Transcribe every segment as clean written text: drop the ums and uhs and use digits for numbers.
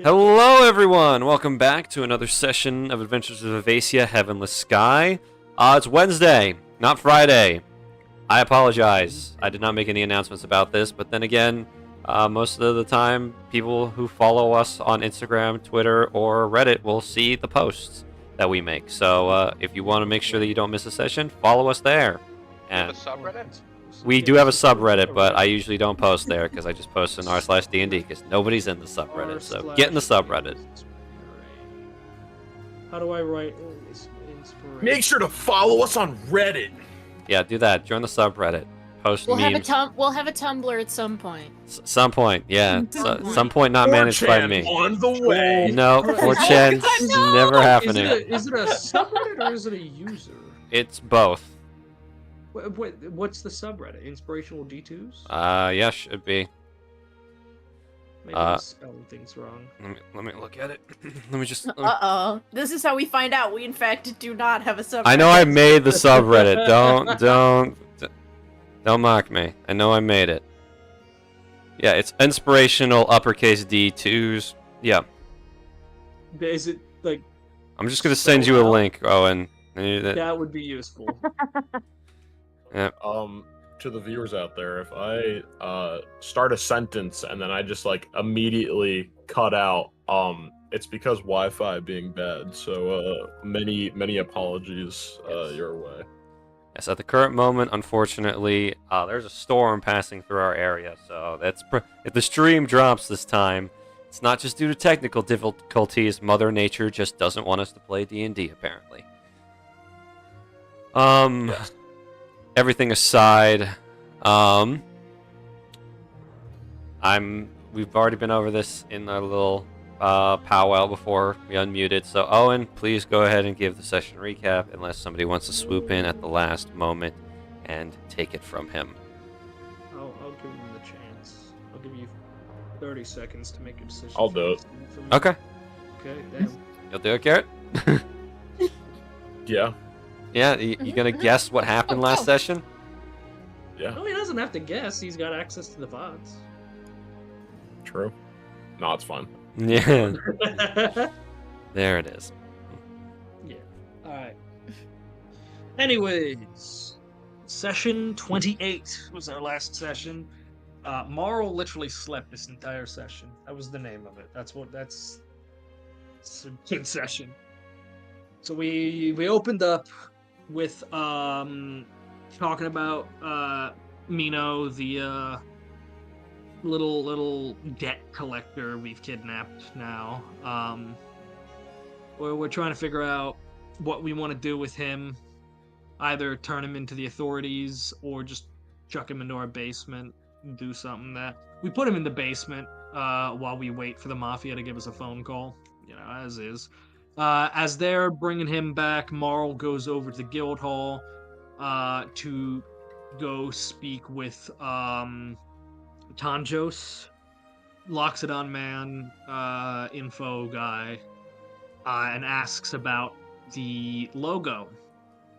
Hello, everyone! Welcome back to another session of Adventures of Avacia, Heavenless Sky. It's Wednesday, not Friday. I apologize. I did not make any announcements about this, but then again, most of the time, people who follow us on Instagram, Twitter, or Reddit will see the posts that we make. So if you want to make sure that you don't miss a session, follow us there. And And the subreddit? we do have a subreddit, but I usually don't post there because I just post in r/D&D because nobody's in the subreddit. So get in the subreddit. How do I write inspiration? Make sure to follow us on Reddit. Yeah, do that. Join the subreddit. Post We'll memes. we'll have a Tumblr at some point. Some point, yeah. Some point. Some point not managed by 4chan me. on the way. No, 4chan's no! never happening. Is it a subreddit or is it a user? It's both. What's the subreddit? Inspirational D2s? Yeah, should be. Maybe I'm spelling things wrong. Let me look at it. Let me just. Uh-oh. This is how we find out we in fact do not have a subreddit. I know I made the subreddit. Don't mock me. I know I made it. Yeah, it's inspirational uppercase D2s. Yeah. Is it like? I'm just gonna send you a link, Owen. That would be useful. Yeah. To the viewers out there, if I start a sentence and then I just like immediately cut out, it's because Wi-Fi being bad. So many apologies your way. Yes, at the current moment, unfortunately, there's a storm passing through our area, so if the stream drops this time, it's not just due to technical difficulties. Mother Nature just doesn't want us to play D&D, apparently. Yes. Everything aside, we've already been over this in our little powwow before we unmuted. So Owen, please go ahead and give the session recap, unless somebody wants to swoop in at the last moment and take it from him. I'll give him the chance. I'll give you 30 seconds to make a decision. I'll do it. Okay. Okay, damn. You'll do it, Garrett? Yeah. Yeah, you gonna guess what happened last session? Yeah. No, he doesn't have to guess. He's got access to the VODs. True. No, it's fine. Yeah. There it is. Yeah. Alright. Anyways, session 28 was our last session. Marl literally slept this entire session. That was the name of it. It's a good session. So we opened up with talking about Mino, the little debt collector we've kidnapped now. We're trying to figure out what we want to do with him. Either turn him into the authorities or just chuck him into our basement and do something that... We put him in the basement while we wait for the Mafia to give us a phone call, as is. As they're bringing him back, Marl goes over to the guild hall to go speak with Tanjos, Loxodon Man info guy, and asks about the logo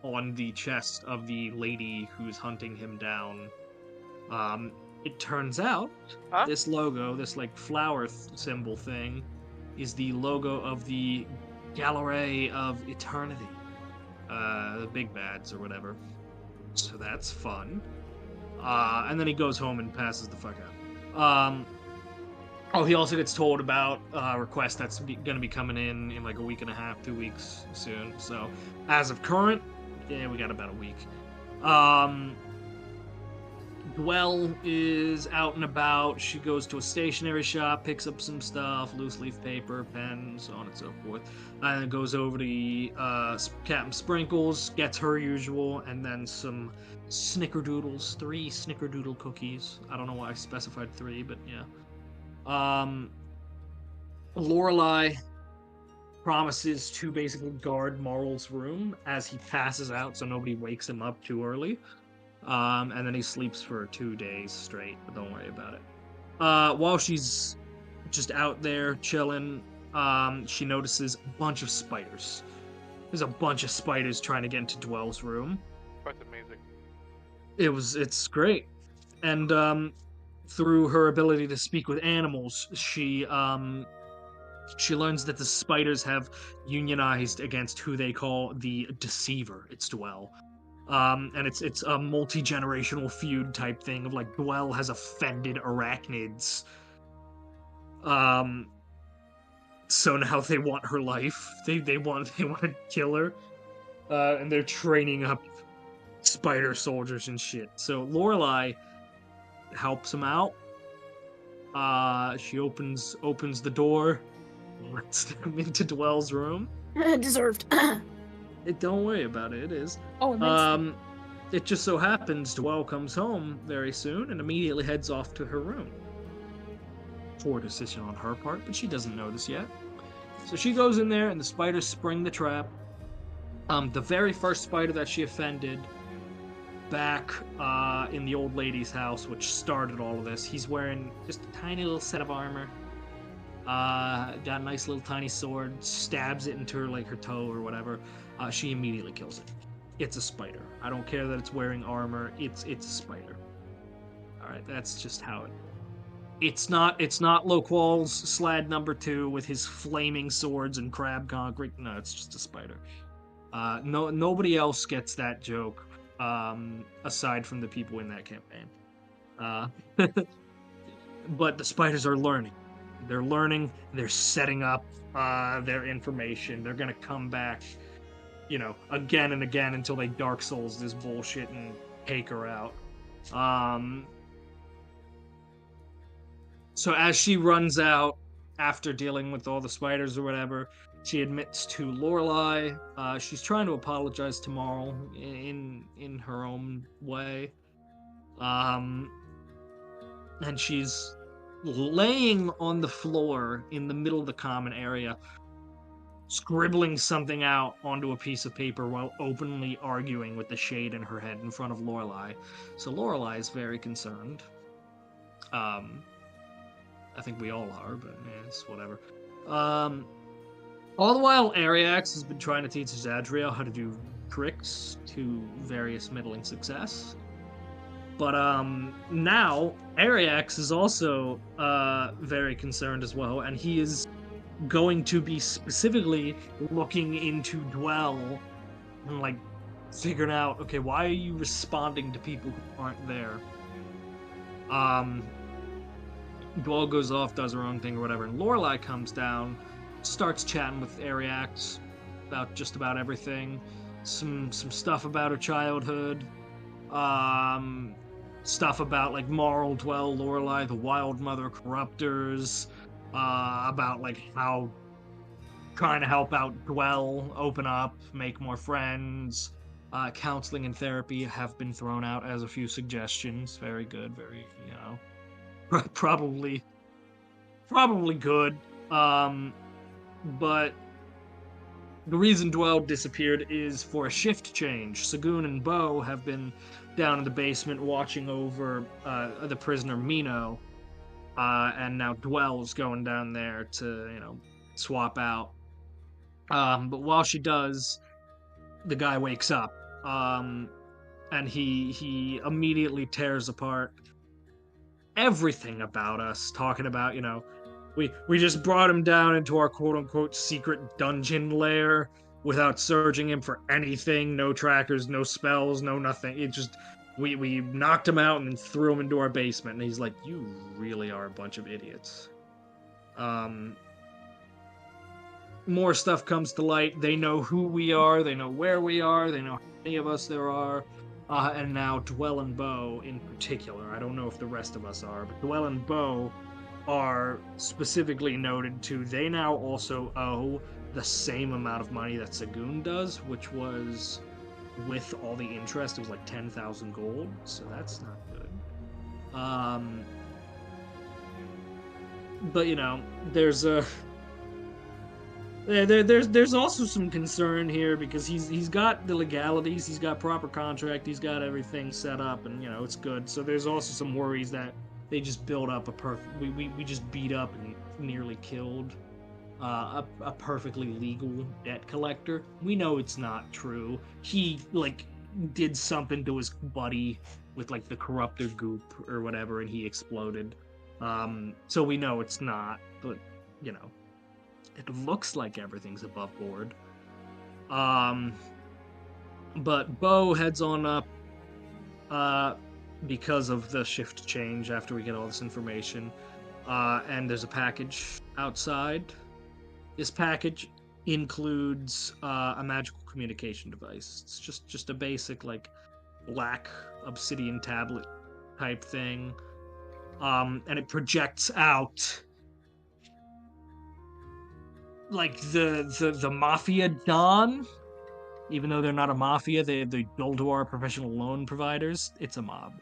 on the chest of the lady who's hunting him down. It turns out this logo, this like flower symbol thing, is the logo of the Gallery of Eternity, the big bads or whatever. So that's fun. And then he goes home and passes the fuck out. He also gets told about a request that's going to be coming in like a week and a half, 2 weeks soon. So as of current, yeah, we got about a week. Dwell is out and about. She goes to a stationery shop, picks up some stuff, loose leaf paper, pens, so on and so forth. And then goes over to Captain Sprinkles, gets her usual, and then some snickerdoodles, 3 snickerdoodle cookies. I don't know why I specified 3, but yeah. Lorelei promises to basically guard Marl's room as he passes out so nobody wakes him up too early. And then he sleeps for 2 days straight, but don't worry about it. While she's just out there chilling, she notices a bunch of spiders. There's a bunch of spiders trying to get into Dwell's room. Quite amazing. It's great. And through her ability to speak with animals, she learns that the spiders have unionized against who they call the Deceiver. It's Dwell. And it's a multi-generational feud type thing of like Dwell has offended arachnids. So now they want her life. They want to kill her. And they're training up spider soldiers and shit. So Lorelai helps him out. She opens the door, lets them into Dwell's room. Deserved. Don't worry about it. It is. Oh, immensely. It just so happens Dwell comes home very soon and immediately heads off to her room. Poor decision on her part, but she doesn't know this yet. So she goes in there and the spiders spring the trap. The very first spider that she offended back in the old lady's house, which started all of this, he's wearing just a tiny little set of armor. Got a nice little tiny sword, stabs it into her, like her toe or whatever. She immediately kills it. It's a spider. I don't care that it's wearing armor. It's a spider. All right, that's just how it. It's not Loqual's Slad number 2 with his flaming swords and crab concrete. No, it's just a spider. Nobody else gets that joke aside from the people in that campaign. But the spiders are learning. They're learning. They're setting up their information. They're gonna come back, again and again until they Dark Souls this bullshit and take her out. So as she runs out after dealing with all the spiders or whatever, she admits to Lorelai. She's trying to apologize to Marl in her own way. And she's laying on the floor in the middle of the common area, scribbling something out onto a piece of paper while openly arguing with the shade in her head in front of Lorelai. So Lorelai is very concerned. I think we all are, but yeah, it's whatever. All the while, Ariax has been trying to teach Zadriel how to do tricks to various middling success. But now, Ariax is also very concerned as well, and he is going to be specifically looking into Dwell and, like, figuring out, okay, why are you responding to people who aren't there? Dwell goes off, does her own thing or whatever, and Lorelai comes down, starts chatting with Ariax about just about everything. Some stuff about her childhood. Stuff about, like, Marl, Dwell, Lorelai, the Wild Mother Corruptors. About, like, how trying to help out Dwell, open up, make more friends. Counseling and therapy have been thrown out as a few suggestions. Very good, very, probably good. But the reason Dwell disappeared is for a shift change. Sagoon and Bo have been down in the basement watching over the prisoner Mino, and now Dwell's going down there to, swap out. But while she does, the guy wakes up, and he immediately tears apart everything about us, talking about, we just brought him down into our quote-unquote secret dungeon lair without searching him for anything, no trackers, no spells, no nothing. It just, we knocked him out and then threw him into our basement, and he's like, you really are a bunch of idiots. More stuff comes to light. They know who we are, they know where we are, they know how many of us there are. And now Dwell and Bo in particular, I don't know if the rest of us are, but Dwell and Bo are specifically noted to, they now also owe the same amount of money that Sagoon does, which was, with all the interest, it was like 10,000 gold, so that's not good. But, there's a... There's also some concern here because he's got the legalities, he's got proper contract, he's got everything set up, and it's good. So there's also some worries that they just build up we just beat up and nearly killed a perfectly legal debt collector. We know it's not true. He did something to his buddy with like the corruptor goop or whatever, and he exploded. So we know it's not, but you know, it looks like everything's above board. But Bo heads on up because of the shift change after we get all this information. And there's a package outside. This package includes a magical communication device. It's just a basic like black obsidian tablet type thing. And it projects out like the mafia Don. Even though they're not a mafia, they Doldor professional loan providers. It's a mob.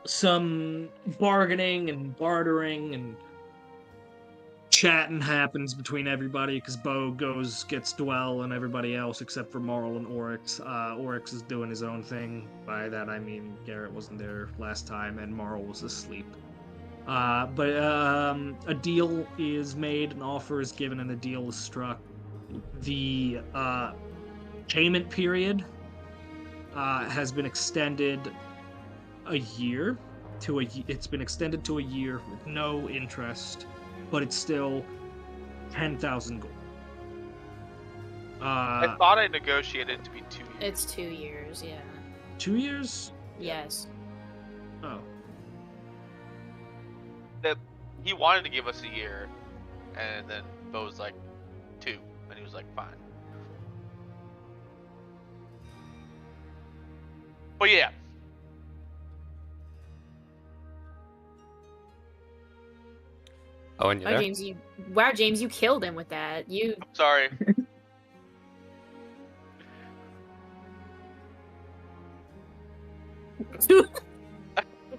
Some bargaining and bartering and chatting happens between everybody because Bo gets Dwell and everybody else except for Marl and Oryx. Oryx is doing his own thing. By that I mean Garrett wasn't there last time and Marl was asleep. But a deal is made, an offer is given, and the deal is struck. The payment period has been extended it's been extended to a year with no interest, but it's still 10,000 gold. I thought I negotiated it to be 2 years. It's 2 years, yeah. 2 years? Yes. Oh. He wanted to give us a year, and then Bo was like 2, and he was like, fine. But yeah. Oh, and you're there? James, you killed him with that. You Sorry.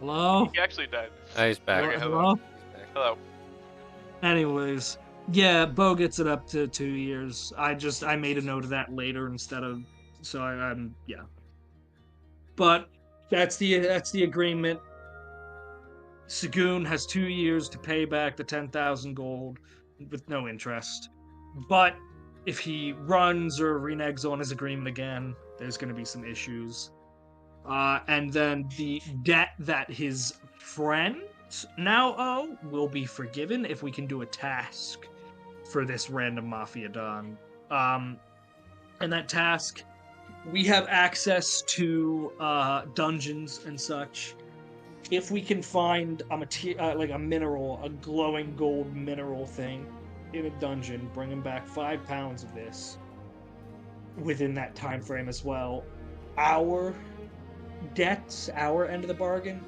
Hello? He actually died. Oh, he's back. Okay, Hello? Hello. Anyways, yeah, Bo gets it up to 2 years. I made a note of that later instead of, so I'm yeah. But that's the agreement. Sagoon has 2 years to pay back the 10,000 gold with no interest. But if he runs or reneges on his agreement again, there's going to be some issues. And then the debt that his friends now owe will be forgiven if we can do a task for this random mafia don. And that task, we have access to dungeons and such. If we can find a mineral, a glowing gold mineral thing in a dungeon, bringing back 5 pounds of this within that time frame as well, our debts, our end of the bargain,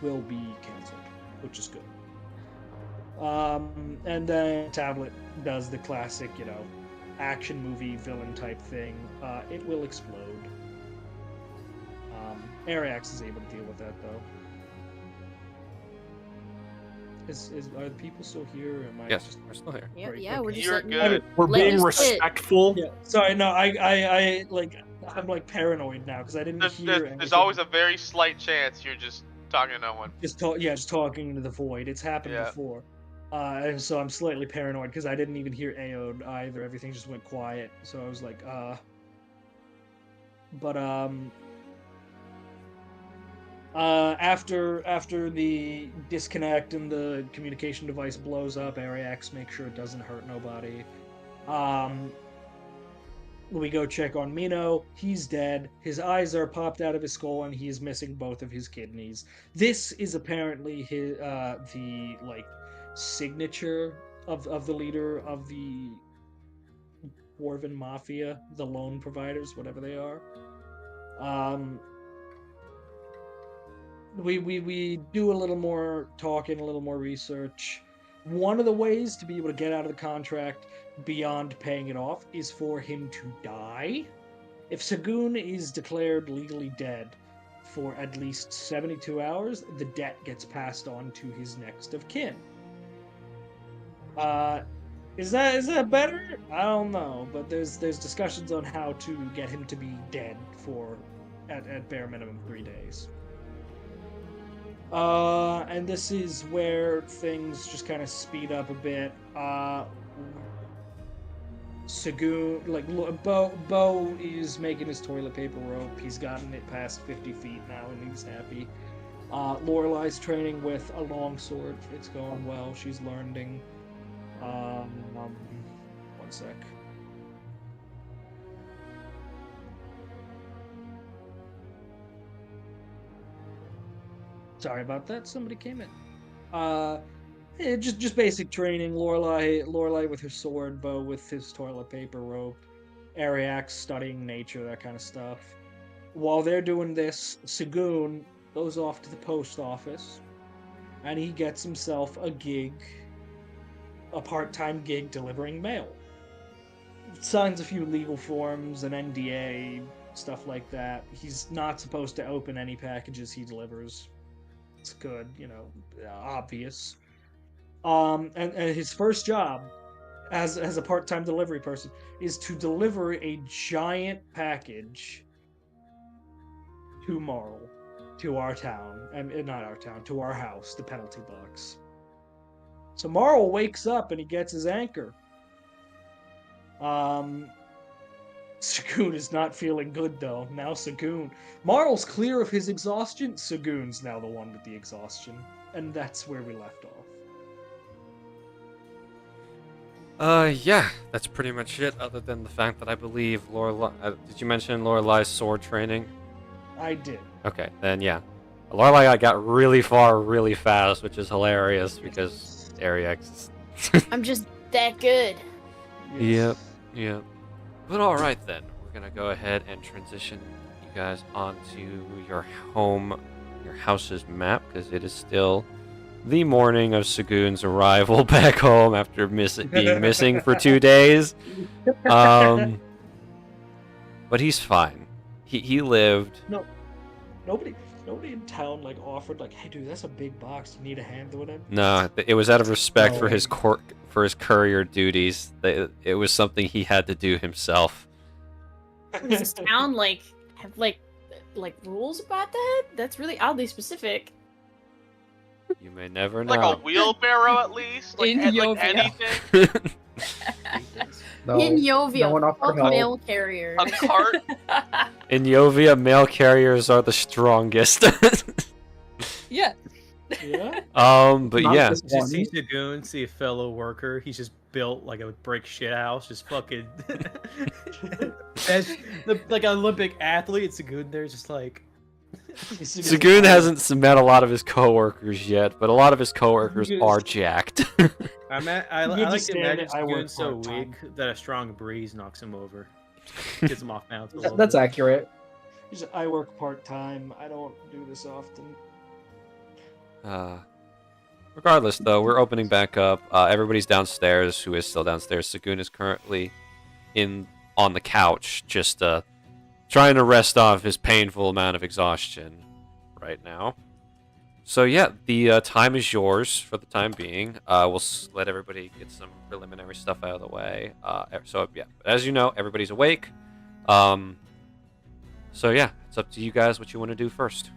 will be canceled, which is good. And then Tablet does the classic, action movie villain type thing. It will explode. Ariax is able to deal with that though. Are the people still here? Or am I Yes, just... we're still here. Yeah, Right, yeah, okay. we're just You're sitting good. We're Let being us sit. respectful. Yeah, sorry, no, I'm like paranoid now because I didn't hear anything. There's always a very slight chance you're just talking to no one. just talking into the void. It's happened before, and so I'm slightly paranoid because I didn't even hear Aod either. Everything just went quiet, so I was like, But after the disconnect and the communication device blows up, Ariax makes sure it doesn't hurt nobody. We go check on Mino. He's dead. His eyes are popped out of his skull, and he's missing both of his kidneys. This is apparently his the signature of the leader of the Dwarven Mafia, the loan providers, whatever they are. We do a little more talking, a little more research. One of the ways to be able to get out of the contract beyond paying it off is for him to die. If Sagoon is declared legally dead for at least 72 hours, the debt gets passed on to his next of kin. Is that better? I don't know, but there's discussions on how to get him to be dead for at bare minimum 3 days. And this is where things just kind of speed up a bit. Sagoon, Bo is making his toilet paper rope. He's gotten it past 50 feet now, and he's happy. Lorelai's training with a longsword. It's going well. She's learning. One sec. Sorry about that. Somebody came in. Just basic training. Lorelai with her sword, Bo with his toilet paper rope, Ariax studying nature, that kind of stuff. While they're doing this, Sagoon goes off to the post office, and he gets himself a part-time gig delivering mail. Signs a few legal forms, an NDA, stuff like that. He's not supposed to open any packages he delivers. It's good, obvious. And his first job as a part-time delivery person is to deliver a giant package to Marl, to our town, not our town, to our house, the penalty box. So Marl wakes up and he gets his anchor. Sagoon is not feeling good though. Now Marl's clear of his exhaustion. Sagoon's now the one with the exhaustion, and that's where we left off. Yeah, that's pretty much it, other than the fact that I believe Lorelai... did you mention Lorelai's sword training? I did. Okay, then yeah. Lorelai got really far really fast, which is hilarious, because Ariax... I'm just that good. Yep. But alright then, we're gonna go ahead and transition you guys onto your house's map, because it is still the morning of Sagoon's arrival back home after being missing for 2 days. But he's fine. He lived. No, nobody in town offered hey dude, that's a big box. You need a hand doing it? No, it was out of respect for his courier duties. It was something he had to do himself. Does this town have rules about that? That's really oddly specific. You may never know. Like a wheelbarrow at least? Like, In like Yovia. anything? No, In Yovia, no one offered fuck help. mail carriers. A cart? In Yovia, mail carriers are the strongest. Yeah. Yeah. But Not yeah. this Just one. see Sagoon, see a fellow worker. He's just built like a brick shit house, just fucking. That's like an Olympic athlete. Sagoon there, just like. Sagoon hasn't met a lot of his coworkers yet, but a lot of his coworkers are jacked. I You like just to stand imagine it, I work Sagoon so part-time. weak that a strong breeze knocks him over, gets him off balance. a little That's bit. accurate. I work part-time. I don't do this often. Regardless, though, we're opening back up. Everybody's downstairs who is still downstairs. Sagoon is currently on the couch, just trying to rest off his painful amount of exhaustion right now. So yeah, the time is yours for the time being. We'll let everybody get some preliminary stuff out of the way. So yeah, as you know, everybody's awake. So yeah, it's up to you guys what you want to do first.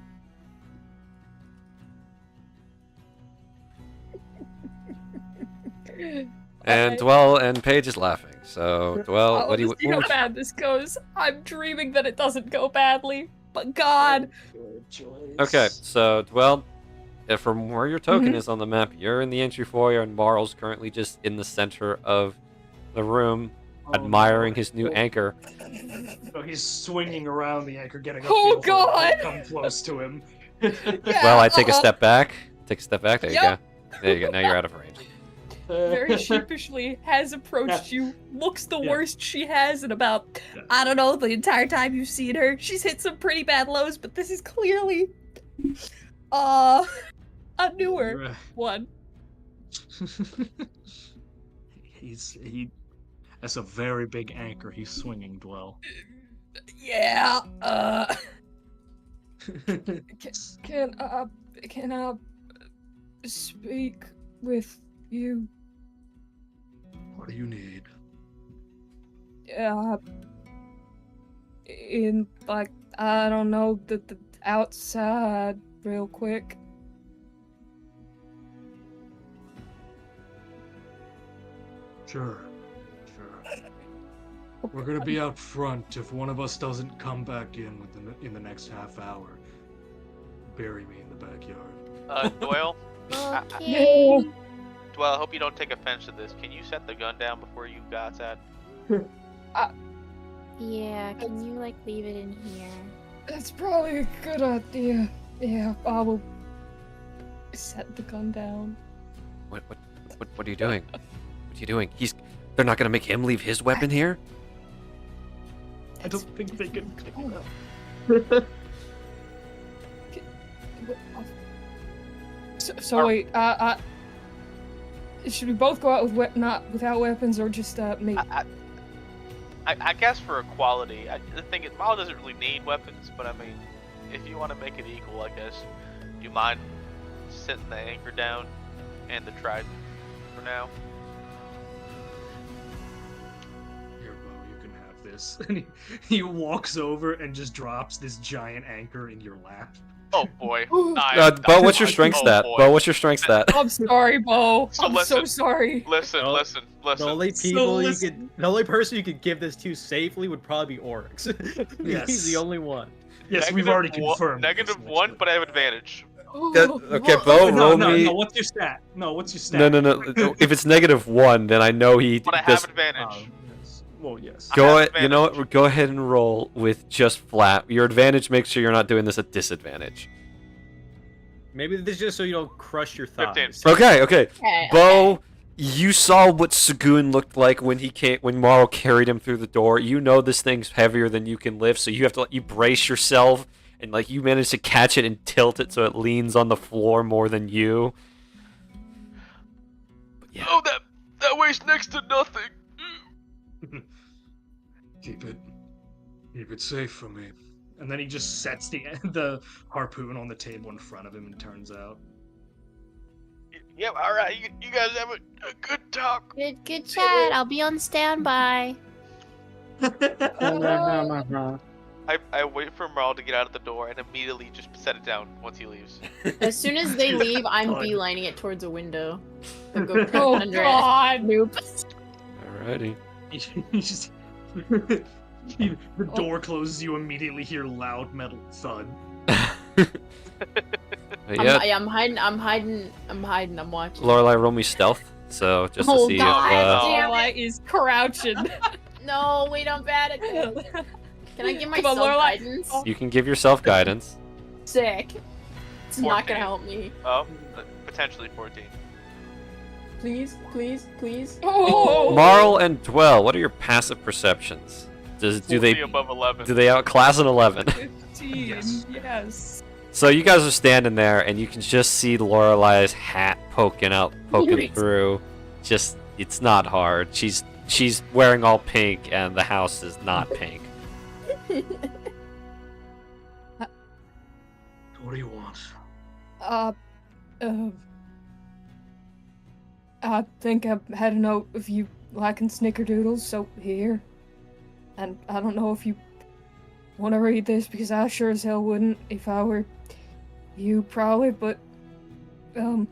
And Dwell and Paige is laughing. So Dwell, what do you? See how what would you- bad this goes. I'm dreaming that it doesn't go badly, but God. Good choice. Okay, so Dwell, from where your token is on the map, you're in the entry foyer, and Marl's currently just in the center of the room, Oh, admiring no. his new anchor. So he's swinging around the anchor, getting a Oh, feel for it, God! come close to him. Well, I take a step back. Take a step back. There you Yep. go. There you go. Now you're out of range. Very sheepishly has approached you, looks the Yeah. worst she has in about, Yeah. I don't know, the entire time you've seen her. She's hit some pretty bad lows, but this is clearly, a newer one. That's a very big anchor he's swinging, Dwell. Yeah, can I speak with you? What do you need? In, like, I don't know, the outside real quick. Sure. We're gonna be out front. If one of us doesn't come back in in the next half hour, bury me in the backyard. Doyle? Okay. Doyle, I hope you don't take offense to this. Can you set the gun down before you got that? Yeah, can you like leave it in here? That's probably a good idea. Yeah, I will set the gun down. What are you doing? What are you doing? They're not gonna make him leave his weapon here? I don't think they can. So wait, should we both go out with not without weapons, or just me? I guess for equality, the thing is, Mal doesn't really need weapons, but I mean, if you want to make it equal, I guess, do you mind setting the anchor down and the trident for now? Here, Bo, you can have this. And he walks over and just drops this giant anchor in your lap. Oh boy. Bo, what's your strength stat? boy. Bo, what's your strength stat? I'm sorry, Bo. So I'm so listen. sorry. Listen. The only the only person you could give this to safely would probably be Oryx. Yes. He's the only one. Yes, we've already confirmed. Negative one, but I have advantage. Okay, Bo, roll me. No, what's your stat? No, what's your stat? No. If it's -1, then I know he But I does. have advantage. Yes. Well, yes. Go I have ahead, you know advantage. what? Go ahead and roll with just flat. Your advantage makes sure you're not doing this at disadvantage. Maybe this is just so you don't crush your 15. thighs. Okay. Okay. Bo, you saw what Sagoon looked like when Morrow carried him through the door. You know this thing's heavier than you can lift, so you have to you brace yourself, and like you manage to catch it and tilt it so it leans on the floor more than you. But yeah. Oh, that weighs next to nothing. Keep it safe for me. And then he just sets the harpoon on the table in front of him and turns out. Yeah, all right. You guys have a good talk. Good chat. I'll be on standby. I wait for Merle to get out of the door and immediately just set it down once he leaves. As soon as they leave, I'm God. beelining it towards a window. I'll go Oh under God! it. Nope. Alrighty. He just the door closes. You immediately hear loud metal thud. But yeah, I'm hiding. I'm watching. Lorelai, roll me stealth. So just to Oh, see God. if. Damn Lorelai is crouching. No, wait, I'm bad at this. Can I give Come on, myself Lorelai. guidance? You can give yourself guidance. Sick. It's not 14. gonna help me. Oh, potentially 14. Please. Oh! Marl and Dwell, what are your passive perceptions? Do Be they above 11? do they outclass an 11? 15. Yes. Yes. So you guys are standing there, and you can just see Lorelai's hat poking Nice. through. Just, it's not hard. She's wearing all pink, and the house is not pink. What do you want? I think I had a note of you liking snickerdoodles, so here. And I don't know if you want to read this, because I sure as hell wouldn't if I were you, probably, but, Well,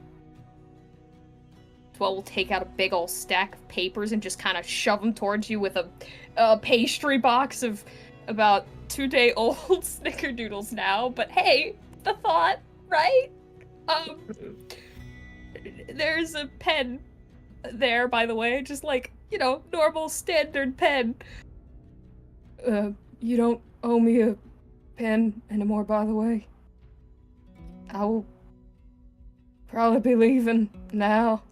we'll take out a big old stack of papers and just kind of shove them towards you with a pastry box of about 2-day-old snickerdoodles now, but hey, the thought, right? There's a pen there, by the way, just like, normal standard pen. You don't owe me a pen anymore, by the way. I will probably be leaving now,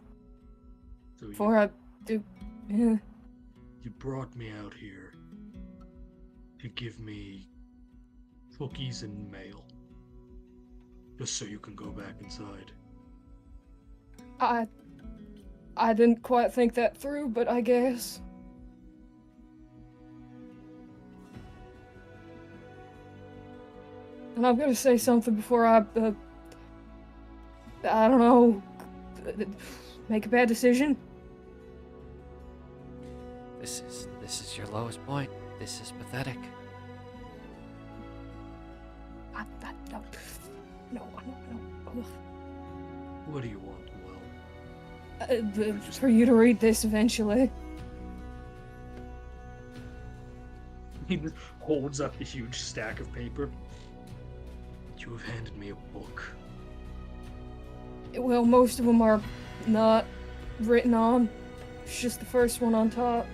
So before I do, yeah. you brought me out here to give me cookies and mail, just so you can go back inside. I didn't quite think that through, but I guess. And I'm gonna say something before I don't know, make a bad decision. This is your lowest point. This is pathetic. No. What do you want, Will? For you to read this eventually. He holds up a huge stack of paper. You have handed me a book. Well, most of them are not written on. It's just the first one on top.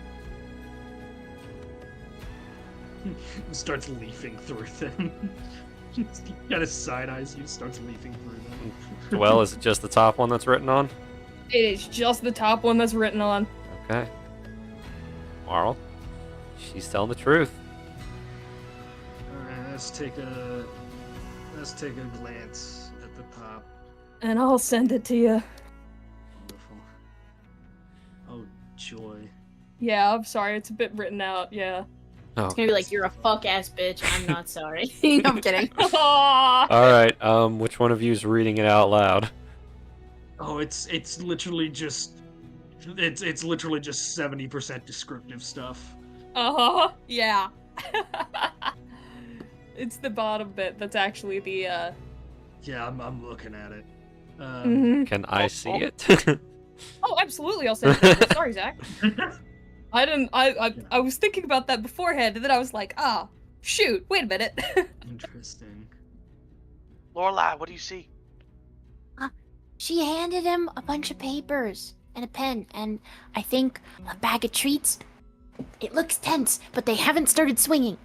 Starts leafing through them. He kind of side eyes you, starts leafing through them. Well, is it just the top one that's written on? It is just the top one that's written on. Okay. Marl, she's telling the truth. Alright, let's take a glance at the top. And I'll send it to you. Wonderful. Oh joy. Yeah, I'm sorry, it's a bit written out, yeah. Oh. It's gonna be like, you're a fuck ass bitch. I'm not sorry. No, I'm kidding. Aw. All right. Which one of you is reading it out loud? Oh, it's literally just it's literally just 70% descriptive stuff. Uh-huh, yeah. It's the bottom bit that's actually the, Yeah, I'm looking at it. mhm. Can I see it? Oh, absolutely, I'll send it to you. Sorry, Zach. I was thinking about that beforehand, and then I was like, ah, shoot, wait a minute. Interesting. Lorelai, what do you see? She handed him a bunch of papers and a pen and I think a bag of treats. It looks tense, but they haven't started swinging.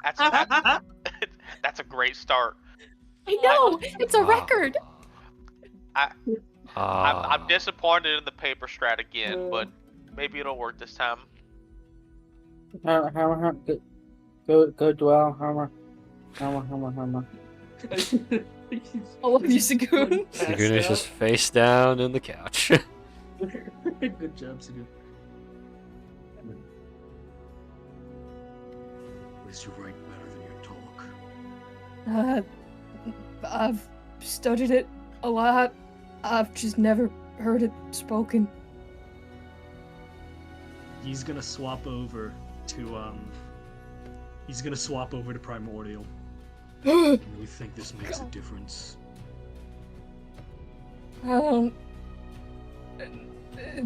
That's that's a great start. I know! It's a record! I'm disappointed in the paper strat again, but maybe it'll work this time. Go dwell, hammer. I love you, Sagoon. Sagoon is just face down in the couch. Good job, Sagoon. At least you write better than you talk. I've studied it a lot. I've just never heard it spoken. He's gonna swap over to Primordial. And we think this makes a difference.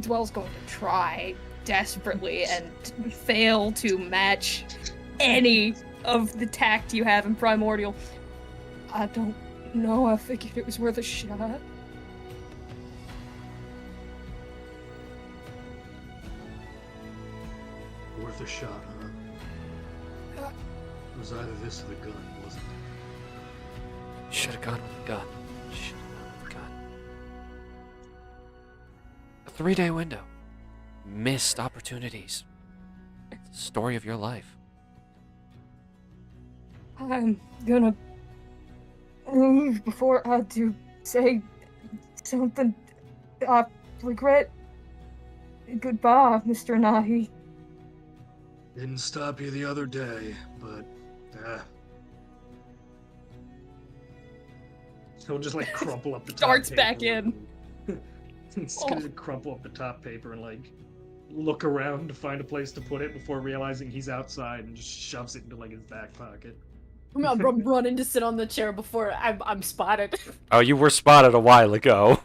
Dwell's going to try desperately and fail to match any of the tact you have in Primordial. I don't know, I figured it was worth a shot. Worth a shot, huh? It was either this or the gun, wasn't it? Should have gone with the gun. Should have gone with the gun. A 3-day window. Missed opportunities. It's the story of your life. I'm gonna leave before I do say something I regret. Goodbye, Mr. Nahi. Didn't stop you the other day, but he'll just like crumple up the top Starts paper. back in. He's gonna crumple up the top paper and like look around to find a place to put it before realizing he's outside and just shoves it into like his back pocket. I'm running to sit on the chair before I'm spotted. Oh, you were spotted a while ago.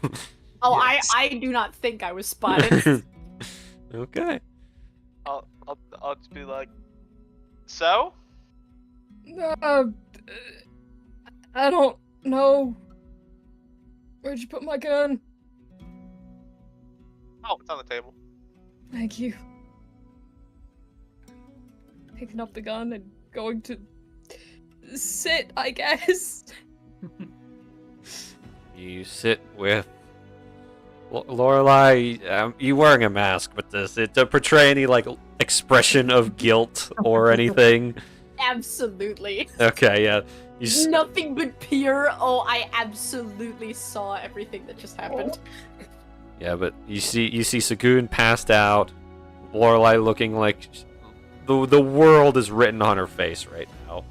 Oh, Yes. I do not think I was spotted. Okay. I'll just be like, so? I don't know. Where'd you put my gun? Oh, it's on the table. Thank you. Picking up the gun and going to sit, I guess. You sit with Lorelai. You wearing a mask, but does it portray any like expression of guilt or anything? Absolutely. Okay, yeah. Nothing but pure. Oh, I absolutely saw everything that just happened. Yeah, but you see Sagoon passed out. Lorelai looking like the world is written on her face right now.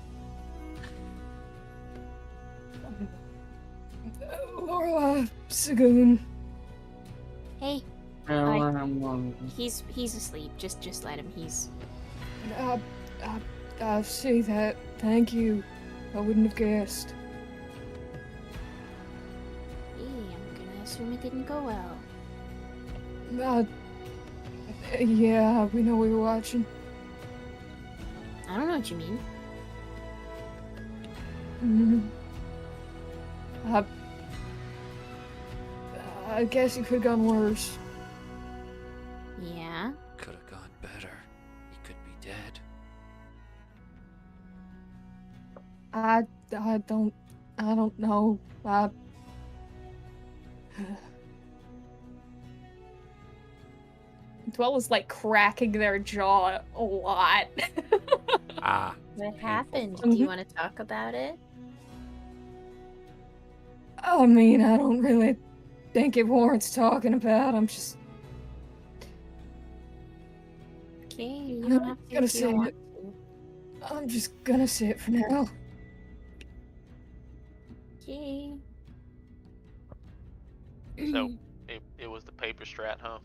Lorelai, Sagoon. Hey, he's asleep. Just let him. He's I see that. Thank you. I wouldn't have guessed. I'm gonna assume it didn't go well. Yeah, we know we were watching. know what you mean. Mhm. I guess it could have gone worse. Yeah. Could have gone better. He could be dead. I don't know. Dwell is like cracking their jaw a lot. Ah. What Painful happened? thought. Do you want to talk about it? I mean, I don't really think it warrants talking about. I'm just Okay, you I'm don't have to gonna if you don't say want it. to. I'm just gonna say it for now. Okay. So it was the paper strat, huh?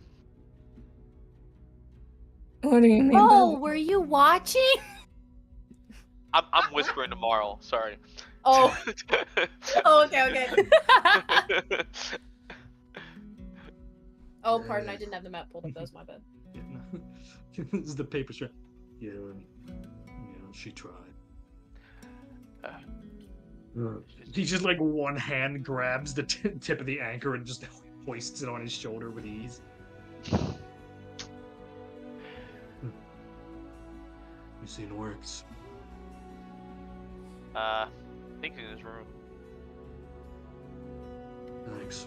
What do you mean? Oh, by were you watching? I'm whispering to Marl. Sorry. Oh. Oh, okay. Oh, pardon, I didn't have the map pulled up. That was my bad. Yeah, no. This is the paper strap. Yeah, she tried. He just like one hand grabs the tip of the anchor and just hoists it on his shoulder with ease. You seen Works? I think he's in his room. Thanks.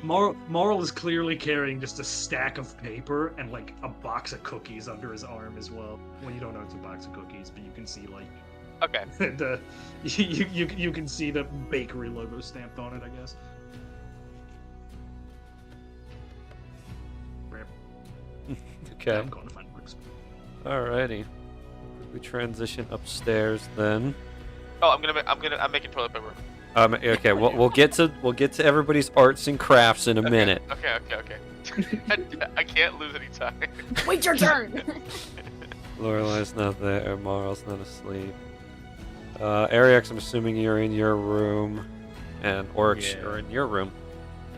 Marl is clearly carrying just a stack of paper and like a box of cookies under his arm as well. Well, you don't know it's a box of cookies, but you can see like Okay. you can see the bakery logo stamped on it, I guess. Okay. I'm going to find Works. Alrighty. We transition upstairs then. Oh, I'm making toilet paper. Okay, we'll get to everybody's arts and crafts in a minute. Okay. I can't lose any time. Wait your turn! Lorelai's not there. Marl's not asleep. Ariax, I'm assuming you're in your room, and Oryx, you're in your room.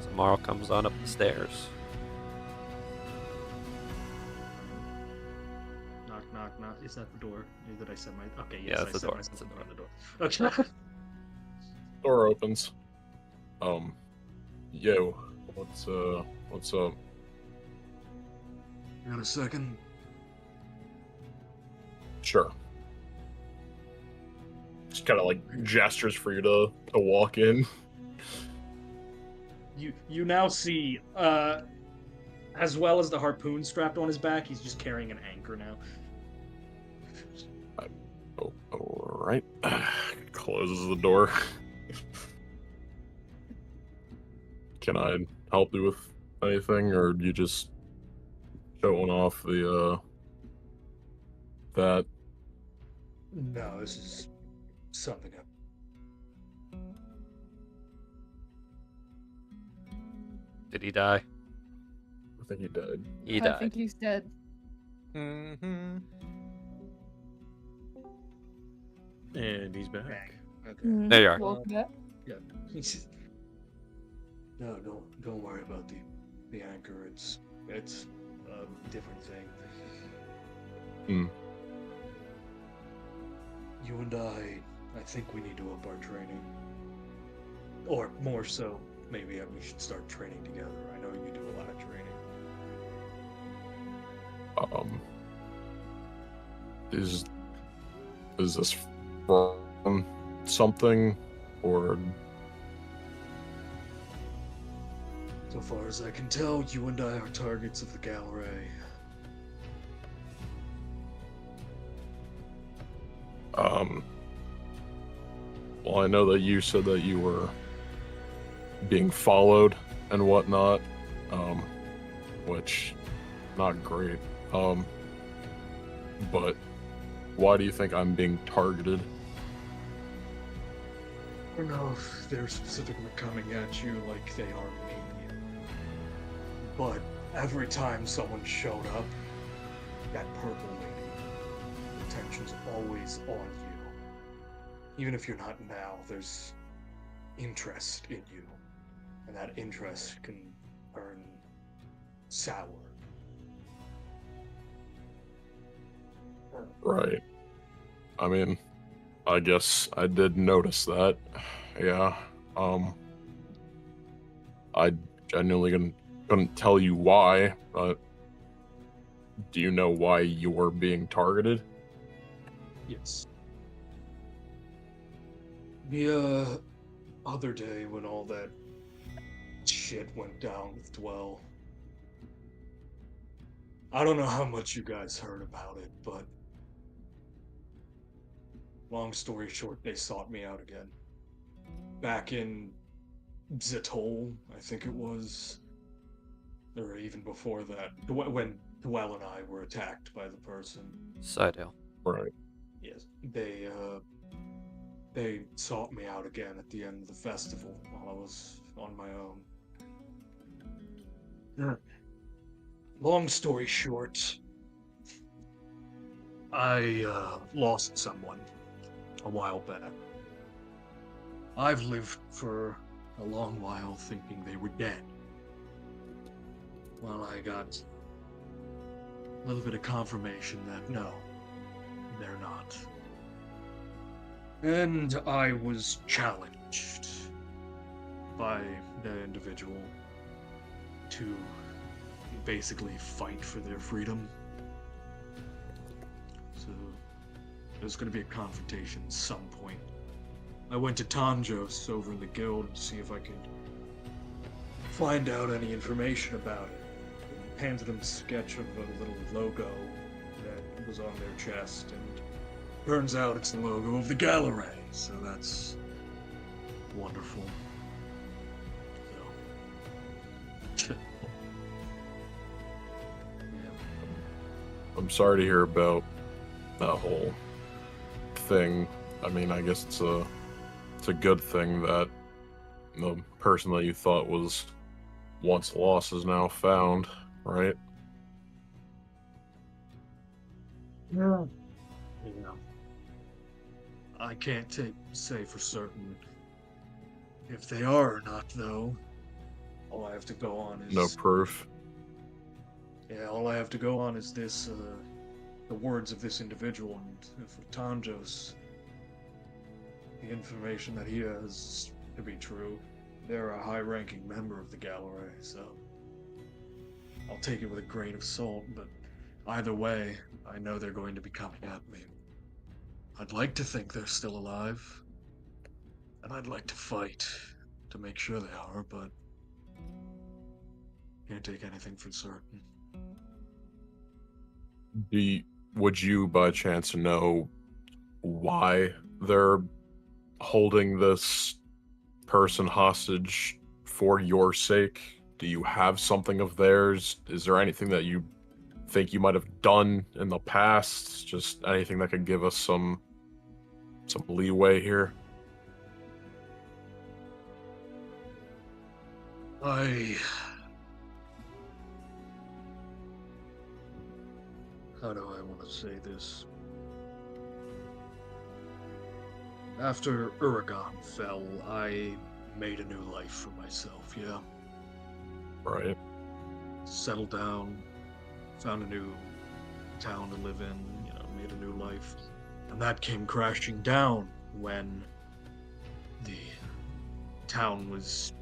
So Marl comes on up the stairs. Knock. Is that the door? Did I set my? Okay, yes, Yeah, that's I the set door. myself That's the on the door. Okay. Door opens. Yo, what's up? Got a second? Sure. Just kind of like gestures for you to walk in. You now see, as well as the harpoon strapped on his back, he's just carrying an anchor now. Oh, all right. Closes the door. Can I help you with anything, or you just showing off the that? No, this is something up. Did he die? I think he died. He I died. think he's dead. Mm-hmm. And he's back. Bang. Okay. There you are. Welcome back. Yeah. No, don't worry about the anchor. It's a different thing. Hmm. You and I think we need to up our training. Or more so, maybe we should start training together. I know you do a lot of training. Is this from something, or So far as I can tell, you and I are targets of the Gallery. well, I know that you said that you were being followed and whatnot, which not great. But why do you think I'm being targeted? I don't know if they're specifically coming at you like they are me. But every time someone showed up, that purple lady, the attention's always on you. Even if you're not now, there's interest in you. And that interest can turn sour. Right. I mean, I guess I did notice that. Yeah. I genuinely couldn't tell you why, but do you know why you're being targeted? Yes. The other day when all that shit went down with Dwell. I don't know how much you guys heard about it, but long story short, they sought me out again. Back in Zetol, I think it was, or even before that, when Dwell and I were attacked by the person. Sidale. Right. Yes, they sought me out again at the end of the festival while I was on my own. Long story short, I lost someone a while back. I've lived for a long while thinking they were dead. Well, I got a little bit of confirmation that no, they're not. And I was challenged by that individual to basically fight for their freedom. So there's going to be a confrontation at some point. I went to Tanjos over in the guild to see if I could find out any information about it. And handed him a sketch of a little logo that was on their chest, and turns out it's the logo of the Gallery, so that's wonderful. So. I'm sorry to hear about that whole thing. I mean, I guess it's a good thing that the person that you thought was once lost is now found, right? Yeah. I can't say for certain if they are or not, though. All I have to go on is No proof. Yeah, all I have to go on is this, the words of this individual, and for Tanjos, the information that he has to be true. They're a high-ranking member of the Gallery, so I'll take it with a grain of salt, but either way, I know they're going to be coming at me. I'd like to think they're still alive, and I'd like to fight to make sure they are, but can't take anything for certain. Would you by chance know why they're holding this person hostage for your sake? Do you have something of theirs? Is there anything that you think you might have done in the past? Just anything that could give us some leeway here? How do I want to say this? After Uragon fell, I made a new life for myself, yeah? Right. Settled down, found a new town to live in, made a new life. And that came crashing down when the town was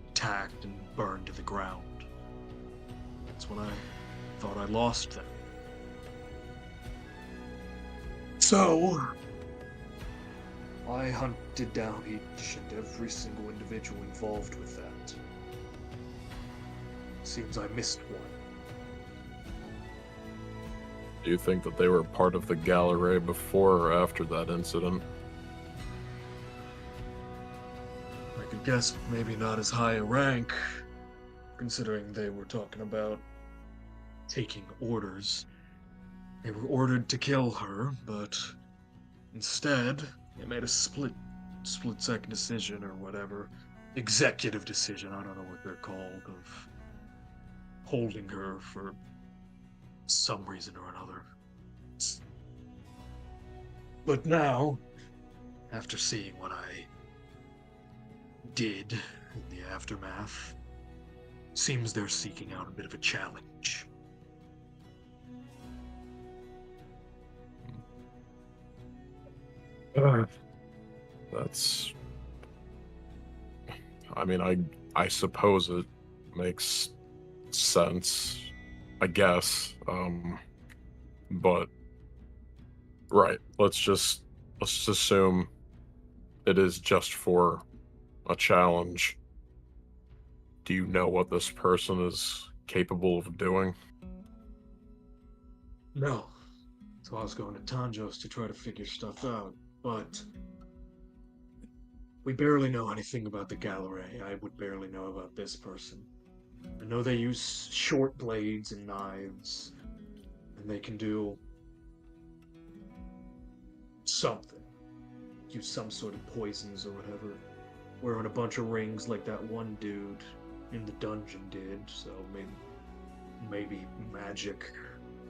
attacked and burned to the ground. That's when I thought I lost them. So, I hunted down each and every single individual involved with that. Seems I missed one. Do you think that they were part of the Gallery before or after that incident? I could guess maybe not as high a rank, considering they were talking about taking orders. They were ordered to kill her, but instead, they made a split-second decision or whatever. Executive decision, I don't know what they're called, of holding her for some reason or another. But now, after seeing what I did in the aftermath, seems they're seeking out a bit of a challenge. That's. I mean, I suppose it makes sense. I guess. But right. Let's just assume it is just for a challenge. Do you know what this person is capable of doing? No. So I was going to Tanjos to try to figure stuff out, but we barely know anything about the Gallery. I would barely know about this person. I know they use short blades and knives, and they can do something. Use some sort of poisons or whatever. Wearing a bunch of rings like that one dude in the dungeon did, so maybe magic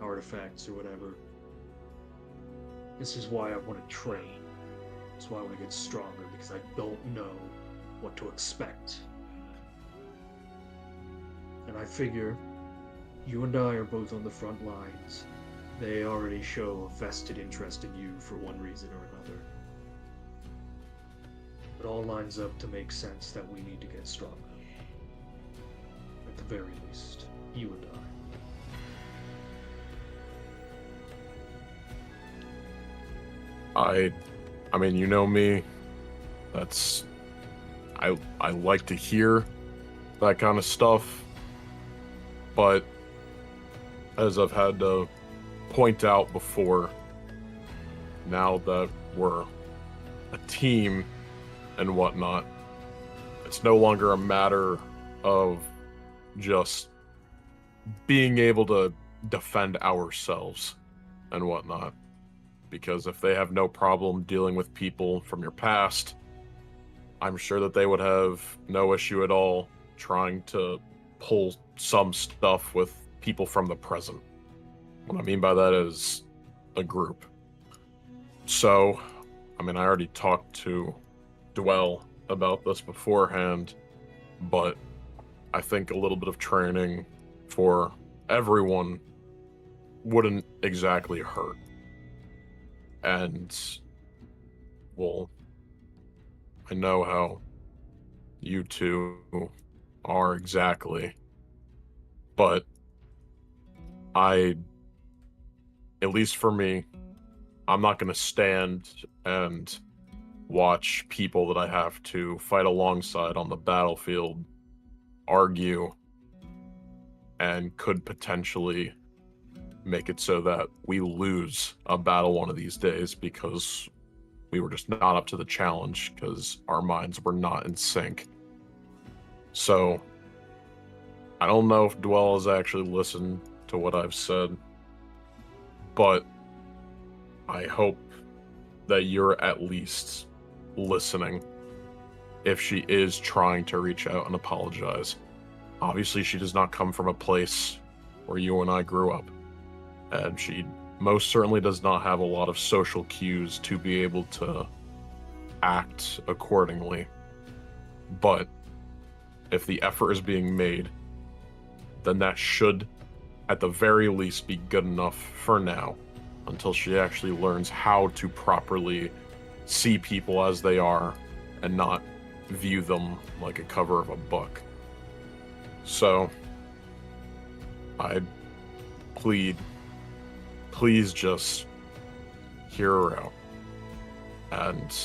artifacts or whatever. This is why I want to train. That's why I want to get stronger, because I don't know what to expect. And I figure you and I are both on the front lines. They already show a vested interest in you for one reason or another. It all lines up to make sense that we need to get stronger. At the very least, you and I. I mean, you know me. That's I like to hear that kind of stuff. But as I've had to point out before, now that we're a team and whatnot, it's no longer a matter of just being able to defend ourselves and whatnot. Because if they have no problem dealing with people from your past, I'm sure that they would have no issue at all trying to pull some stuff with people from the present. What I mean by that is a group. So, I mean, I already talked to Dwell about this beforehand, but I think a little bit of training for everyone wouldn't exactly hurt. And, well, I know how you two are exactly, but at least for me, I'm not going to stand and watch people that I have to fight alongside on the battlefield argue and could potentially make it so that we lose a battle one of these days because we were just not up to the challenge because our minds were not in sync. So, I don't know if Dwell has actually listened to what I've said, but I hope that you're at least listening if she is trying to reach out and apologize. Obviously, she does not come from a place where you and I grew up, and she most certainly does not have a lot of social cues to be able to act accordingly. But if the effort is being made, then that should, at the very least, be good enough for now, until she actually learns how to properly see people as they are and not view them like a cover of a book. So, I plead, please just hear her out. And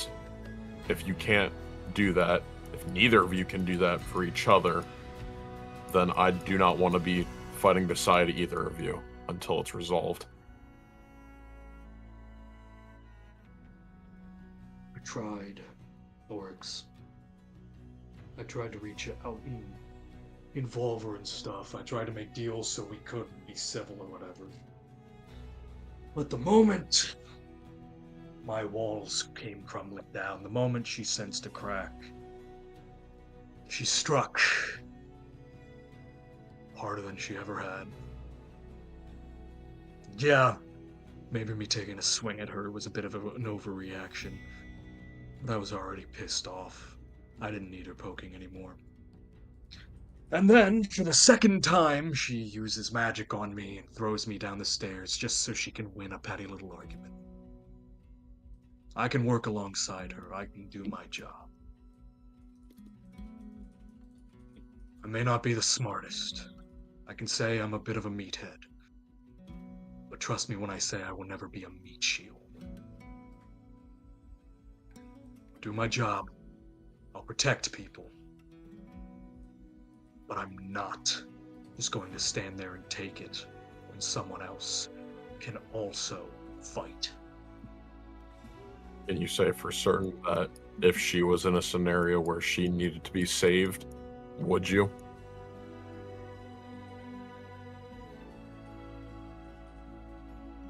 if you can't do that, if neither of you can do that for each other, then I do not want to be fighting beside either of you until it's resolved. I tried, Oryx. I tried to reach out and involve her and stuff. I tried to make deals so we could be civil or whatever. But the moment my walls came crumbling down, the moment she sensed a crack, she struck harder than she ever had. Yeah, maybe me taking a swing at her was a bit of an overreaction. But I was already pissed off. I didn't need her poking anymore. And then, for the second time, she uses magic on me and throws me down the stairs just so she can win a petty little argument. I can work alongside her. I can do my job. I may not be the smartest. I can say I'm a bit of a meathead. But trust me when I say I will never be a meat shield. I'll do my job. I'll protect people. But I'm not just going to stand there and take it when someone else can also fight. Can you say for certain that if she was in a scenario where she needed to be saved, would you?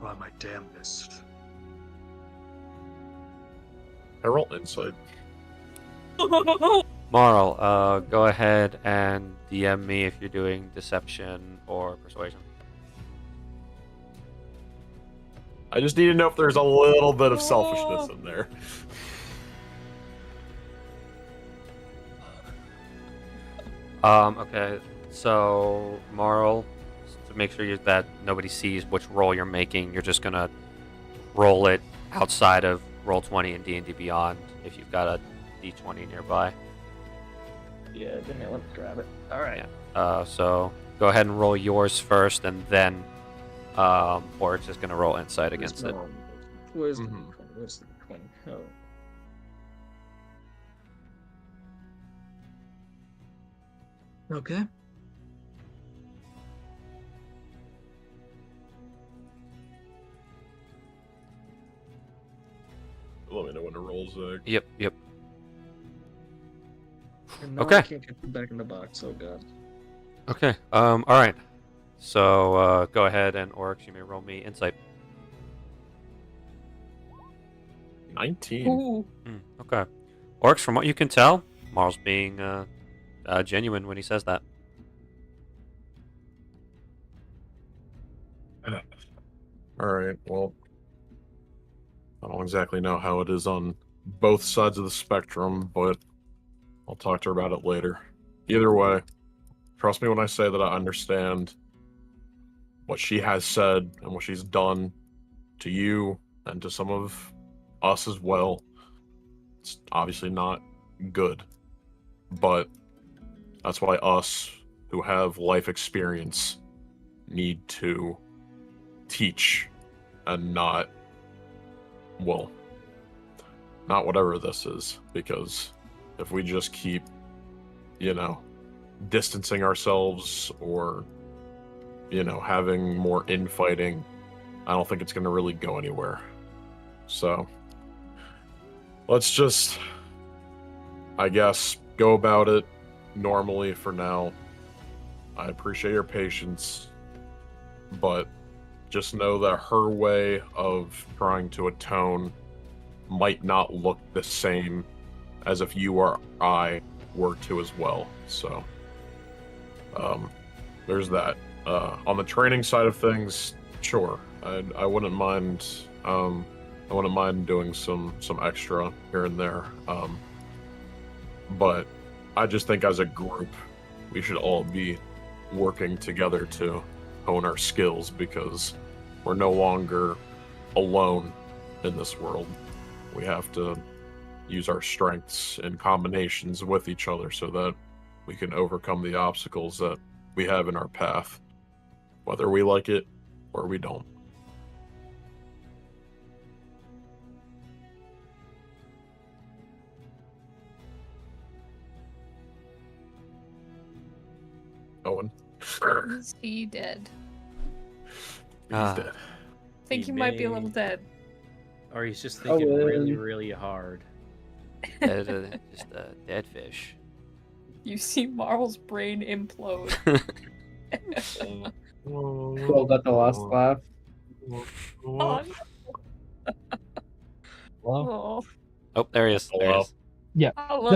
Try my damnedest. I roll insight. Marl, go ahead and DM me if you're doing deception or persuasion. I just need to know if there's a little bit of selfishness in there. Okay, so Marl, to make sure that nobody sees which roll you're making, you're just gonna roll it outside of Roll20 and D&D Beyond if you've got a D20 nearby. Yeah, give me, let me grab it. Alright. Yeah. So go ahead and roll yours first, and then Oric's just gonna roll insight against it. Where's the D20? Where's the D20? Oh. Okay. Let me know when it rolls, Zach. Yep. And now Okay. I can't get back in the box. Oh god. Okay. All right. So go ahead and Oryx, you may roll me insight. 19. Ooh. Okay. Oryx, from what you can tell, Marl's being genuine when he says that. Alright, well, I don't exactly know how it is on both sides of the spectrum, but I'll talk to her about it later. Either way, trust me when I say that I understand what she has said and what she's done to you and to some of us as well. It's obviously not good, but that's why us who have life experience need to teach and not whatever this is, because if we just keep, distancing ourselves or, having more infighting, I don't think it's going to really go anywhere. So let's just, I guess, go about it normally for now. I appreciate your patience, but just know that her way of trying to atone might not look the same as if you or I were to as well. So, there's that. On the training side of things, sure, I wouldn't mind. I wouldn't mind doing some extra here and there. But I just think as a group, we should all be working together to hone our skills, because we're no longer alone in this world. We have to use our strengths in combinations with each other so that we can overcome the obstacles that we have in our path, whether we like it or we don't. Owen. Is he dead? He's dead. I think he might be a little dead. Or he's just thinking Oh, really, really hard. Just a dead fish. You see Marl's brain implode. Well, got the last laugh. Oh, Well, no. Oh, there he is. There he Hello. is. Hello.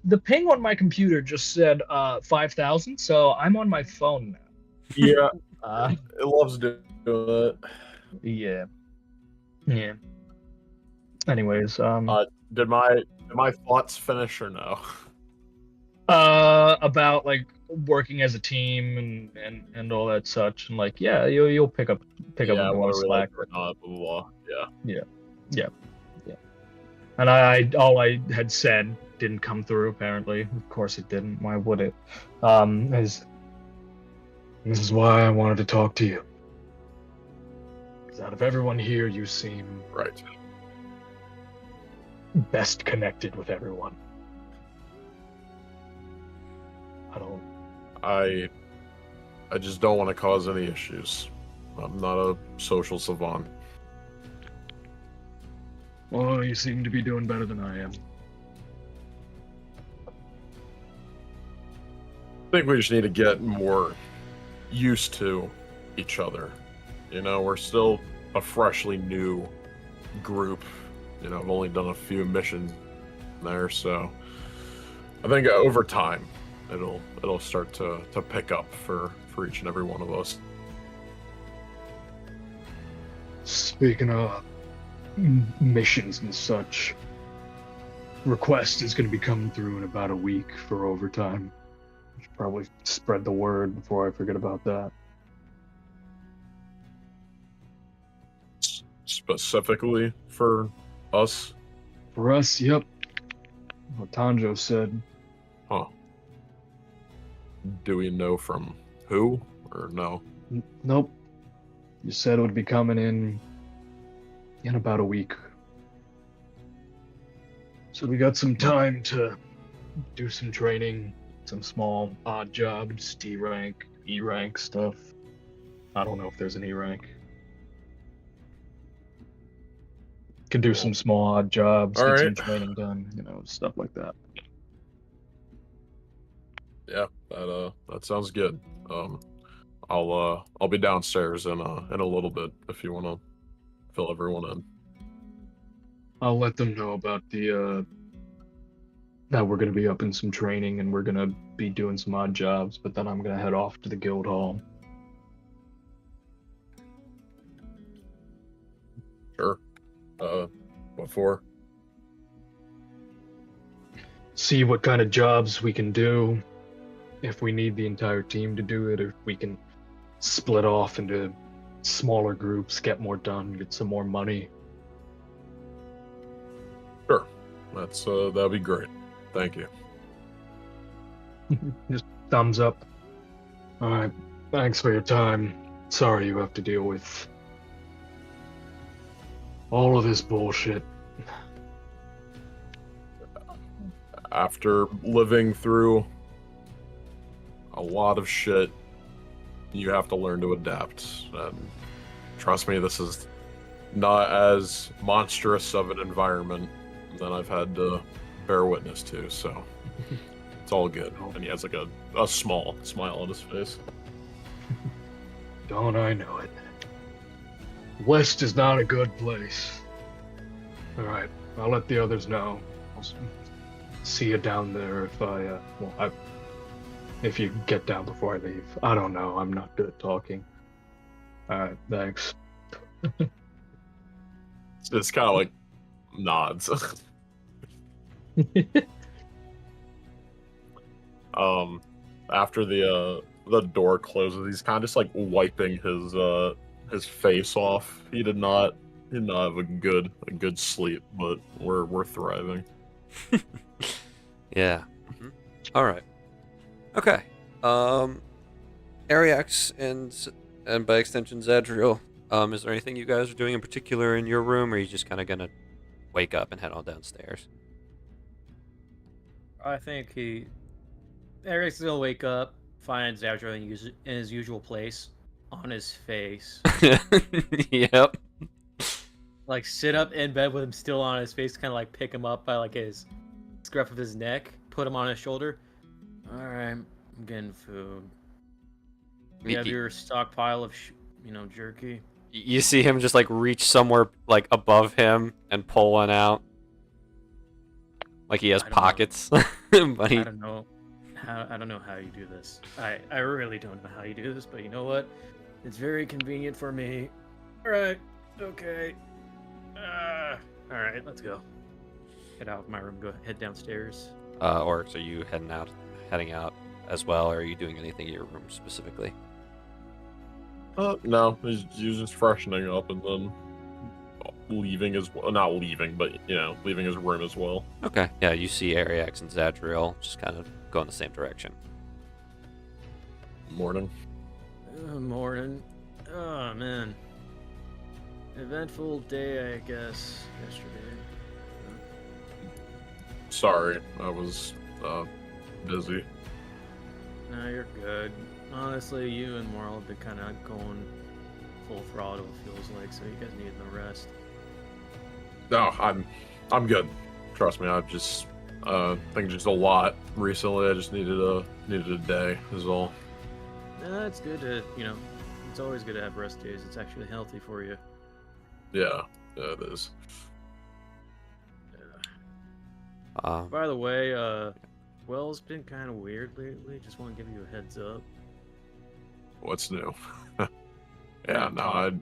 The ping on my computer just said 5,000, so I'm on my phone now. Yeah, Uh, it loves doing it. yeah. Yeah. Anyways, Did my thoughts finish or no? about like working as a team and all that such, and like, you'll pick up Yeah, more whether we like slack. it or not, blah, blah, blah. Yeah. Yeah. And I all I had said didn't come through. Apparently, of course it didn't. Why would it? Is this is why I wanted to talk to you. Because out of everyone here, you seem Right. best connected with everyone. I just don't want to cause any issues. I'm not a social savant. Well, you seem to be doing better than I am. I think we just need to get more used to each other. You know, we're still a freshly new group. You know, I've only done a few missions there, so I think over time it'll start to pick up for each and every one of us. Speaking of missions and such, request is going to be coming through in about a week for overtime. I should probably spread the word before I forget about that. Specifically for us? For us, yep. What Tanjo said. Huh. Do we know from who, or no? Nope. You said it would be coming in about a week. So we got some time to do some training, some small odd jobs, D rank, E rank stuff. I don't know if there's an E rank. Can do some small odd jobs, All get some right. training done, stuff like that. Yeah, that sounds good. I'll be downstairs in a little bit if you want to fill everyone in. I'll let them know about the that we're gonna be up in some training and we're gonna be doing some odd jobs, but then I'm gonna head off to the guild hall. Sure. What for? See what kind of jobs we can do, if we need the entire team to do it, or if we can split off into smaller groups, get more done, get some more money. Sure. That'll be great. Thank you. Just thumbs up. Alright, thanks for your time. Sorry you have to deal with all of this bullshit. After living through a lot of shit, you have to learn to adapt. And trust me, this is not as monstrous of an environment than I've had to bear witness to, so it's all good. And he has like a small smile on his face. Don't I know it. West is not a good place. Alright, I'll let the others know. I'll see you down there if you get down before I leave. I don't know, I'm not good at talking. Alright, thanks. It's kind of like nods. After the door closes, he's kind of just like wiping his face off. He did not have a good sleep, but we're thriving. Yeah. All right. Okay. Ariax and by extension Zadriel, is there anything you guys are doing in particular in your room, or are you just kind of gonna wake up and head on downstairs? I think Eric's gonna wake up, find Zadriel in his usual place, on his face. Yep. Like sit up in bed with him still on his face, kind of like pick him up by like his scruff of his neck, put him on his shoulder. All right, I'm getting food. You have your stockpile of jerky. You see him just like reach somewhere like above him and pull one out, like he has pockets. But I don't know how you do this. I really don't know how you do this, but you know what? It's very convenient for me. All right, okay. All right, let's go. Get out of my room. Head downstairs. Or are you heading out as well, or are you doing anything in your room specifically? No, he's just freshening up and then leaving as well. Not leaving, but leaving his room as well. Okay, yeah, you see Ariax and Zadriel just kind of go in the same direction. Morning. Morning. Oh man. Eventful day, I guess. Yesterday. Sorry, I was busy. No, you're good. Honestly, you and Marl have been kind of going full throttle, it feels like, so you guys need the rest. No, I'm good. Trust me, I've just think just a lot recently. I just needed a day is all. Yeah, it's good to, it's always good to have rest days. It's actually healthy for you. Yeah, it is. By the way, Well's been kind of weird lately. Just want to give you a heads up. What's new? Yeah, no,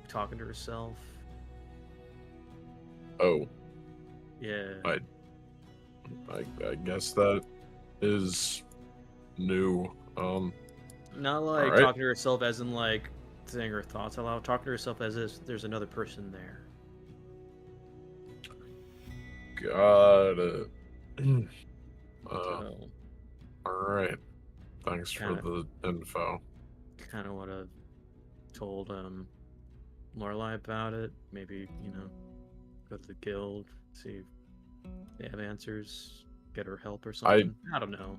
talking to herself. Oh. Yeah. I guess that is new. Not like right. talking to herself as in like saying her thoughts aloud. Talking to herself as if there's another person there. Got it. So, all right. Thanks for the info. Kind of would have told Lorelai about it. Maybe go to the guild, see if they have answers, get her help or something. I don't know.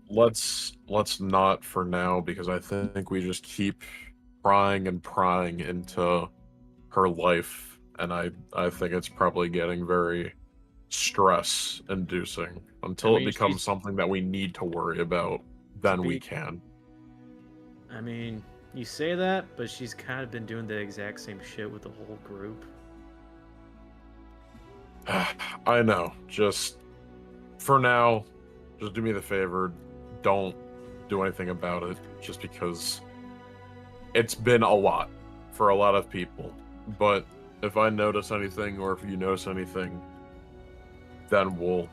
Let's not for now, because I think we just keep prying into her life, and I think it's probably getting very stress inducing until it becomes something that we need to worry about. Then we can. I mean, you say that, but she's kind of been doing the exact same shit with the whole group. I know. Just for now, just do me the favor. Don't do anything about it, just because it's been a lot for a lot of people. But if I notice anything, or if you notice anything, then we'll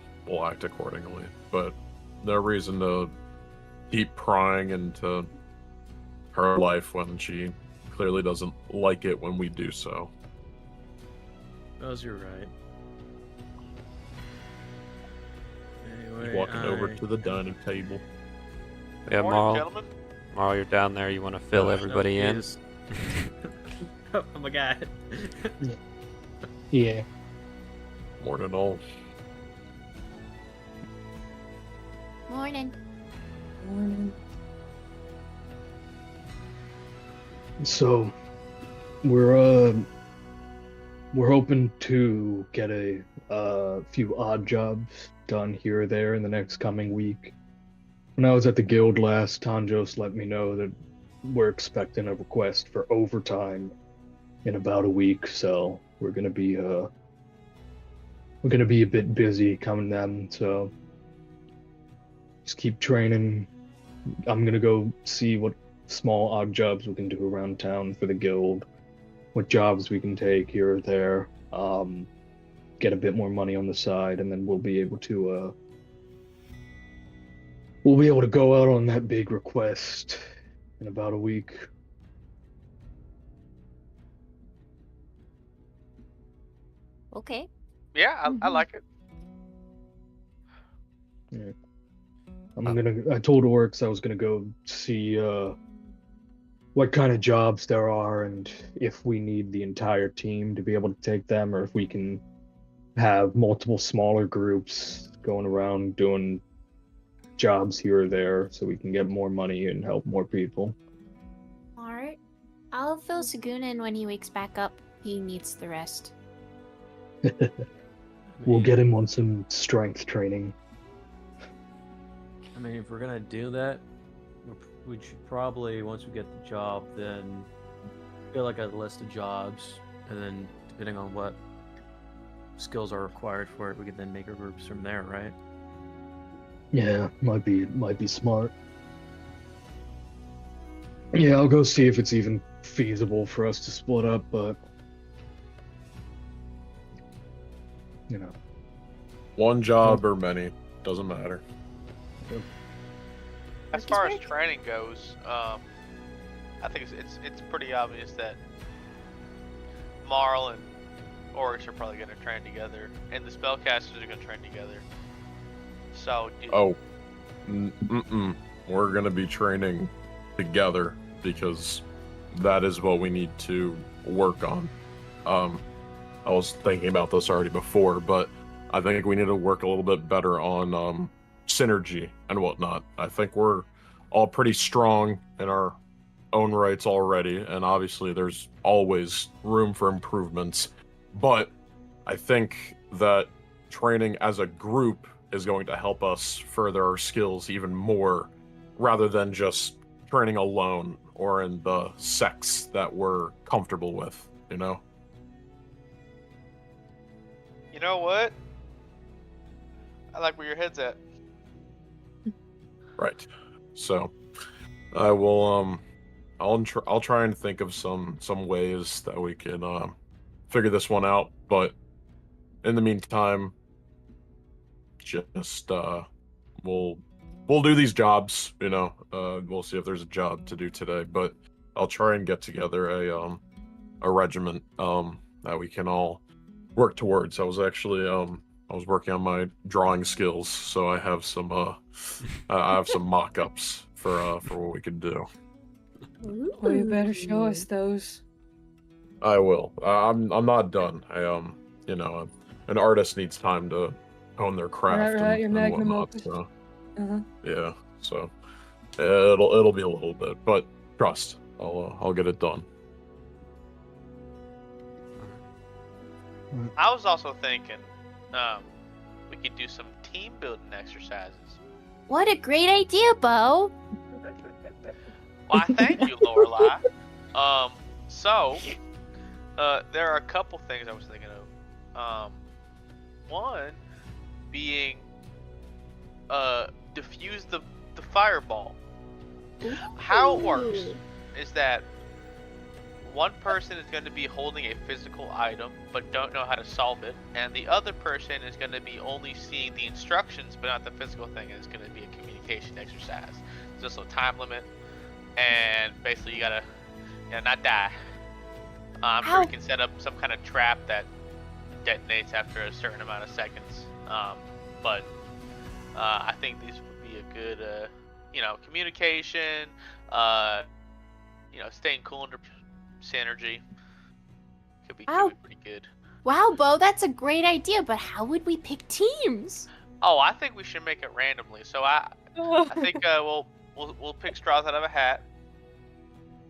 act accordingly. But no reason to keep prying into her life when she clearly doesn't like it when we do so. You're right. Anyway, walking over to the dining table. Yeah, Morning, Marl, you're down there. You want to fill everybody in? Oh my god. Yeah. Morning, all. Morning. Morning. So, we're hoping to get a few odd jobs done here or there in the next coming week. When I was at the guild last, Tanjos let me know that we're expecting a request for overtime in about a week, so we're gonna be a bit busy coming then. So just keep training. I'm gonna go see what small odd jobs we can do around town for the guild, what jobs we can take here or there, get a bit more money on the side, and then we'll be able to go out on that big request in about a week. Okay. Yeah, I like it. Yeah. I told Oryx I was gonna go see what kind of jobs there are, and if we need the entire team to be able to take them, or if we can have multiple smaller groups going around doing jobs here or there so we can get more money and help more people. Alright. I'll fill Sagoon in when he wakes back up. He needs the rest. We'll get him on some strength training. I mean, if we're gonna do that, we should probably, once we get the job, then get like a list of jobs, and then depending on what skills are required for it, we can then make our groups from there, right? Yeah, might be smart. Yeah, I'll go see if it's even feasible for us to split up, but one job or many, doesn't matter. As far as training goes, I think it's pretty obvious that Marl and Oryx are probably gonna train together, and the spellcasters are gonna train together. So. We're gonna be training together because that is what we need to work on. I was thinking about this already before, but I think we need to work a little bit better on synergy and whatnot. I think we're all pretty strong in our own rights already, and obviously there's always room for improvements. But I think that training as a group is going to help us further our skills even more, rather than just training alone or in the sects that we're comfortable with, you know? You know what? I like where your head's at. Right. So I will I'll try and think of some ways that we can figure this one out, but in the meantime, just we'll do these jobs, you know. We'll see if there's a job to do today, but I'll try and get together a regiment that we can all work towards. I was actually I was working on my drawing skills, so I have some I have some mock-ups for what we can do. Well, you better show us those. I will. I'm not done. You know, an artist needs time to hone their craft Right, your and magnum whatnot. opus. So, Uh-huh. yeah, so it'll be a little bit, but trust, I'll get it done. I was also thinking, we could do some team building exercises. What a great idea, Bo. Why, thank you, Lorelai. So, there are a couple things I was thinking of. One being, diffuse the fireball. How it works is that one person is going to be holding a physical item but don't know how to solve it, and the other person is going to be only seeing the instructions but not the physical thing, and it's going to be a communication exercise. There's also a time limit, and basically you gotta not die. I'm sure you can set up some kind of trap that detonates after a certain amount of seconds. But I think these would be a good, communication, staying cool under synergy. Could be pretty good. Wow, Bo, that's a great idea, but how would we pick teams? Oh, I think we should make it randomly. So I think we'll pick straws out of a hat,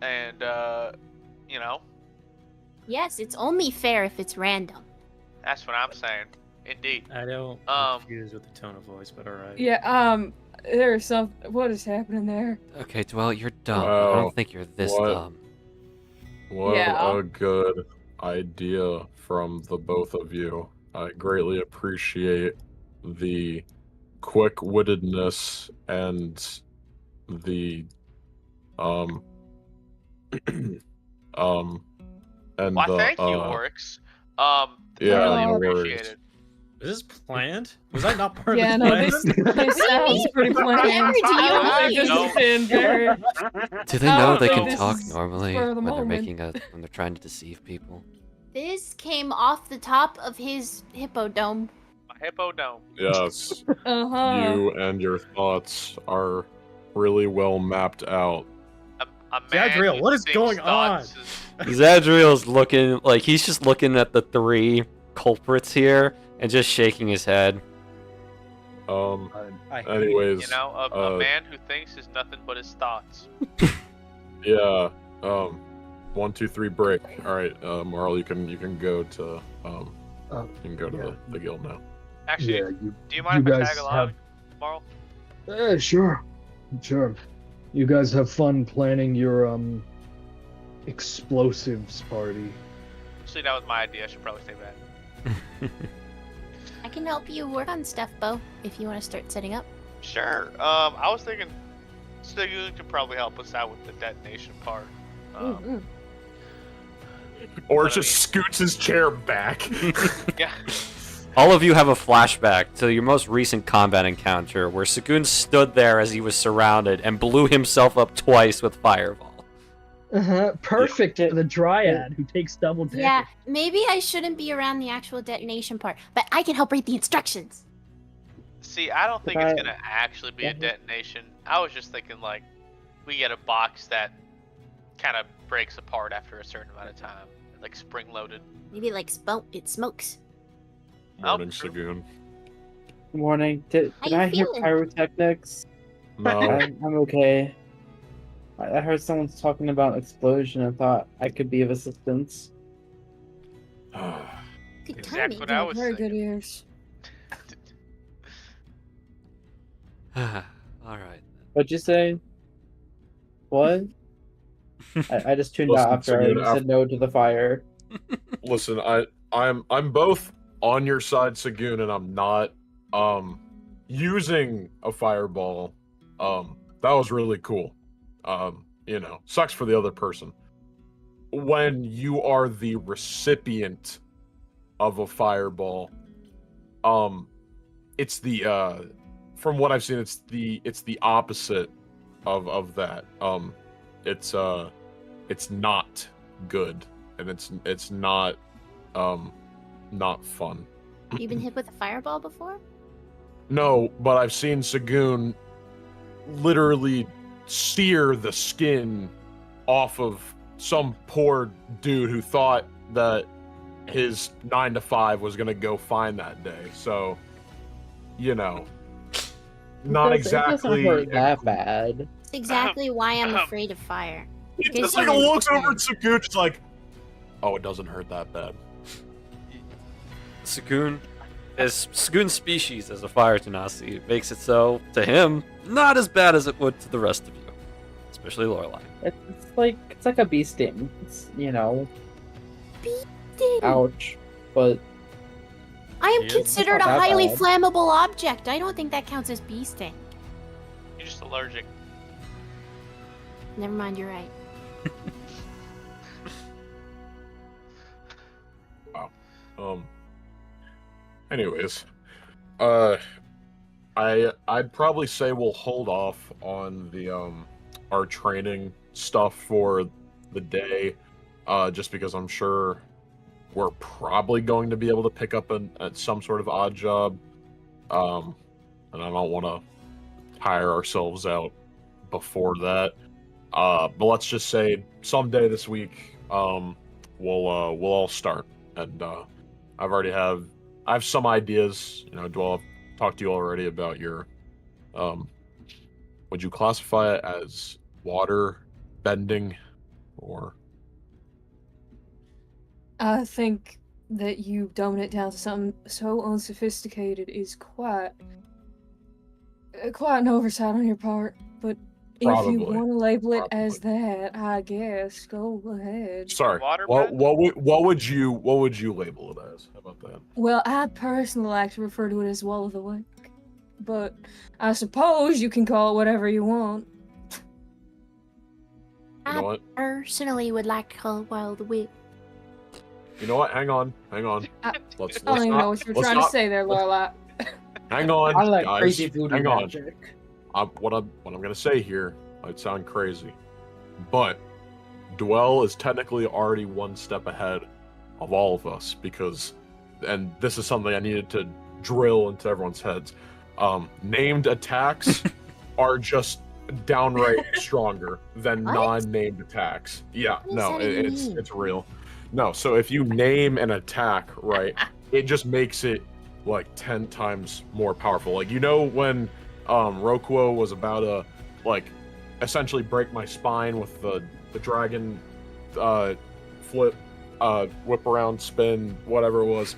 and Yes, it's only fair if it's random. That's what I'm saying. Indeed. I don't confused with the tone of voice, but alright. Yeah, there's some. What is happening there? Okay, Dwell, you're dumb. Wow. I don't think you're this dumb. What Yeah. a good idea from the both of you. I greatly appreciate the quick-wittedness and the and Why, the thank you, Oryx. yeah, Really no appreciate worries. it. Is this planned? Was I not part Yeah, of no, this this sounds pretty planned. Whatever do you I don't think mean? this has been very. Do they I know don't they think can this talk is normally spur of the when they're moment. when they're trying to deceive people? This came off the top of his hippodome. My hippodome. Yes, Uh-huh. you and your thoughts are really well mapped out. A man Zadriel, who what is thinks going on? thoughts is- Zadriel's looking like he's just looking at the three culprits here and just shaking his head. Anyways, a man who thinks is nothing but his thoughts. yeah. 1, 2, 3, break. All right, Marl, you can go to the guild now. Actually, Yeah, do you mind you if I guys tag along, Marl? Sure. You guys have fun planning your explosives party. Actually, that was my idea. I should probably say that. I can help you work on stuff, Bo, if you want to start setting up. Sure. I was thinking Stigoon could probably help us out with the detonation part. Or But I just scoots his chair back. Yeah. All of you have a flashback to your most recent combat encounter where Sagoon stood there as he was surrounded and blew himself up twice with Fireball. Perfect for the dryad who takes double damage. Yeah, maybe I shouldn't be around the actual detonation part, but I can help read the instructions. See, I don't think it's gonna actually be a detonation. I was just thinking like, we get a box that kind of breaks apart after a certain amount of time, like spring-loaded. Maybe like it smokes. Morning, Sagoon. Morning. Did How you I hear feeling? pyrotechnics? No. I'm okay. I heard someone's talking about explosion and thought I could be of assistance. Good Exactly timing. what I was Very thinking. good ears. All right. What'd you say? What? I just tuned Listen, out after I Sagoon, said no to the fire. Listen, I'm both on your side, Sagoon, and I'm not. Using a fireball, that was really cool. Sucks for the other person. When you are the recipient of a fireball, it's the from what I've seen, it's the opposite of that. It's not good, and it's not fun. You been hit with a fireball before? No, but I've seen Sagoon literally sear the skin off of some poor dude who thought that his 9 to 5 was gonna go fine that day. So, not It exactly. doesn't hurt that bad. That's exactly why I'm afraid of fire. He Because just like you're looks over inside. at Sagoon, just like, oh, it doesn't hurt that bad. Sagoon's species as a fire tenacity makes it so, to him, not as bad as it would to the rest of you. Especially Lorelai. It's like a bee sting. It's Sting. ouch. But I am Yes. considered a It's not that highly bad. flammable object. I don't think that counts as bee sting. You're just allergic. Never mind, you're right. Anyways, I'd probably say we'll hold off on the our training stuff for the day, just because I'm sure we're probably going to be able to pick up at some sort of odd job, and I don't want to tire ourselves out before that. But let's just say someday this week, we'll all start, and I have some ideas. Dwell, I've talked to you already about your, would you classify it as water bending, or? I think that you dumbing it down to something so unsophisticated is quite an oversight on your part. But if you Probably. want to label it as that, I guess go ahead. Sorry. Water What bend? what would you label it as? How about that? Well, I personally like to refer to it as Wall of the Wick, but I suppose you can call it whatever you want. You know what? Personally would like to call it Wild Whip. You know what? Hang on. I Let's don't even not- know what you're let's trying not- to say there, Lorelai. Hang on, I like guys. crazy voodoo Hang on. magic. What I'm gonna say here might sound crazy, but Dwell is technically already one step ahead of all of us because, and this is something I needed to drill into everyone's heads. Named attacks are just downright stronger than What? non-named attacks. Yeah, What does no, that even it's mean? it's real. No, so if you name an attack, right, it just makes it like 10 times more powerful. Like, when Rokuo was about to essentially break my spine with the dragon flip, whip around, spin, whatever it was.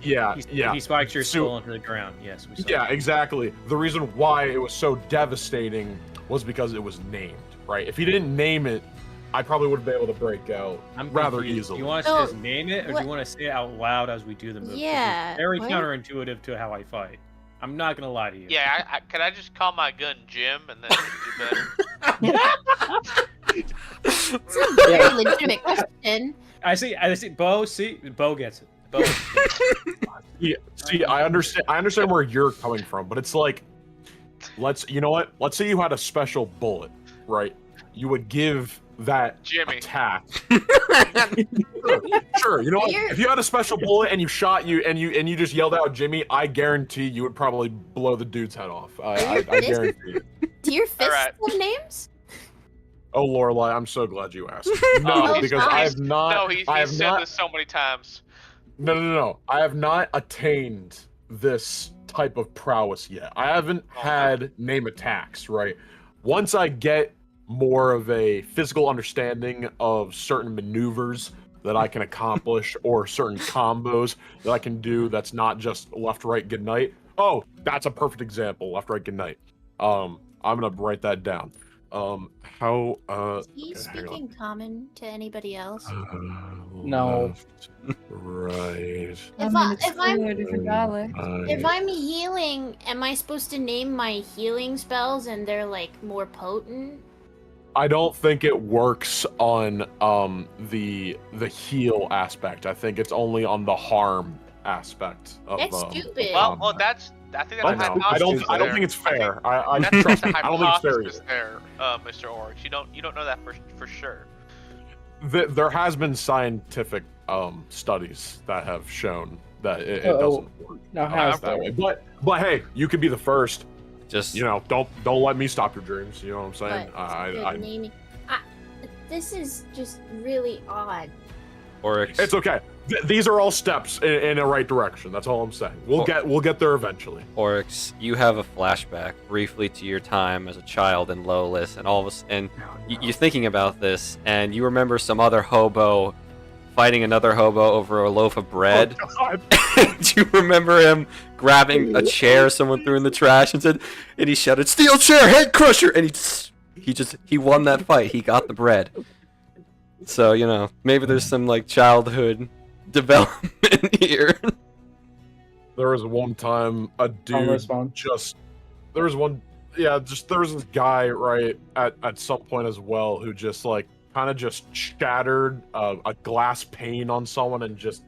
Yeah, He spiked your So- skull into the ground. Yes, we saw yeah, that. exactly. The reason why it was so devastating was because it was named, right? If he didn't name it, I probably would have been able to break out I'm rather confused. easily. Do you want us So, to just name it, or do what- you want to say it out loud as we do the move? 'Cause Yeah, It's very what? counterintuitive to how I fight. I'm not gonna lie to you. Yeah, could I just call my gun Jim and then do better? It's a very legitimate question. I see. Bo gets it. Bo. Yeah, see, I understand where you're coming from, but it's like, you know what? Let's say you had a special bullet, right? you would give that Jimmy. attack. Sure. You know what? If you had a special bullet and you shot you and you just yelled out Jimmy, I guarantee you would probably blow the dude's head off. I guarantee it. Do your fists Alright. have names? Oh, Lorelai, I'm so glad you asked. Oh, No, he's because not. I have not. No, he's I have said not. this so many times. No. I have not attained this type of prowess yet. I haven't had name attacks, right? Once I get more of a physical understanding of certain maneuvers that I can accomplish or certain combos that I can do that's not just left, right, good night. Oh, that's a perfect example. Left, right, good night. I'm gonna write that down. How Is he okay, hang speaking common to anybody else? No. left, right. If I'm a different dialect. if I'm healing, am I supposed to name my healing spells and they're like more potent? I don't think it works on the heal aspect. I think it's only on the harm aspect of That's stupid. Well, that's. I think I that's a know. hypothesis. I don't think it's fair. I That's trust a me. I don't think it's fair hypothesis either. there, Mr. Oryx. You don't know that for sure. There has been scientific studies that have shown that it Oh, doesn't work now how's that way. But hey, you could be the first. Just Don't let me stop your dreams. You know what I'm saying? But good naming. This is just really odd. Oryx. It's okay. These are all steps in the right direction. That's all I'm saying. We'll get there eventually. Oryx, you have a flashback briefly to your time as a child in Lowless, and all of us, and you're thinking about this, and you remember some other hobo fighting another hobo over a loaf of bread. Oh, Do you remember him grabbing a chair someone threw in the trash and he shouted, "Steel chair, head crusher!" And he won that fight. He got the bread. So, maybe there's some like childhood development here. There was one time a dude there was this guy right at some point as well who just like kind of just shattered a glass pane on someone and just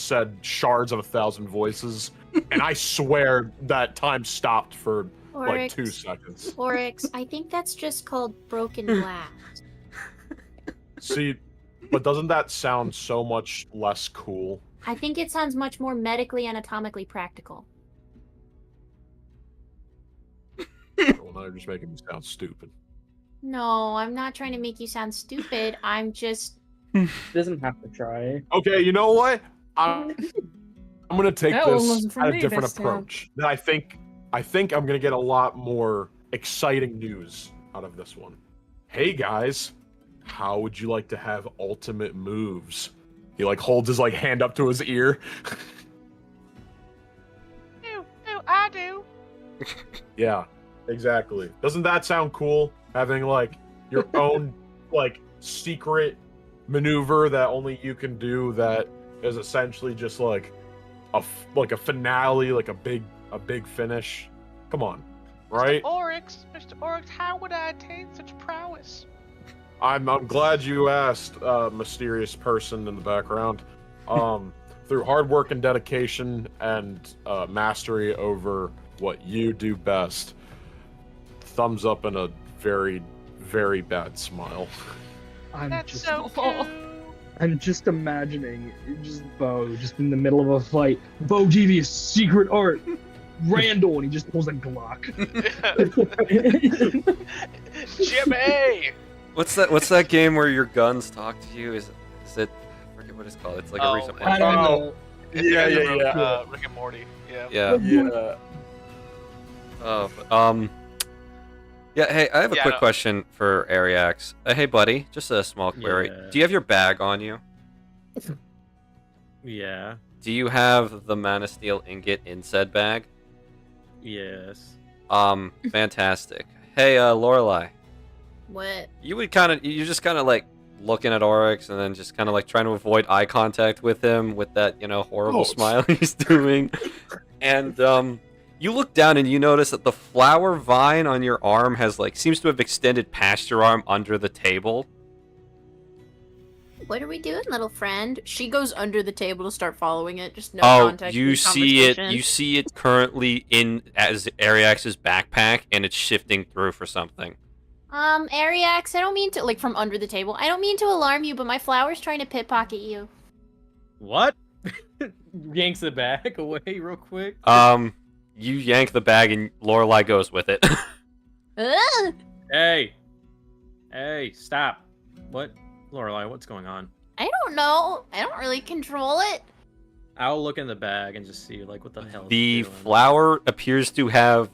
said shards of 1,000 voices. And I swear that time stopped for like Oryx. 2 seconds. Oryx, I think that's just called broken glass. See, but doesn't that sound so much less cool? I think it sounds much more medically anatomically practical. Well, now you're just making me sound stupid. No, I'm not trying to make you sound stupid. I'm just. Doesn't have to try. Okay, you know what? I'm gonna take That one this wasn't for at a me different this time. approach. That I think I'm gonna get a lot more exciting news out of this one. Hey guys, how would you like to have ultimate moves? He like holds his like hand up to his ear. I do. Yeah, exactly. Doesn't that sound cool? Having like your own like secret maneuver that only you can do that is essentially just like a finale, like a big finish. Come on, right? Mr. Oryx, how would I attain such prowess? I'm glad you asked, mysterious person in the background. Through hard work and dedication and mastery over what you do best. Thumbs up and a very, very bad smile. I'm That's just, so cool. I'm just imagining just Bo just in the middle of a fight. Bo Devious secret art. Randall, and he just pulls a Glock. Jimmy! What's that game where your guns talk to you? Is it? I forget what it's called. It's like a recent I one. don't know. It's the Yeah, end yeah, of, yeah. Rick and Morty. Yeah. Yeah. Yeah. Yeah. Hey, I have a Yeah, quick no. question for Ariax. Hey, buddy, just a small query. Yeah. Do you have your bag on you? Yeah. Do you have the Mana Steel ingot in said bag? Yes. Fantastic. Hey, Lorelai, What? you're just kind of like looking at Oryx and then just kind of like trying to avoid eye contact with him with that, horrible Gross. smile he's doing. And you look down and you notice that the flower vine on your arm seems to have extended past your arm under the table. What are we doing, little friend? She goes under the table to start following it. Just no Oh, context. you no see it. conversation. You see it currently in as Ariax's backpack, and it's shifting through for something. Ariax, I don't mean to, like, from under the table. I don't mean to alarm you, but my flower's trying to pickpocket you. What? Yanks the bag away real quick. You yank the bag and Lorelai goes with it. Ugh! Hey, stop. What, Lorelai? What's going on? I don't know. I don't really control it. I'll look in the bag and just see like what the hell. The it's doing. flower appears to have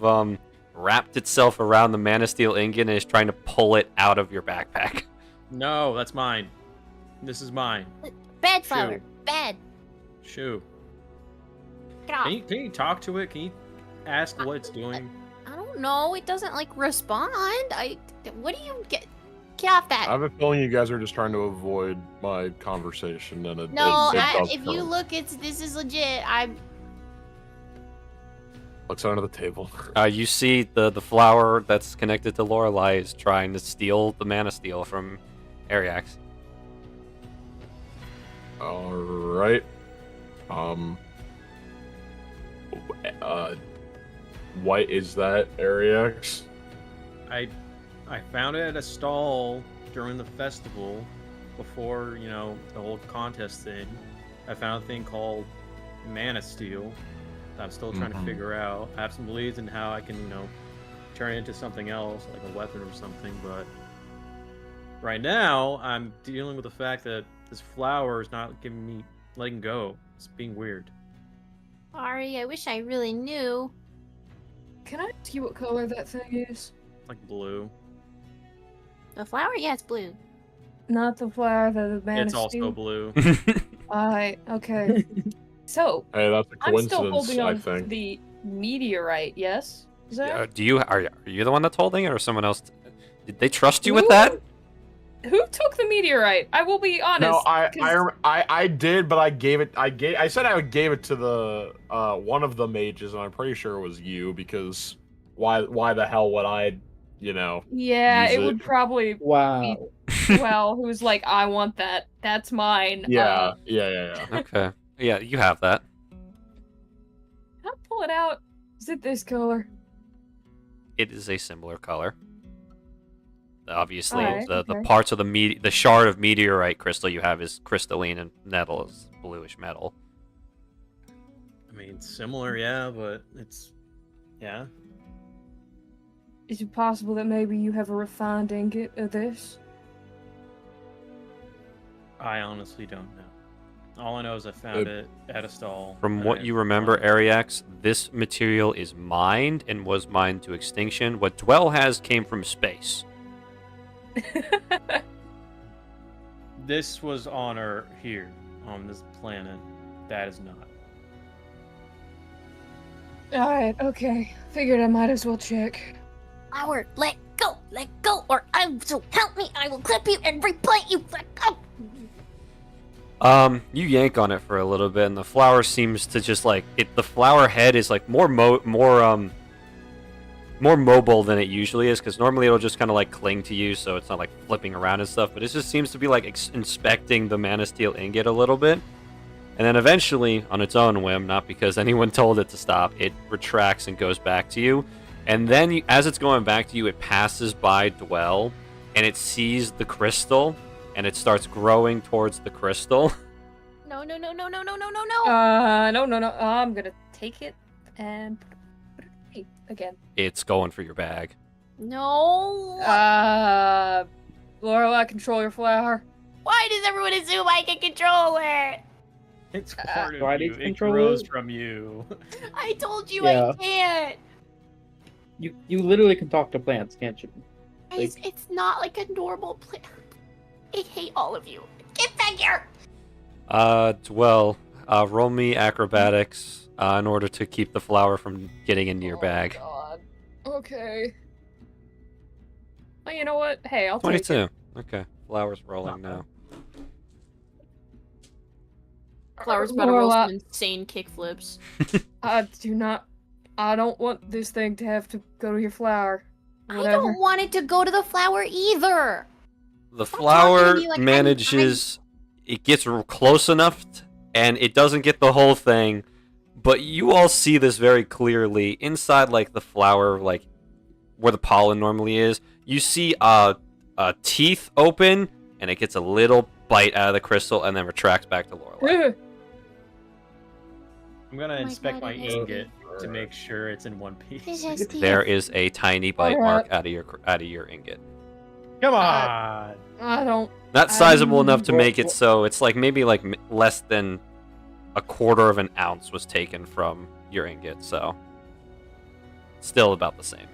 wrapped itself around the Mana Steel ingot and is trying to pull it out of your backpack. No, that's mine. This is mine. Bad flower. Shoo. Bad. Shoo. Get off. Can you talk to it? Can you ask what it's doing? I don't know. It doesn't like respond. What do you get? Get off that. I have a feeling you guys are just trying to avoid my conversation, and No, does if you count. look, this is legit. Looks under the table. You see the flower that's connected to Lorelai is trying to steal the Mana Steel from Ariax. All right. What is that, Ariax? I found it at a stall during the festival before, you know, the whole contest thing. I found a thing called Mana Steel that I'm still trying to figure out. I have some leads in how I can, you know, turn it into something else, like a weapon or something, but right now I'm dealing with the fact that this flower is not letting go. It's being weird. Sorry, I wish I really knew. Can I ask you what color that thing is? Like blue. The flower? Yeah, it's blue. Not the flower, the Mana It's also Steel? blue. Alright, okay. So, Hey, that's a I'm still coincidence, holding I on think. the meteorite, yes? Is that Are you the one that's holding it, or someone else? Did they trust you with that? Who took the meteorite? I will be honest. No, 'cause- I did, but I said I gave it to the one of the mages, and I'm pretty sure it was you, because why the hell would I, you know? Yeah, use it would probably Wow. well, who's like, I want that. That's mine. Yeah, yeah. Okay. Yeah, you have that. Can I pull it out? Is it this color? It is a similar color. Obviously, Alright, the okay. parts of the shard of meteorite crystal you have is crystalline, and metal is bluish metal. I mean, similar, yeah, but it's, yeah. Is it possible that maybe you have a refined ingot of this? I honestly don't know. All I know is I found it at a stall. From and what I you remember, found it. Ariax, this material is mined and was mined to extinction. What Dwell has came from space. This was on Earth here, on this planet. That is not. Alright, okay. Figured I might as well check. Flower, let go, or so help me, I will clip you and replate you. Let go. You yank on it for a little bit, and the flower seems to just like it. The flower head is like more mobile than it usually is, because normally it'll just kind of like cling to you, so it's not like flipping around and stuff. But it just seems to be like inspecting the Mana Steel ingot a little bit, and then eventually, on its own whim, not because anyone told it to stop, it retracts and goes back to you. And then, as it's going back to you, it passes by Dwell, and it sees the crystal, and it starts growing towards the crystal. No. No. I'm gonna take it and put it away again. It's going for your bag. No. Lorelai, control your flower. Why does everyone assume I can control it? It's part why of do you. you It control grows it? from you. I told you Yeah. I can't. You literally can talk to plants, can't you? Guys, it's not like a normal plant. I hate all of you. Get back here. Dwell, roll me acrobatics in order to keep the flower from getting into your bag. God. Okay. Well, you know what? Hey, I'll take it. 22. Okay, flower's rolling now. Flower's about to roll Lorelai, some insane kickflips. I don't want this thing to have to go to your flower. I Whatever. don't want it to go to the flower either. The Stop flower talking to me like manages. It gets close enough, and it doesn't get the whole thing. But you all see this very clearly. Inside, like the flower, like where the pollen normally is, You see teeth open, and it gets a little bite out of the crystal, and then retracts back to Lorelei. I'm gonna my inspect God, my it has ingot to make sure it's in one It piece. has teeth. There is a tiny bite Alright. mark out of your ingot. Come on! I don't. Not sizable Um, enough to well, make it so it's like maybe like less than a quarter of an ounce was taken from your ingot, so still about the same.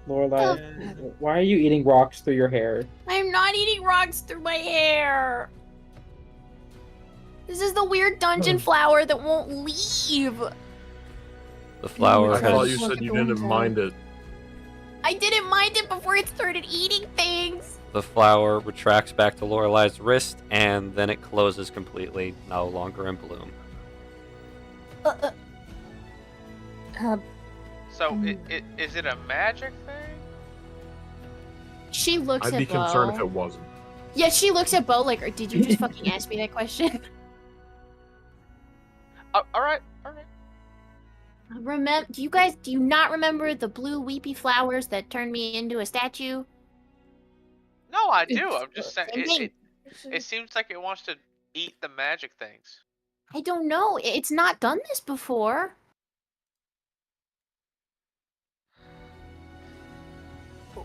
Lorelai, why are you eating rocks through your hair? I'm not eating rocks through my hair. This is the weird dungeon flower that won't leave. The flower I thought has you said you didn't mind it. I didn't mind it before it started eating things. the flower retracts back to Lorelai's wrist, and then it closes completely, no longer in bloom. So, is it a magic thing? She looks I'd at be Bo. concerned if it wasn't. Yeah, she looks at Bo like, did you just fucking ask me that question? All right. Do you not remember the blue weepy flowers that turned me into a statue? No, I do. I'm just saying. Same thing. It seems like it wants to eat the magic things. I don't know. It's not done this before.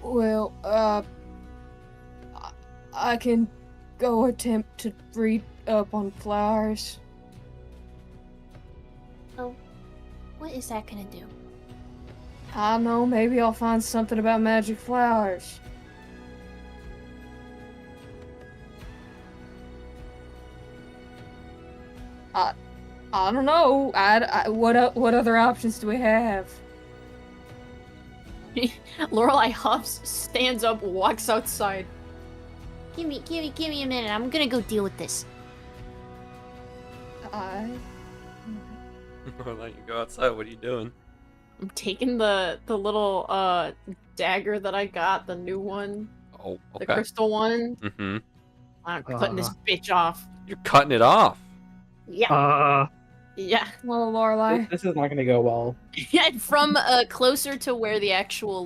Well, I can go attempt to read up on flowers. Oh, what is that gonna do? I don't know, maybe I'll find something about magic flowers. I don't know. What other options do we have? Lorelai huffs, stands up, walks outside. Give me a minute. I'm gonna go deal with this. Lorelai, you go outside. What are you doing? I'm taking the little dagger that I got, the new one, Oh, the okay. crystal one. Mm-hmm. I'm cutting this bitch off. You're cutting it off. Yeah. Yeah. Well, Lorelai. This is not gonna go well. Yeah, from closer to where the actual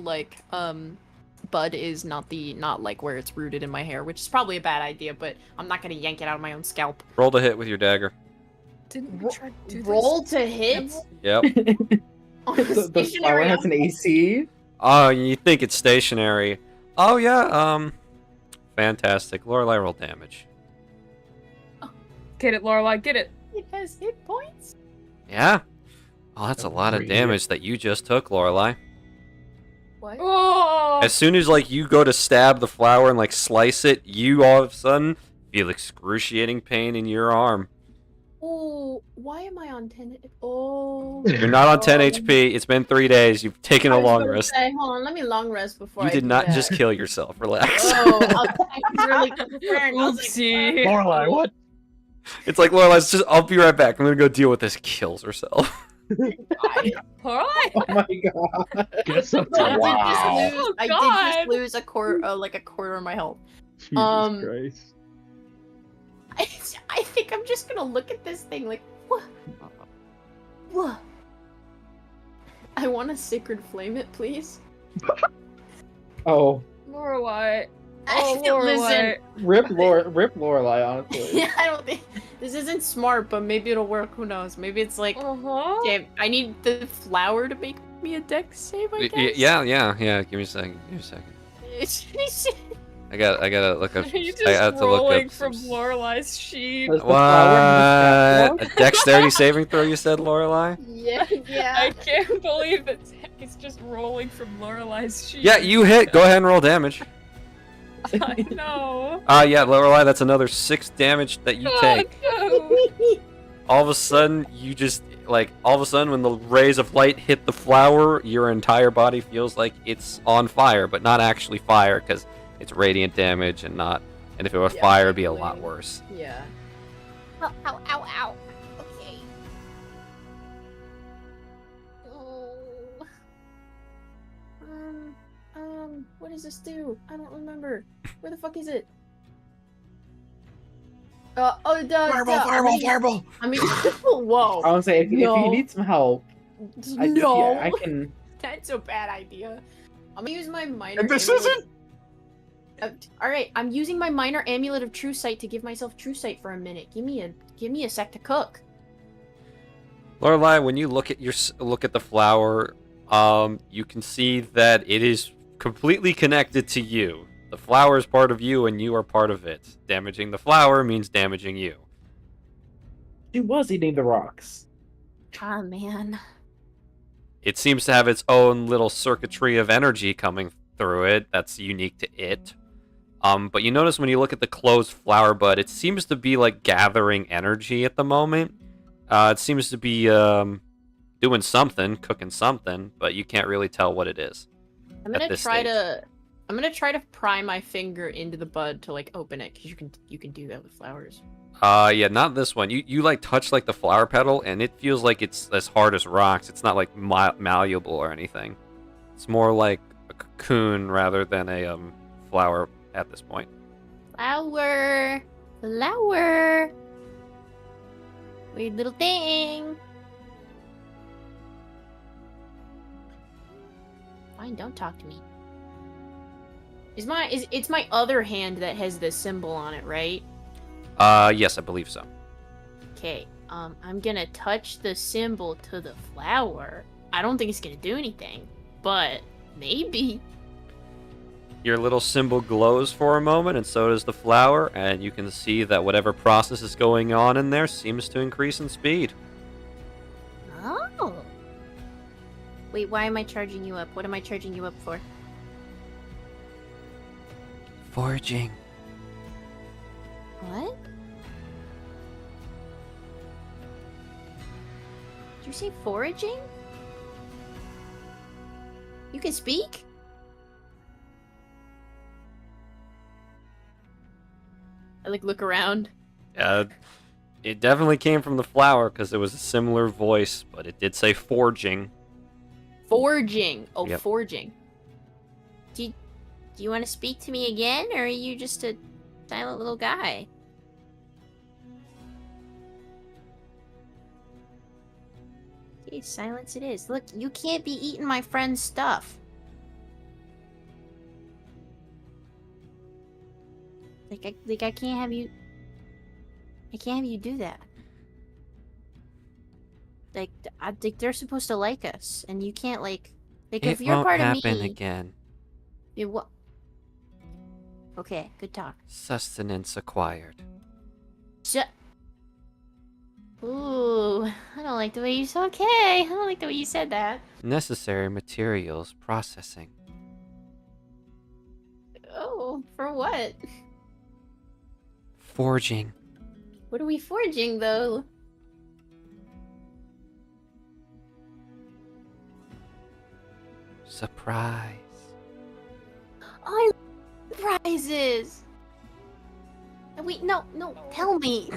bud is, not like where it's rooted in my hair, which is probably a bad idea, but I'm not gonna yank it out of my own scalp. Roll to hit with your dagger. Didn't we try to do this? Roll to hit Yep. on a The flower stationary has an AC. Oh, you think it's stationary. Oh, yeah, fantastic. Lorelai, roll damage. Get it, Lorelai, get it. It has hit points. Yeah. Oh, that's a lot of Great. damage that you just took, Lorelai. What? Oh! As soon as, you go to stab the flower and, slice it, you all of a sudden feel excruciating pain in your arm. Oh, why am I on 10? Oh. You're not on 10 HP. It's been 3 days. You've taken a long rest. Say, hold on, let me long rest before You I did do not that. just kill yourself. Relax. Oh, I really preparing. I was like, Oopsie. Lorelai, what? It's like, Lorelai's I'll be right back. I'm gonna go deal with this. Kills herself. Lorelai! Oh my god. Guess up I to did wow. just lose. Oh, I did God. just lose a quarter of my health. Jesus Christ. I think I'm just gonna look at this thing like, what? What? I want to sacred flame it, please. Oh, Lorelai. Oh, Listen, Lorelai. rip Lorelai, honestly. yeah, I don't think this isn't smart, but maybe it'll work. Who knows? Maybe it's like, Uh-huh. damn, I need the flower to make me a dex save. I guess. Yeah. Give me a second. I gotta look up. You I have just to look rolling up from some- Lorelai's sheet. Does the flower What? A dexterity saving throw? You said, Lorelai? Yeah. I can't believe that he's just rolling from Lorelai's sheet. Yeah, you hit. Go ahead and roll damage. I know. Yeah, Lorelai, that's another 6 damage that you take. Oh, no. All of a sudden, you just when the rays of light hit the flower, your entire body feels like it's on fire, but not actually fire because it's radiant damage and not. And if it was Yeah, fire, it'd be a lot definitely. worse. Yeah. Ow. Okay. Oh. What does this do? I don't remember. Where the fuck is it? It does. Fireball! I mean, whoa. I would say if No. you need some help, I No. I can That's a bad idea. I'm gonna use my minor. And this amulet- isn't. All right, I'm using my minor amulet of true sight to give myself true sight for a minute. Give me a sec to cook. Lorelei, when you look at the flower, you can see that it is completely connected to you. The flower is part of you, and you are part of it. Damaging the flower means damaging you. She was eating the rocks. Oh man. It seems to have its own little circuitry of energy coming through it that's unique to it. But you notice when you look at the closed flower bud, it seems to be like gathering energy at the moment. It seems to be doing something, cooking something, but you can't really tell what it is. I'm At gonna this try stage. to. I'm gonna try to pry my finger into the bud to like open it, because you can do that with flowers. Yeah, not this one. You like touch like the flower petal, and it feels like it's as hard as rocks. It's not like malleable or anything. It's more like a cocoon rather than a flower at this point. Flower. Weird little thing. Fine, don't talk to me. It's my other hand that has this symbol on it, right? Yes, I believe so. Okay. I'm gonna touch the symbol to the flower. I don't think it's gonna do anything, but maybe. Your little symbol glows for a moment, and so does the flower, and you can see that whatever process is going on in there seems to increase in speed. Oh. Wait, why am I charging you up? What am I charging you up for? Foraging. What? Did you say foraging? You can speak? I like look around. It definitely came from the flower because it was a similar voice, but it did say foraging. Foraging. Oh, Yep. foraging. Do you want to speak to me again, or are you just a silent little guy? Okay, silence it is. Look, you can't be eating my friend's stuff. I can't have you. I can't have you do that. Like, I think they're supposed to like us, and you can't if It you're won't part of happen me. again. You what? Okay, good talk. Sustenance acquired. Ooh, I don't like the way you said. Okay, I don't like the way you said that. Necessary materials processing. Oh, for what? Forging. What are we foraging, though? Surprise. I love prizes. Wait, no, tell me.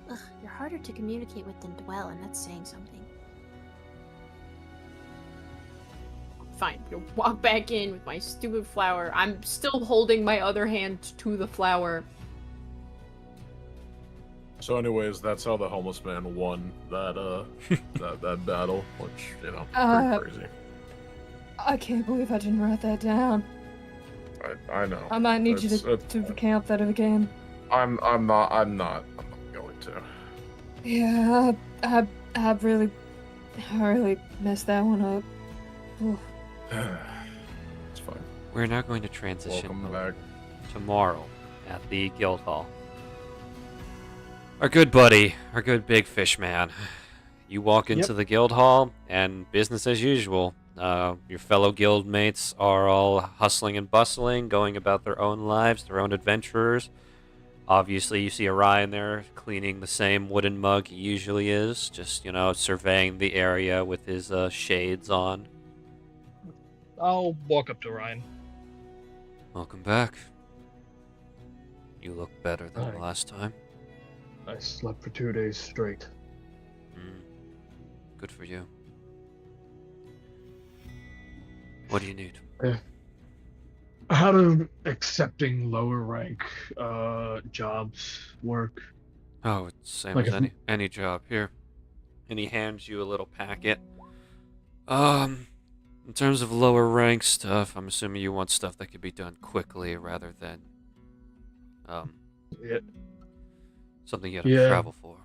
Ugh, you're harder to communicate with than dwell, and that's saying something. Fine, you'll walk back in with my stupid flower. I'm still holding my other hand to the flower. So, anyways, that's how the homeless man won that that battle, which pretty crazy. I can't believe I didn't write that down. I know. I might need you It's- to recount that again. I'm not going to. Yeah, I really messed that one up. Oof. It's fine. We're now going to transition Welcome back. tomorrow at the guild hall. Our good buddy, our good big fish man. You walk into the guild hall, and business as usual. Your fellow guild mates are all hustling and bustling, going about their own lives, their own adventurers. Obviously, you see Orion there cleaning the same wooden mug he usually is, just, surveying the area with his shades on. I'll walk up to Ryan. Welcome back. You look better than Hi. last time. I slept for 2 days straight. Good for you. What do you need? How does accepting lower rank jobs work? Oh, it's the same Like as if any job here. And he hands you a little packet. In terms of lower rank stuff, I'm assuming you want stuff that can be done quickly rather than, yeah, something you gotta Yeah. travel for.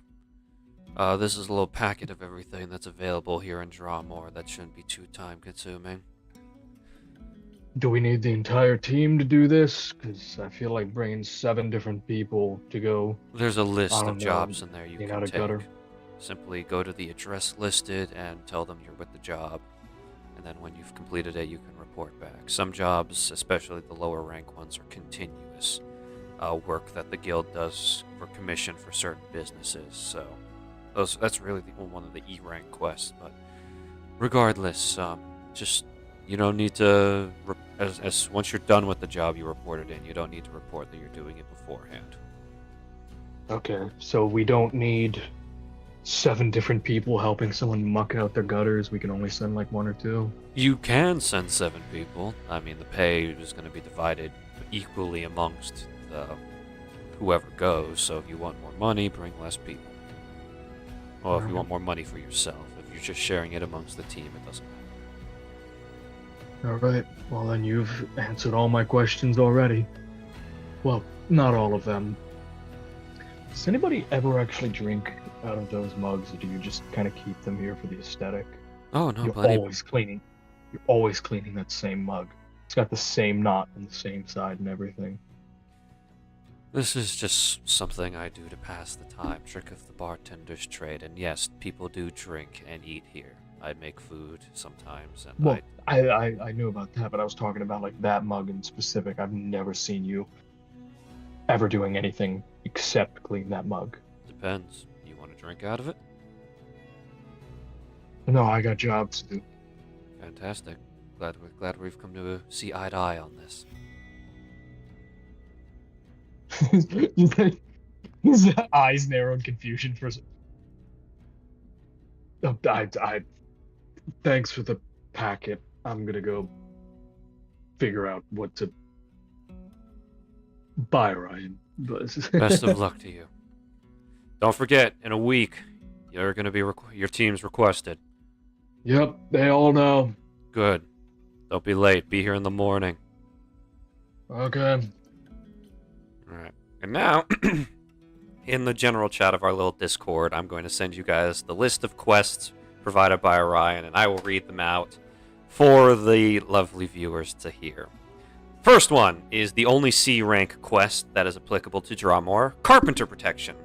This is a little packet of everything that's available here in Drawmore. That shouldn't be too time consuming. do we need the entire team to do this? Because I feel like bringing 7 different people to go. There's a list I of don't know, jobs in there you clean can out a take. gutter. Simply go to the address listed and tell them you're with the job. And then when you've completed it, you can report back. Some jobs, especially the lower rank ones, are continuous work that the guild does for commission for certain businesses. So that's really one of the E rank quests. But regardless, just you don't need to. As once you're done with the job, you report it in. You don't need to report that you're doing it beforehand. Okay, so we don't need 7 different people helping someone muck out their gutters. We can only send like 1 or 2. You can send 7 people. I mean, the pay is going to be divided equally amongst whoever goes. So if you want more money, bring less people. Well, if you want more money for yourself, if you're just sharing it amongst the team, it doesn't matter. All right. Well, then you've answered all my questions already. Well, not all of them. Does anybody ever actually drink out of those mugs, or do you just kind of keep them here for the aesthetic? Oh no, You're plenty. always cleaning. You're always cleaning that same mug. It's got the same knot on the same side and everything. This is just something I do to pass the time. Trick of the bartender's trade. And yes, people do drink and eat here. I make food sometimes, and Well, I knew about that, but I was talking about like that mug in specific. I've never seen you ever doing anything except clean that mug. Depends. You want to drink out of it? No, I got jobs to do. Fantastic. Glad we've come to see eye to eye on this. His eyes narrow in confusion for. I. Thanks for the packet. I'm gonna go figure out what to buy, Ryan. Best of luck to you. Don't forget, in a week, you're gonna be your team's requested. Yep, they all know. Good. Don't be late. Be here in the morning. Okay. Alright. And now, in the general chat of our little Discord, I'm going to send you guys the list of quests provided by Orion, and I will read them out for the lovely viewers to hear. First one is the only C rank quest that is applicable to Drawmore, Carpenter Protection.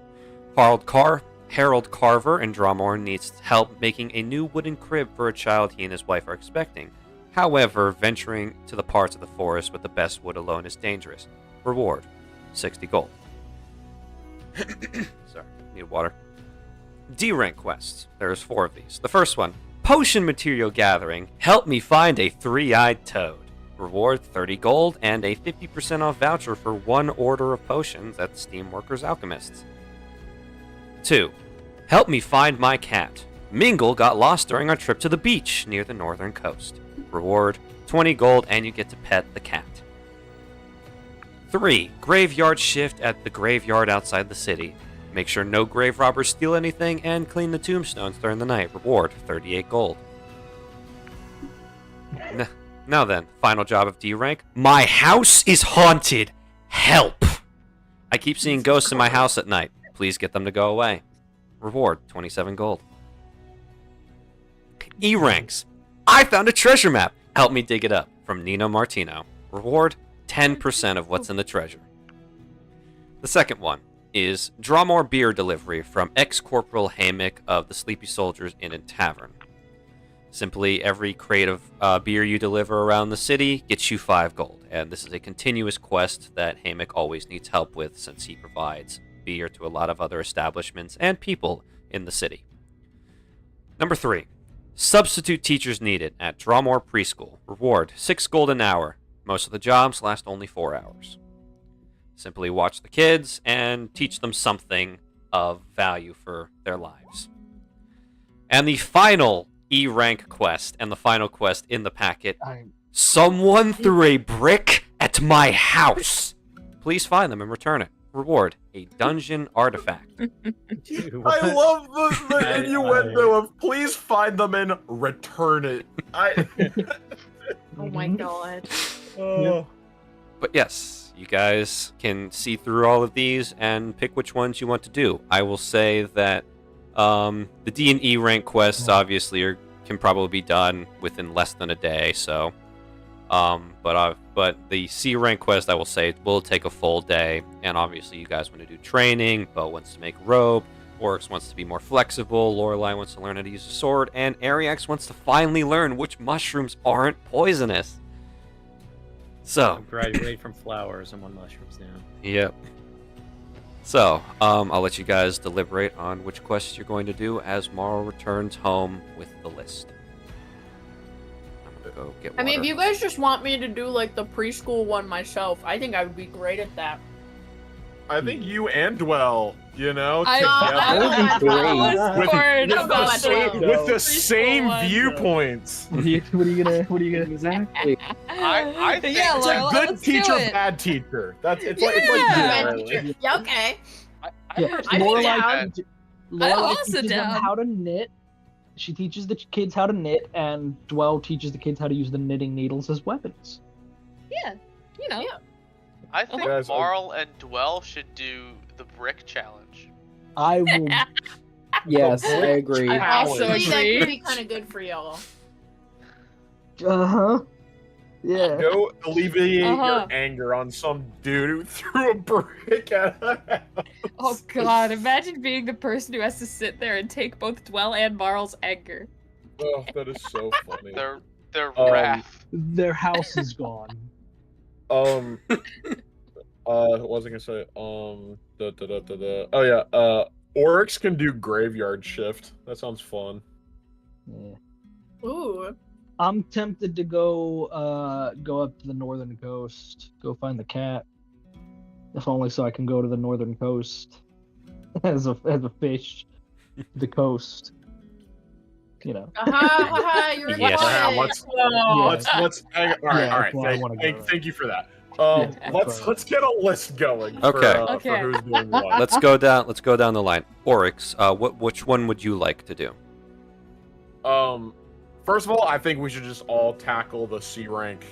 Harold Carver in Drawmore needs help making a new wooden crib for a child he and his wife are expecting. However, venturing to the parts of the forest with the best wood alone is dangerous. Reward, 60 gold. Sorry, need water. D rank quests. There's 4 of these. The first one, Potion Material Gathering. Help me find a 3-eyed toad. Reward 30 gold and a 50% off voucher for 1 order of potions at Steamworkers Alchemists. 2. Help me find my cat. Mingle got lost during our trip to the beach near the northern coast. Reward 20 gold and you get to pet the cat. 3. Graveyard shift at the graveyard outside the city. Make sure no grave robbers steal anything and clean the tombstones during the night. Reward 38 gold. Now then, final job of D rank. My house is haunted. Help! I keep seeing ghosts in my house at night. Please get them to go away. Reward 27 gold. E ranks. I found a treasure map. Help me dig it up. From Nino Martino. Reward 10% of what's in the treasure. The second one is Drawmore beer delivery from ex-Corporal Hamick of the Sleepy Soldiers Inn and Tavern. Simply, every crate of beer you deliver around the city gets you 5 gold, and this is a continuous quest that Hamick always needs help with since he provides beer to a lot of other establishments and people in the city. Number 3. Substitute teachers needed at Drawmore Preschool. Reward 6 gold an hour. Most of the jobs last only 4 hours. Simply watch the kids and teach them something of value for their lives. And the final E rank quest and the final quest in the packet. Someone threw a brick at at my house. Please find them and return it. Reward: a dungeon artifact. Dude, I what? love the I- innuendo of please find them and return it. Oh my god. Oh. But yes, you guys can see through all of these and pick which ones you want to do. I will say that the D and E rank quests obviously can probably be done within less than a day. So, but the C rank quest, I will say, will take a full day. And obviously, you guys want to do training. Bo wants to make robe. Oryx wants to be more flexible. Lorelei wants to learn how to use a sword, and Ariax wants to finally learn which mushrooms aren't poisonous. So, Graduate from flowers. I'm on mushrooms now. yep. So, I'll let you guys deliberate on which quests you're going to do as Morrow returns home with the list. I'm gonna go get water. I mean, if you guys just want me to do like the preschool one myself, I think I would be great at that. I think you and Dwell, you know, I That would be great. was With- bored with about the same- that. with the Preschool same one. viewpoints. What are you gonna? Exactly. I think Yeah, It's Laura, like good let's do teacher, it. bad teacher. That's it's Yeah. like you. Yeah, okay. Yeah, I Lorelai down. teaches- I'm Lorelai also teaches them down. how to knit. She teaches the kids how to knit, and Dwell teaches the kids how to use the knitting needles as weapons. Yeah, you know. Yeah. I think Guys, Marl and Dwell should do the brick challenge. I will. Yes, I agree. I also Actually, that agree. could be kind of good for y'all. Uh-huh. Yeah. Go alleviate Uh-huh. your anger on some dude who threw a brick at a house. Oh god, imagine being the person who has to sit there and take both Dwell and Marl's anger. Oh, that is so funny. Their wrath. Their house is gone. What was I gonna say? Oh yeah, Oryx can do graveyard shift. That sounds fun. Yeah. Ooh. I'm tempted to go up to the northern coast, go find the cat. If only so I can go to the northern coast as a fish, the coast. You know. You're Yes. quiet. Let's hang on. All right, Yeah, all right. well, I wanna go. Thank you for that. Yeah, Let's get a list going. Okay. For Okay. who's doing what. Let's go down the line. Oryx, which one would you like to do? First of all, I think we should just all tackle the C rank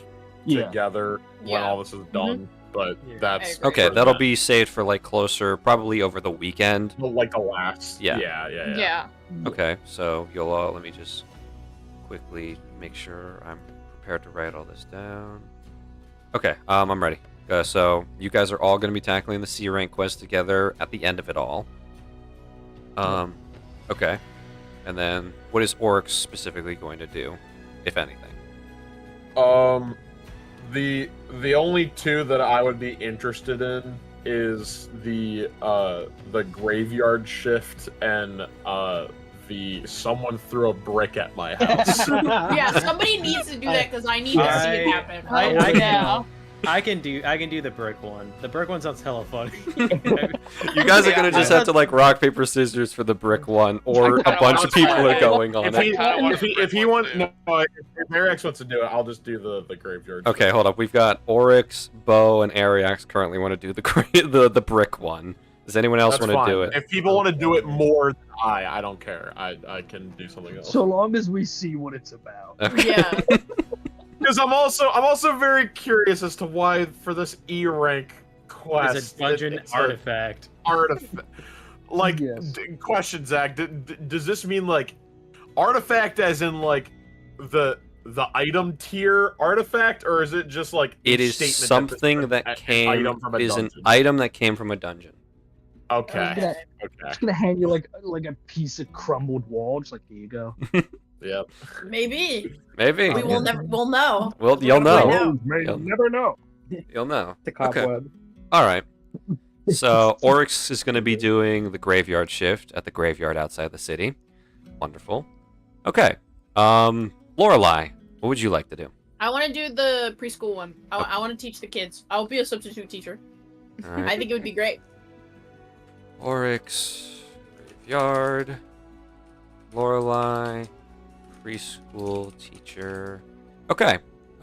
Yeah. together when Yeah. all this is done. But Yeah. that's I agree. Okay, that'll be saved for like closer, probably over the weekend. like the last. Yeah. Yeah. Yeah. Okay, so you'll let me just quickly make sure I'm prepared to write all this down. Okay, I'm ready. So you guys are all going to be tackling the C rank quest together at the end of it all. Okay, and then what is Oryx specifically going to do, if anything? The only two that I would be interested in is the graveyard shift and the someone threw a brick at my house. Yeah, somebody needs to do that because I need to see it happen. I can do the brick one. The brick one sounds hella funny. You guys are going to just have to like rock paper scissors for the brick one, or a bunch of people are going on If it. he wants, if Ariax wants to do it, I'll just do the graveyard. Okay, hold up. We've got Oryx, Bo, and Ariax currently want to do the brick one. Does anyone else That's want to fine. do it? If people want to do it more than I don't care. I can do something else. So long as we see what it's about. Okay. Yeah. Because I'm also very curious as to why for this E rank quest It's a dungeon it's artifact. artifact. Like, Yes. question, Zach. Does this mean like artifact as in like the item tier artifact, or is it just like It a is statement that something this that an came item from a is an dungeon? item that came from a dungeon. Okay. Okay. Just gonna hand you like a piece of crumbled wall. Just like, here you go. Yep. Maybe. Maybe. We will never. We'll know. Well, you'll Find know. out. You'll- never know. You'll know. The Okay. cobweb. All right. So Oryx is going to be doing the graveyard shift at the graveyard outside the city. Wonderful. Okay. Lorelei, what would you like to do? I want to do the preschool one. I want to teach the kids. I'll be a substitute teacher. All I right. think it would be great. Oryx, graveyard, Lorelei, preschool teacher. Okay.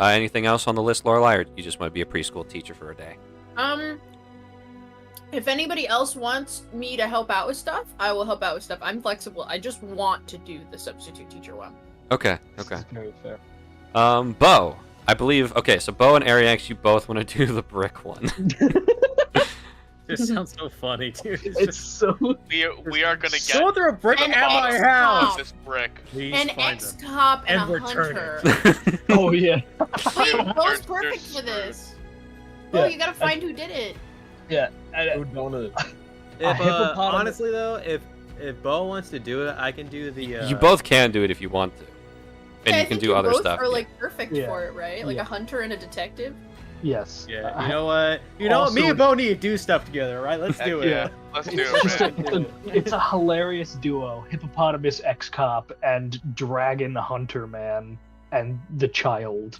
Anything else on the list, Lorelai, or you just want to be a preschool teacher for a day? If anybody else wants me to help out with stuff, I will help out with stuff. I'm flexible. I just want to do the substitute teacher one. Okay. Very fair. Bo, I believe. Okay, so Bo and Ariax, you both want to do the brick one. This sounds so funny, dude. It's so. We are gonna get So throw a brick An at my X house. cop. this brick. Please An find them. ex-cop and, And a return hunter. Oh yeah. Wait, Bo's They're perfect for screwed. this. Bo, Yeah, you gotta find who did it. Yeah. Who done it? If, hippopotamus- honestly though, if Bo wants to do it, I can do the. You both can do it if you want to, and Yeah, I you can think do you other both stuff. are yeah. like perfect Yeah. for it, right? Like Yeah. a hunter and a detective. Yes. Yeah. You know what? You know what? Me Also- and Bo need to do stuff together, right? Let's Heck do it. yeah. Let's do It's just it. Man. it's a hilarious duo: hippopotamus ex-cop and dragon hunter man and the child.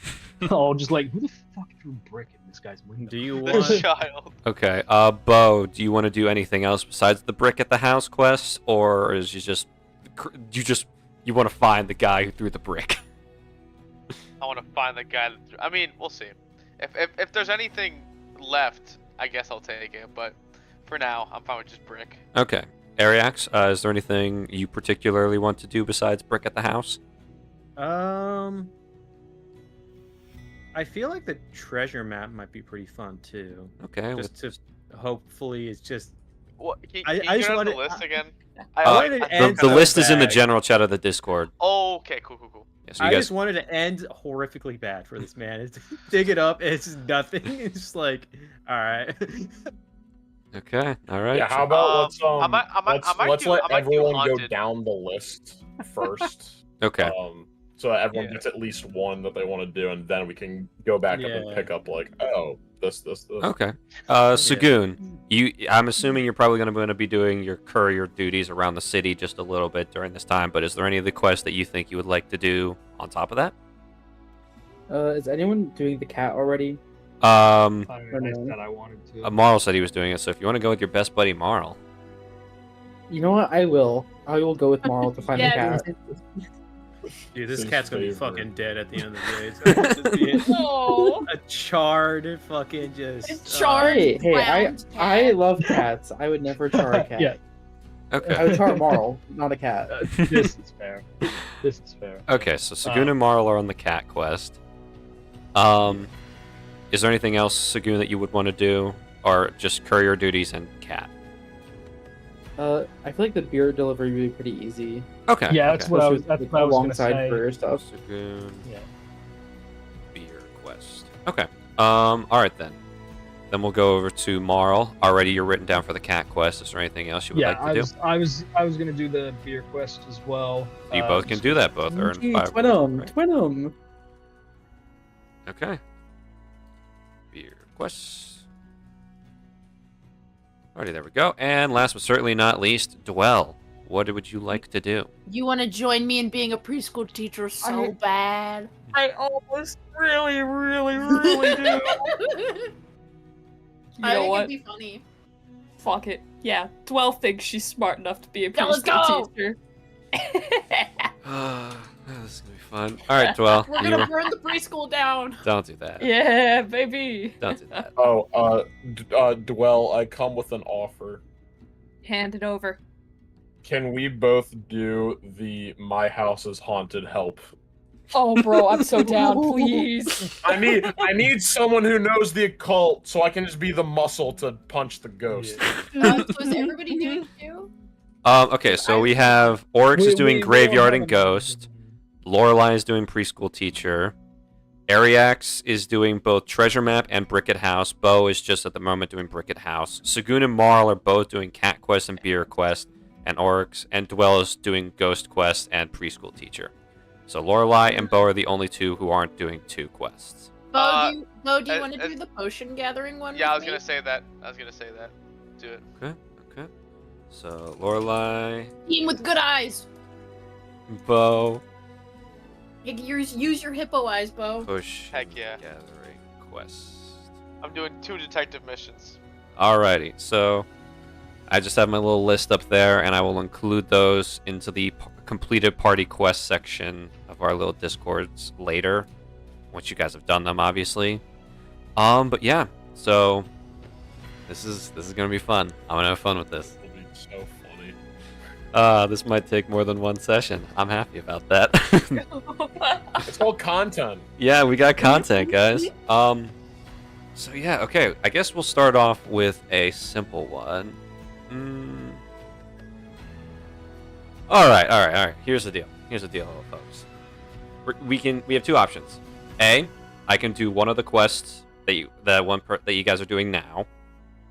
All just like, who the fuck threw a brick in this guy's window? Do you This want? child. Okay. Bo, do you want to do anything else besides the brick at the house quest, or is you want to find the guy who threw the brick? I want to find the guy. I mean, we'll see. If there's anything left, I guess I'll take it. But for now, I'm fine with just brick. Okay. Ariax, is there anything you particularly want to do besides brick at the house? I feel like the treasure map might be pretty fun too. Okay. Just to hopefully it's just. What? Can I you just get on the wanted- list again? wanted to The end the so list is in the bad. general chat of the Discord. Oh, okay, cool. Yeah, so I you guys. just wanted to end horrifically bad for this man. It's, dig it up. It's just nothing. It's just like, all right. Okay. All right. Yeah, how about let's I might let's do- let I might do everyone go haunted. down the list first. Okay. So that everyone Yeah. gets at least one that they want to do, and then we can go back up and Yeah. pick up like, oh, this. Okay. Sagoon, I'm assuming you're probably going to be doing your courier duties around the city just a little bit during this time, but is there any of the quests that you think you would like to do on top of that? Is anyone doing the cat already? I know. that I wanted to. Marl said he was doing it, so if you want to go with your best buddy Marl. You know what? I will. I will go with Marl to find the Yeah. cat. Dude, this His cat's gonna be favorite. fucking dead at the end of the day. It's gonna just be Oh, a charred fucking just. charred. Hey, I Drowned cat. I love cats. I would never char a cat. Yeah. I Okay. would char Marl, not a cat. This is fair. This is fair. Okay, so Sagoon and Marl are on the cat quest. Is there anything else, Sagoon, that you would want to do, or just courier duties and cat? I feel like the beer delivery would be pretty easy. Okay. Yeah, that's okay. what I was. Especially That's with what I was gonna alongside say. beer stuff. Sagoon. Yeah. Beer quest. Okay. All right then. Then we'll go over to Marl. Already, you're written down for the cat quest. Is there anything else you would Yeah, like to do? I was gonna do the beer quest as well. You both can do that. Both earn Gee, 5. twin 'em, right? twin 'em. Okay. Beer quest. Alrighty, there we go. And last but certainly not least, Dwell. What would you like to do? You want to join me in being a preschool teacher so bad? I almost really do. You I know think what? it'd be funny. Fuck it. Yeah, Dwell thinks she's smart enough to be a Yeah, let's preschool go! teacher. This is gonna be fun. Alright, Dwell. We're gonna burn the preschool down. Don't do that. Yeah, baby. Don't do that. Oh, Dwell, I come with an offer. Hand it over. Can we both do the My House is Haunted help? Oh, bro, I'm so down. Please. I need someone who knows the occult so I can just be the muscle to punch the ghost. So is everybody doing two? Okay, so we have Oryx is doing we Graveyard don't and have a- Ghost. Lorelai is doing Preschool Teacher. Ariax is doing both Treasure Map and Bricket House. Bo is just at the moment doing Bricket House. Sagoon and Marl are both doing Cat Quest and Beer Quest. And Oryx and Dwell is doing Ghost Quest and Preschool Teacher. So Lorelai and Bo are the only two who aren't doing 2 quests. Bo, do you want to as- do the potion gathering one? Yeah, I with was gonna me? say that. Do it. Okay. So Lorelai, Team with good eyes. Bo, Use your hippo eyes, Bo. push, Heck yeah. gathering quest. I'm doing 2 detective missions. Alrighty, so I just have my little list up there, and I will include those into the completed party quest section of our little discords later. once you guys have done them, obviously. But yeah, so this is gonna be fun. I'm gonna have fun with this. It'll be so funny. This might take more than one session. I'm happy about that. It's called content. Yeah, we got content, guys. So yeah, okay. I guess we'll start off with a simple one. All right. Here's the deal, folks. We have two options. A, I can do one of the quests that you guys are doing now,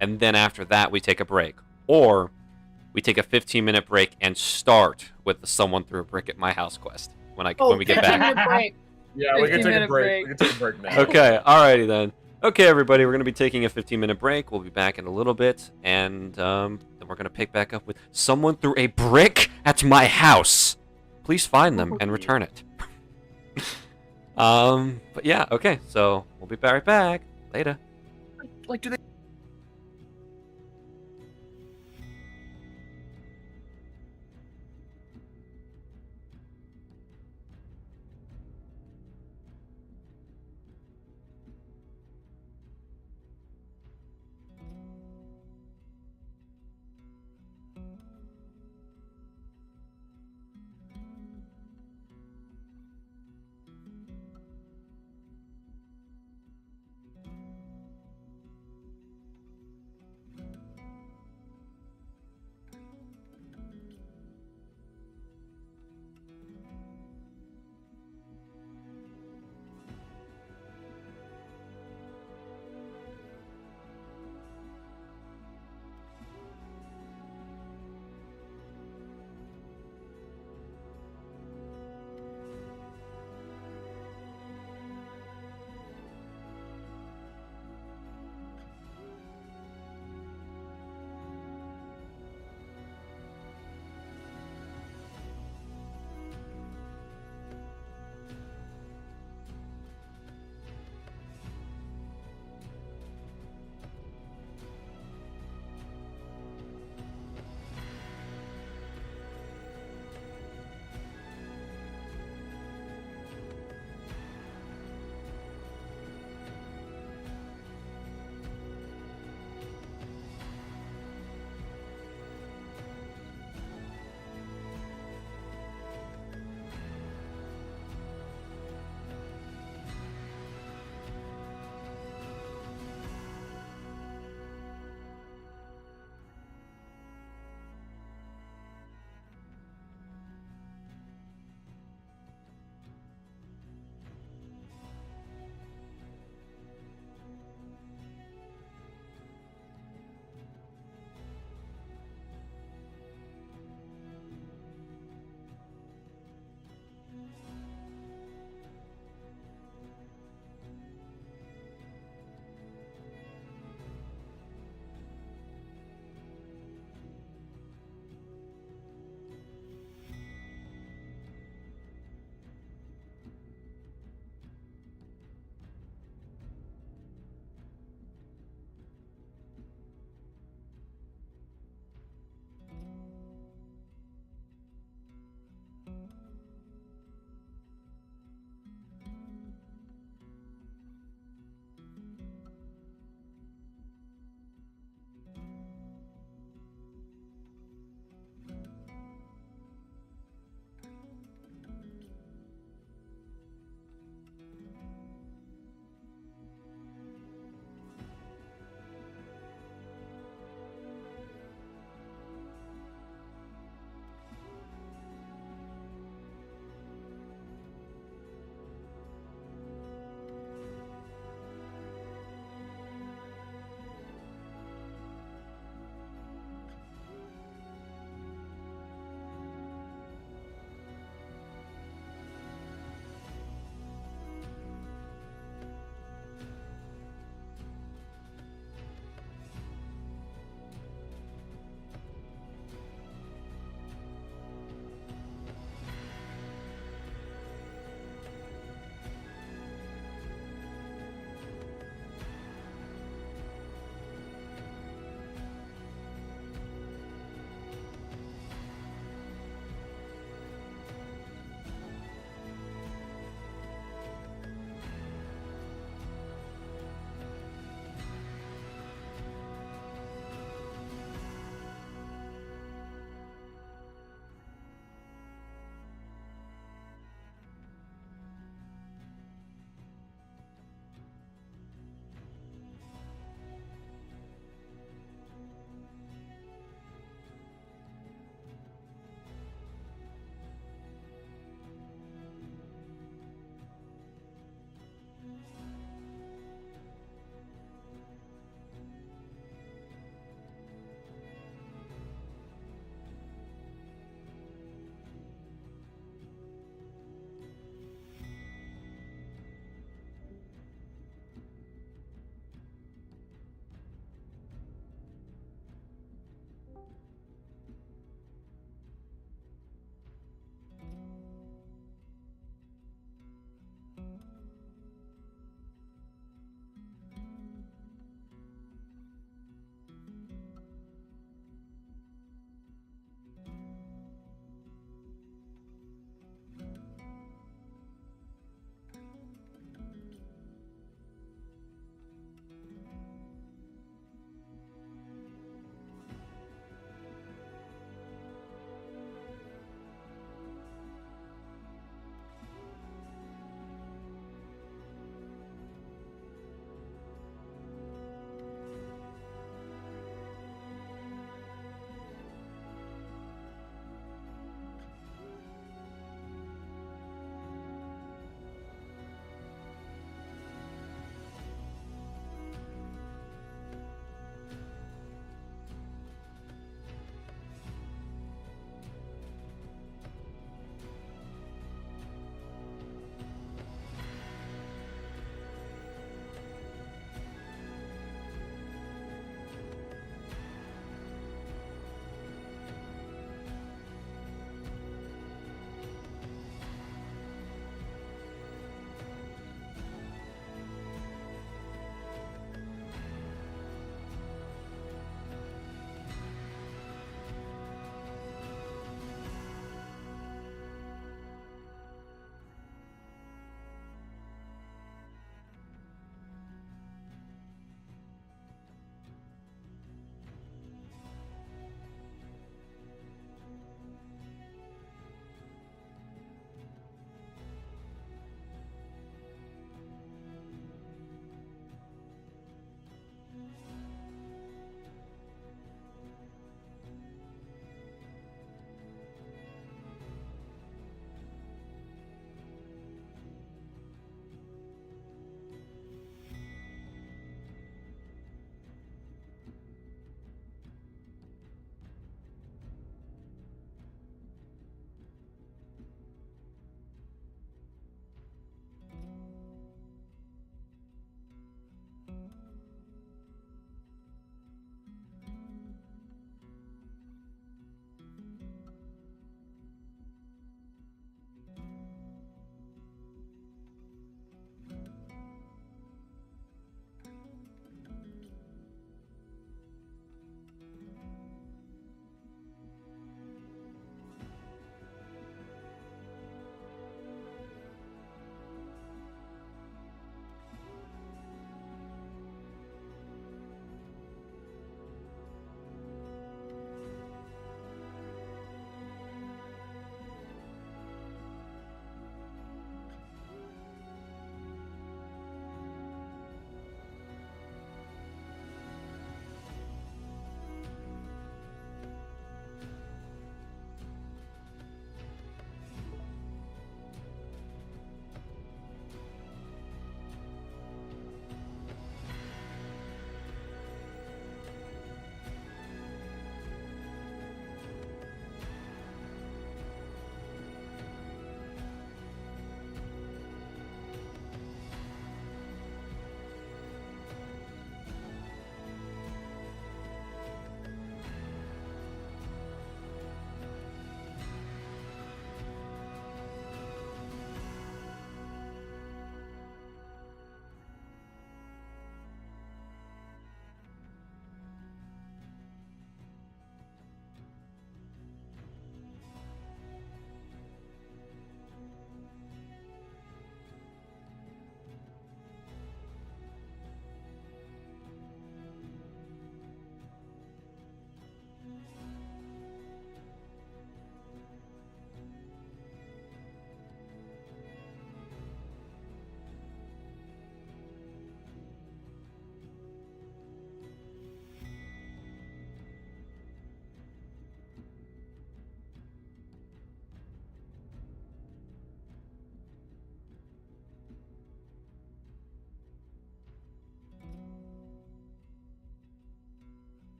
and then after that we take a break, or we take a 15-minute break and start with the someone threw a brick at my house quest when we get back. 15-minute break. Yeah, we can take a 15-minute break. We can take a break now. Okay, alrighty then. Okay, everybody, we're going to be taking a 15-minute break. We'll be back in a little bit, and then we're going to pick back up with someone threw a brick at my house. Please find them and return it. But yeah, okay, so we'll be right back. Later. Like, do they?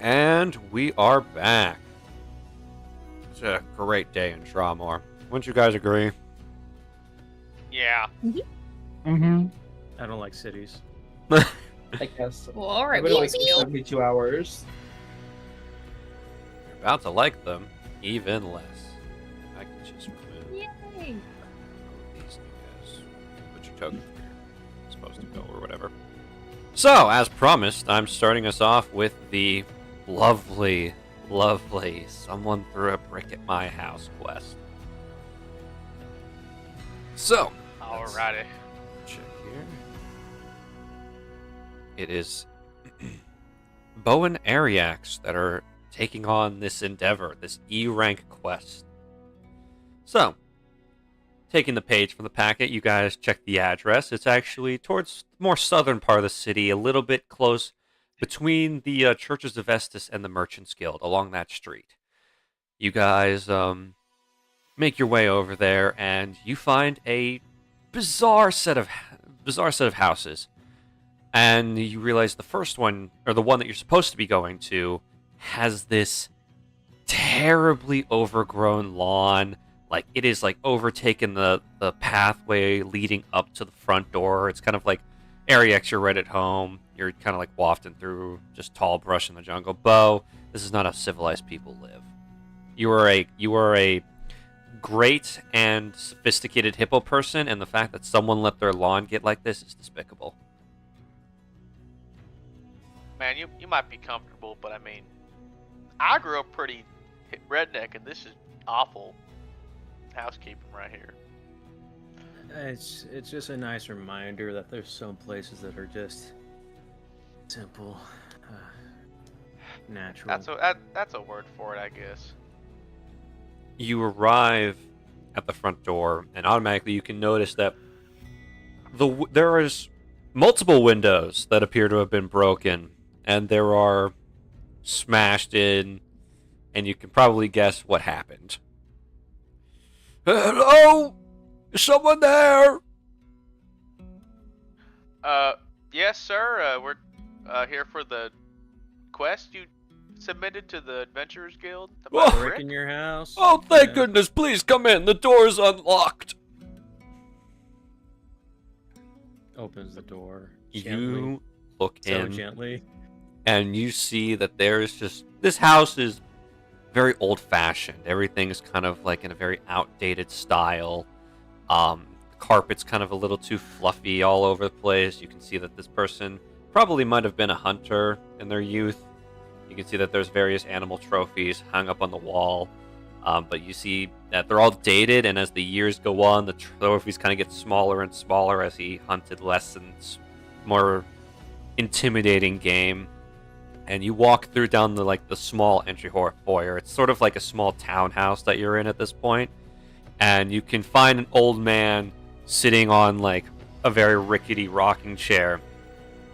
And we are back. It's a great day in Tramor. Wouldn't you guys agree? Yeah. Mm-hmm. I don't like cities. I guess. Well, all right. Everybody likes We'll 72 hours. You're about to like them even less. I can just remove Yay! these guys. Put your token here. It's supposed to go or whatever. So, as promised, I'm starting us off with the lovely, lovely someone threw a brick at my house quest. So, let's Alrighty. check here. It is Bo and Ariax that are taking on this endeavor, this E rank quest. So, taking the page from the packet, you guys check the address. It's actually towards the more southern part of the city, a little bit close between the Churches of Estus and the Merchants Guild, along that street. You guys make your way over there, and you find a bizarre set of houses. And you realize the first one, or the one that you're supposed to be going to, has this terribly overgrown lawn. Like, it is like overtaken the pathway leading up to the front door. It's kind of like Ariax, you're right at home. You're kind of like wafting through just tall brush in the jungle. Bo, this is not how civilized people live. You are a great and sophisticated hippo person, and the fact that someone let their lawn get like this is despicable. Man, you might be comfortable, but I mean, I grew up pretty redneck, and this is awful housekeeping right here. It's just a nice reminder that there's some places that are just simple, natural. That's a word for it, I guess. You arrive at the front door, and automatically you can notice that there is multiple windows that appear to have been broken, and there are smashed in, and you can probably guess what happened. Hello? Is someone there? Yes, sir. We're here for the quest you submitted to the Adventurers Guild about Oh. Rick. Brick in your house. Oh, thank Yeah. goodness. Please come in. The door's unlocked. Opens the door. You look so in, gently. and you see that there's just... This house is very old-fashioned. Everything's kind of like in a very outdated style. Carpet's kind of a little too fluffy all over the place. You can see that this person probably might have been a hunter in their youth. You can see that there's various animal trophies hung up on the wall. But you see that they're all dated, and as the years go on, the trophies kind of get smaller and smaller as he hunted less and more intimidating game. And you walk through down the small entry foyer. It's sort of like a small townhouse that you're in at this point. And you can find an old man sitting on like a very rickety rocking chair.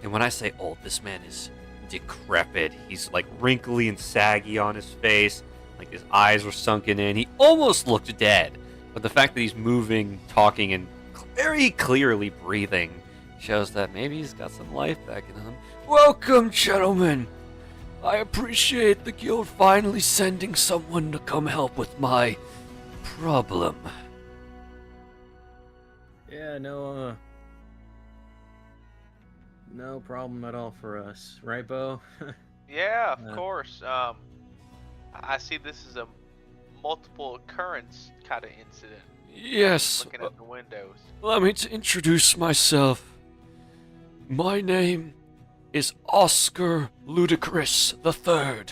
And when I say old, this man is decrepit. He's like wrinkly and saggy on his face. Like his eyes were sunken in. He almost looked dead. But the fact that he's moving, talking, and very clearly breathing shows that maybe he's got some life back in him. Welcome, gentlemen. I appreciate the guild finally sending someone to come help with my problem. Yeah, no problem at all for us, right, Bo? Yeah, of course. I see this is a multiple occurrence kind of incident. Yes. Looking at the windows. Allow me to introduce myself. My name is Oscar Ludicrous III.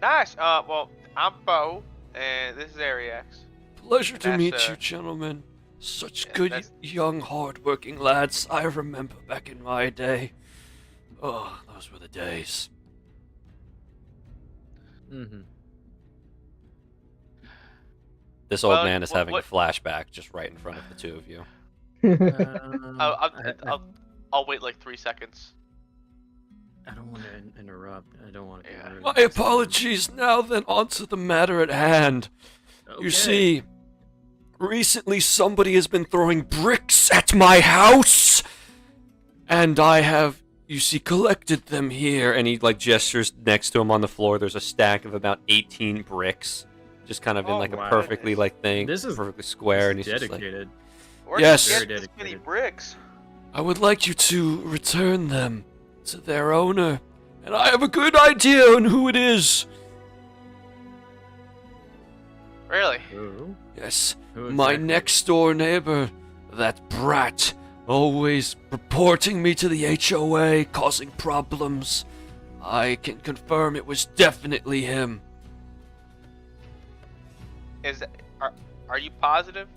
Nice. Well, I'm Bo, and this is Ariax. Pleasure to That's, meet you, gentlemen. Such yeah, good, that's- young, hard-working lads. I remember back in my day. Oh, those were the days. Mm-hmm. This old Well, man is what- having what- a flashback just right in front of the two of you. I'll wait like 3 seconds. I don't want to interrupt. I don't want to be Yeah. rude. My apologies. Now then, on to the matter at hand. Okay. You see, recently somebody has been throwing bricks at my house, and I have you see, collected them here. And he, like, gestures next to him on the floor. There's a stack of about 18 bricks. Just kind of in, Oh like, a my perfectly, goodness. like, thing. This is perfectly square. And he's just like, dedicated. Where Yes. did you Very get this many dedicated. bricks? I would like you to return them to their owner. And I have a good idea on who it is. Really? Who? Yes, Who my exactly? next door neighbor, that brat, always reporting me to the HOA, causing problems. I can confirm it was definitely him. Are you positive?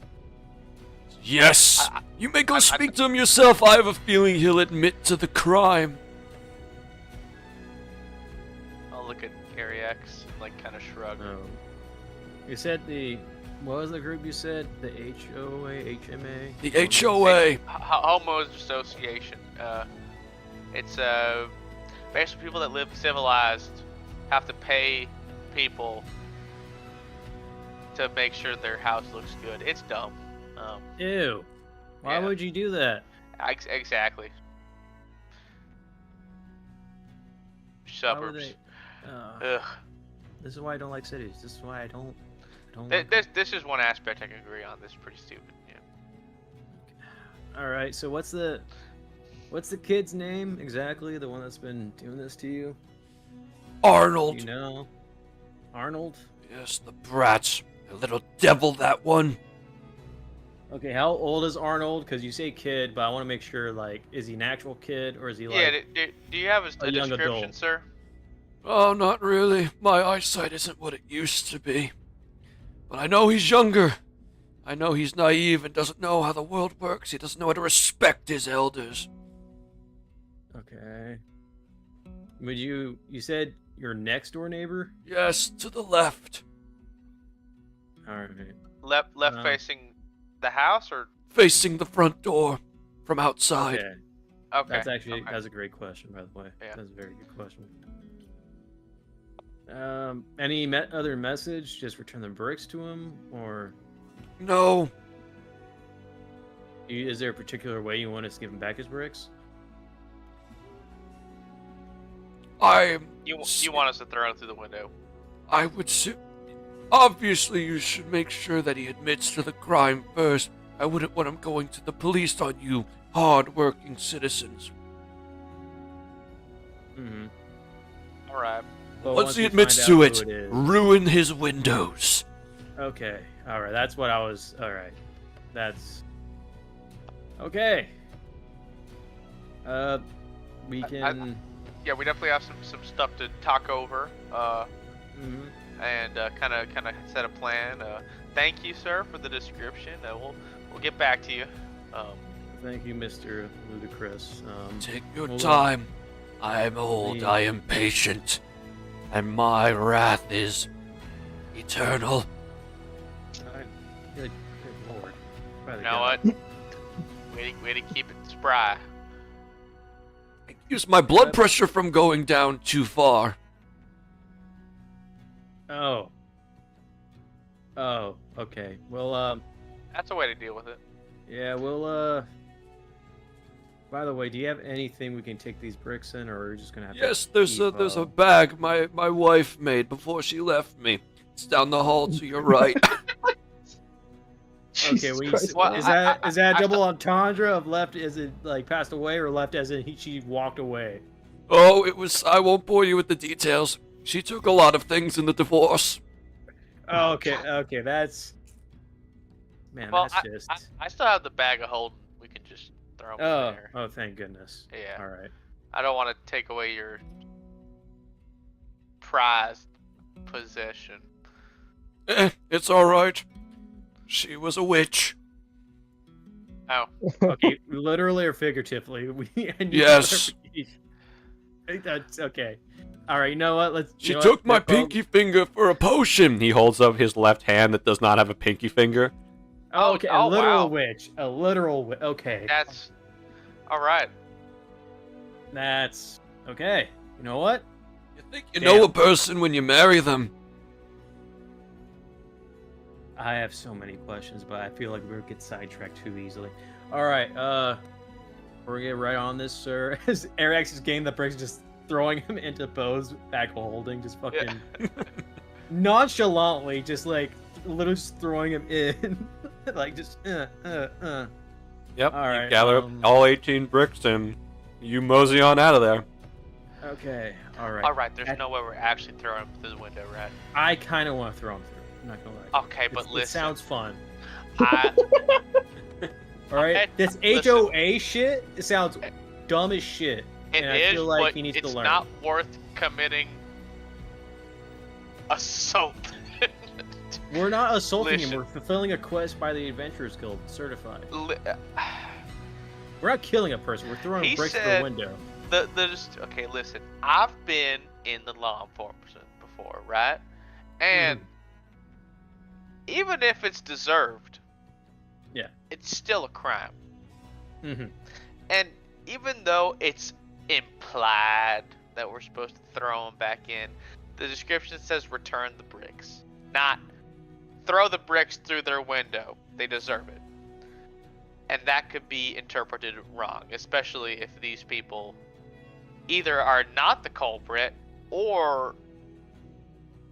Yes, you may go I- speak to him yourself. I have a feeling he'll admit to the crime. I'll look at Gary X, like kind of shrug. Oh. You said what was the group you said? The HOA, HMA? The HOA. Homo Association. It's basically people that live civilized have to pay people to make sure their house looks good. It's dumb. Ew. Why Yeah. would you do that? Exactly. Why would Suburbs. they- Ugh. This is why I don't like cities. This is why I don't like This is one aspect I can agree on. This is pretty stupid. Yeah. All right. So what's the kid's name exactly? The one that's been doing this to you? Arnold. You know, Arnold. Yes, the brat. The little devil, that one. Okay, how old is Arnold? Because you say kid, but I want to make sure. Like, is he an actual kid or is he like? Yeah. Do you have a young description, adult? sir? Oh, not really. My eyesight isn't what it used to be. But I know he's younger. I know he's naive and doesn't know how the world works. He doesn't know how to respect his elders. Okay. Would you said your next door neighbor? Yes, to the left. All right. Left facing the house or? Facing the front door from outside. Okay. Okay. That's actually okay. that's a great question, by the way. Yeah. That's a very good question. Any other message? Just return the bricks to him, or No. is there a particular way you want us to give him back his bricks? You want us to throw it through the window? I would say, obviously you should make sure that he admits to the crime first. I wouldn't want him going to the police on you, hard-working citizens. Mm-hmm. All right. But Once he we admits find to out it, who is- ruin his windows. Okay. All right. That's what I was. All right. That's okay. We can. Yeah, we definitely have some stuff to talk over. Mhm. And kind of set a plan. Thank you, sir, for the description. We'll get back to you. Thank you, Mr. Ludicrous. Take your Hold on. time. I am old, Please. I am patient, and my wrath is eternal. Alright. Good lord. By the You know God. what? way to keep it spry. Use my blood pressure from going down too far. Oh. Oh. Okay. Well. That's a way to deal with it. Yeah. We'll. By the way, do you have anything we can take these bricks in, or are we just gonna have Yes, to there's keep, a bag my wife made before she left me. It's down the hall to your right. Okay, when you, Christ. Well, is that I- is that I- a double entendre of left as it like passed away, or left as in she walked away? Oh, it was. I won't bore you with the details. She took a lot of things in the divorce. Oh, okay, okay, that's man, Well, that's just. I still have the bag of holding. We can just throw them in Oh, there. oh, thank goodness. Yeah. All right. I don't want to take away your prized possession. It's all right. She was a witch. Oh, Okay, literally or figuratively? I need Yes. clarification. I think that's okay. All right, you know what? Let's. She you know took what? my That prob- pinky finger for a potion. He holds up his left hand that does not have a pinky finger. Oh, okay, Oh, a literal wow. witch. A literal witch. Okay, that's all right. that's okay. You know what? You think you Damn. know a person when you marry them. I have so many questions, but I feel like we're get sidetracked too easily. All right, We're gonna get right on this, sir. As Arax is getting the bricks, just throwing him into pose, back holding, just fucking nonchalantly, just like literally just throwing him in, like just. Yep. All right, you gather up all 18 bricks and you mosey on out of there. Okay. All right. All right. There's no way we're actually throwing him through the window, right? I kind of want to throw him through. I'm not gonna lie. Okay, but listen. It sounds fun. I, All right. Okay, This listen. HOA shit. It sounds dumb as shit. It and I is, feel like but he needs it's to learn. not worth committing assault. We're not assaulting him. Listen. We're fulfilling a quest by the Adventurers Guild, certified. Li- We're not killing a person. We're throwing He bricks through said- a window. Okay, listen. I've been in the law enforcement before, right? And even if it's deserved, Yeah. it's still a crime. Mm-hmm. And even though it's implied that we're supposed to throw them back in, the description says return the bricks, not throw the bricks through their window. They deserve it. And that could be interpreted wrong, especially if these people either are not the culprit or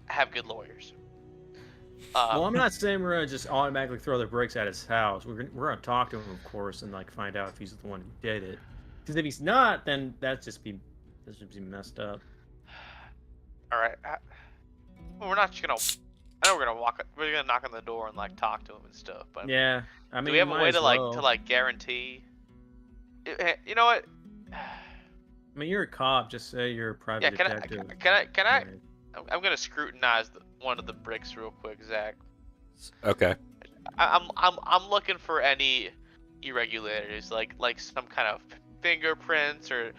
have good lawyers. Well, I'm not saying we're gonna just automatically throw the bricks at his house. We're gonna talk to him, of course, and like find out if he's the one who did it. Because if he's not, then that's just be messed up. All right. Well, we're not just gonna. I know we're gonna walk. We're gonna knock on the door and like talk to him and stuff. But Yeah, I mean, do we have a might way as to well. like guarantee? You know what? I mean, you're a cop. Just say you're a private Yeah. detective. Can I? Right. I'm gonna scrutinize one of the bricks real quick, Zach. Okay. I'm looking for any irregularities, like some kind of fingerprints or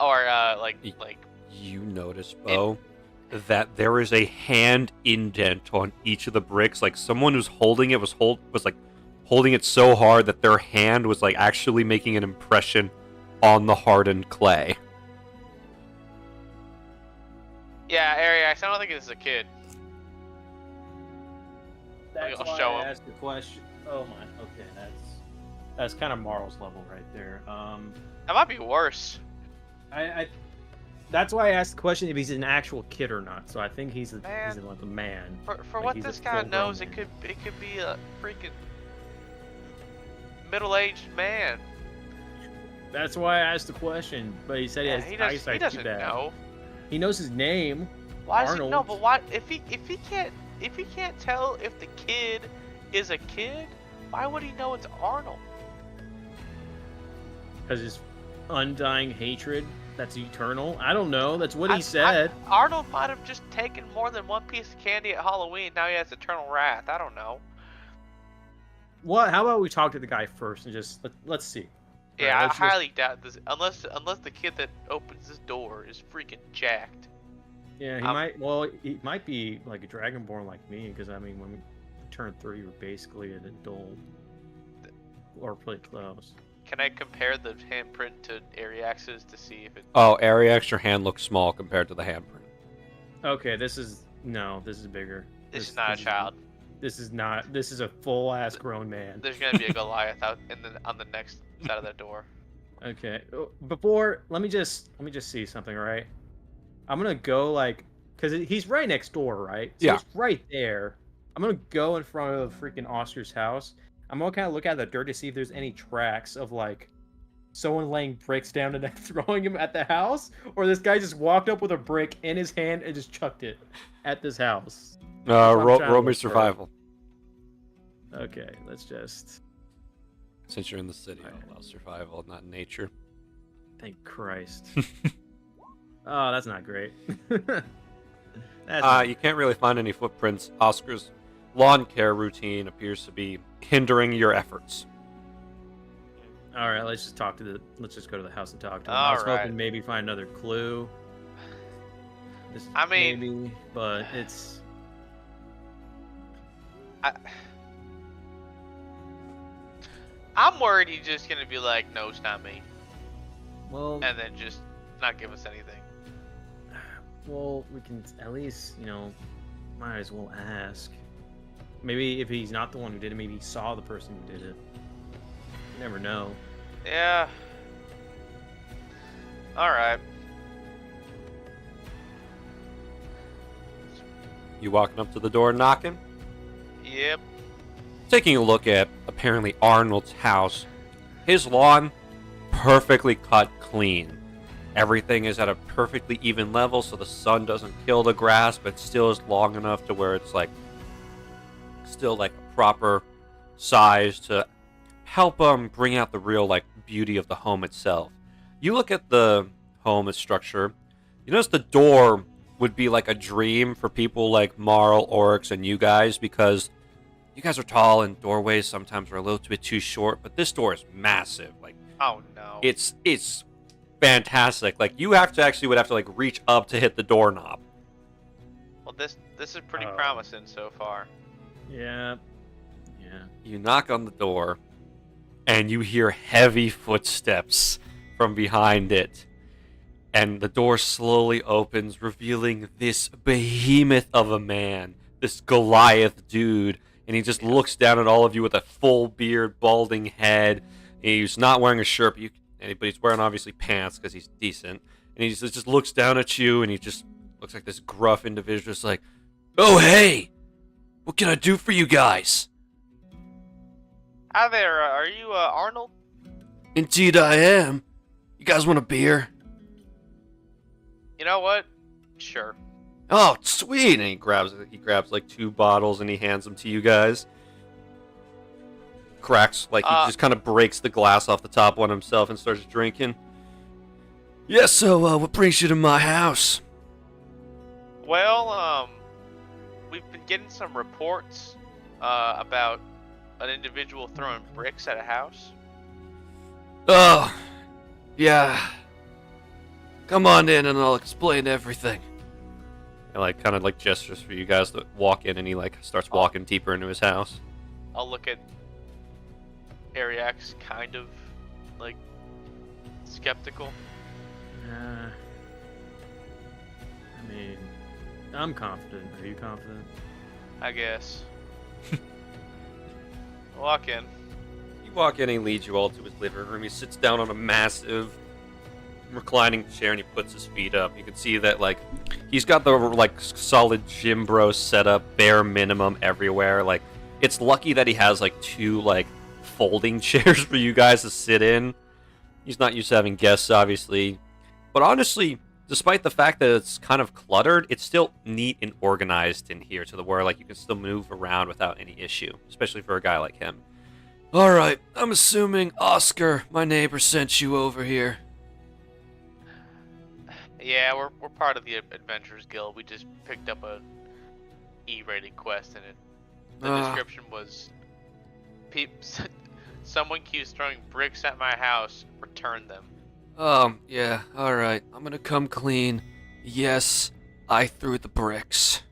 like You notice, Bo, that there is a hand indent on each of the bricks. Like someone who's holding it was like holding it so hard that their hand was like actually making an impression on the hardened clay. Yeah, Ariax, I don't think this is a kid. That's I'll why show I him. asked the question. Oh my. Okay, that's kind of Marl's level right there. That might be worse. That's why I asked the question if he's an actual kid or not. So I think he's Man. like a man. For Like, what he's a this guy full-grown knows, man. it could be a freaking middle-aged man. That's why I asked the question. But he said Yeah, his he eyesight's doesn't too bad. know. He knows his name. Why does Arnold. he know? But why? If he can't tell if the kid is a kid, why would he know it's Arnold? Because his undying hatred that's eternal. I don't know. That's what he said. Arnold might have just taken more than one piece of candy at Halloween. Now he has eternal wrath. I don't know. What? How about we talk to the guy first and just let's see. Yeah, Right, I let's just- highly doubt this. Unless the kid that opens this door is freaking jacked. Yeah, he might. Well, he might be like a dragonborn like me, because I mean, when we turned 3, we're basically an adult, or pretty close. Can I compare the handprint to Ariax's to see if it? Oh, Ariax, your hand looks small compared to the handprint. Okay, this is bigger. This is not a child. This is not. This is a full ass grown man. There's gonna be a Goliath out on the next side of that door. Okay. Before, let me just see something, right? I'm gonna go cause he's right next door, right? So Yeah. It's right there. I'm gonna go in front of freaking Oscar's house. I'm gonna kind of look at the dirt to see if there's any tracks of someone laying bricks down and then throwing him at the house, or this guy just walked up with a brick in his hand and just chucked it at this house. That's what I'm trying to Roll me look for. survival. Okay, let's just. Since you're in the city, I'll allow survival, not nature. Thank Christ. Oh, that's not great. That's You can't really find any footprints. Oscar's lawn care routine appears to be hindering your efforts. All right, let's just go to the house and talk to him. All I was right. hoping maybe find another clue. I mean- maybe, but it's. I'm worried he's just gonna be like, no, it's not me, Well, and then just not give us anything. we can at least, might as well ask. Maybe if he's not the one who did it, maybe he saw the person who did it. You never know. Yeah. All right. You walking up to the door and knocking? Yep. Taking a look at apparently Arnold's house. His lawn, perfectly cut clean. Everything is at a perfectly even level so the sun doesn't kill the grass, but still is long enough to where it's like still like a proper size to help bring out the real like beauty of the home itself. You look at the home structure, you notice the door would be like a dream for people like Marl, Oryx, and you guys, because you guys are tall and doorways sometimes are a little bit too short, but this door is massive. Like, Oh no. it's fantastic. Like, you have to actually would have to like reach up to hit the doorknob. Well, this is pretty Oh. promising so far. Yeah. Yeah. You knock on the door, and you hear heavy footsteps from behind it. And the door slowly opens, revealing this behemoth of a man, this Goliath dude. And he just looks down at all of you with a full beard, balding head. He's not wearing a shirt, but he's wearing obviously pants because he's decent. And he just looks down at you, and he just looks like this gruff individual, just like, "Oh, hey! What can I do for you guys?" Hi there. Are you Arnold? Indeed I am. You guys want a beer? You know what? Sure. Oh, sweet! And he grabs like 2 bottles and he hands them to you guys. Cracks, like he just kind of breaks the glass off the top one himself and starts drinking. Yeah, so what brings you to my house? Well, we've been getting some reports about an individual throwing bricks at a house. Oh, yeah. Come on in and I'll explain everything. And like kind of like gestures for you guys to walk in, and he like starts walking deeper into his house. I'll look at Ariax kind of like skeptical. I mean, I'm confident. Are you confident? I guess. Walk in. You walk in, he leads you all to his living room. He sits down on a massive reclining chair and he puts his feet up. You can see that like he's got the like solid gym bro setup, bare minimum everywhere. Like, it's lucky that he has like 2 like folding chairs for you guys to sit in. He's not used to having guests, obviously, but honestly, despite the fact that it's kind of cluttered, it's still neat and organized in here to the where like you can still move around without any issue, especially for a guy like him. All right, I'm assuming Oscar, my neighbor, sent you over here. Yeah, we're part of the Adventures Guild. We just picked up a E-rated quest, and the description was, someone keeps throwing bricks at my house. Return them. Yeah, alright. I'm gonna come clean. Yes, I threw the bricks.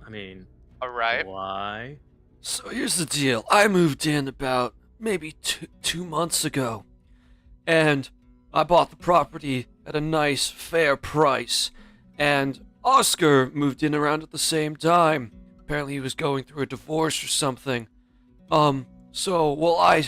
I mean, All right. why? So here's the deal. I moved in about maybe two months ago. And I bought the property at a nice, fair price. And Oscar moved in around at the same time. Apparently he was going through a divorce or something. So while I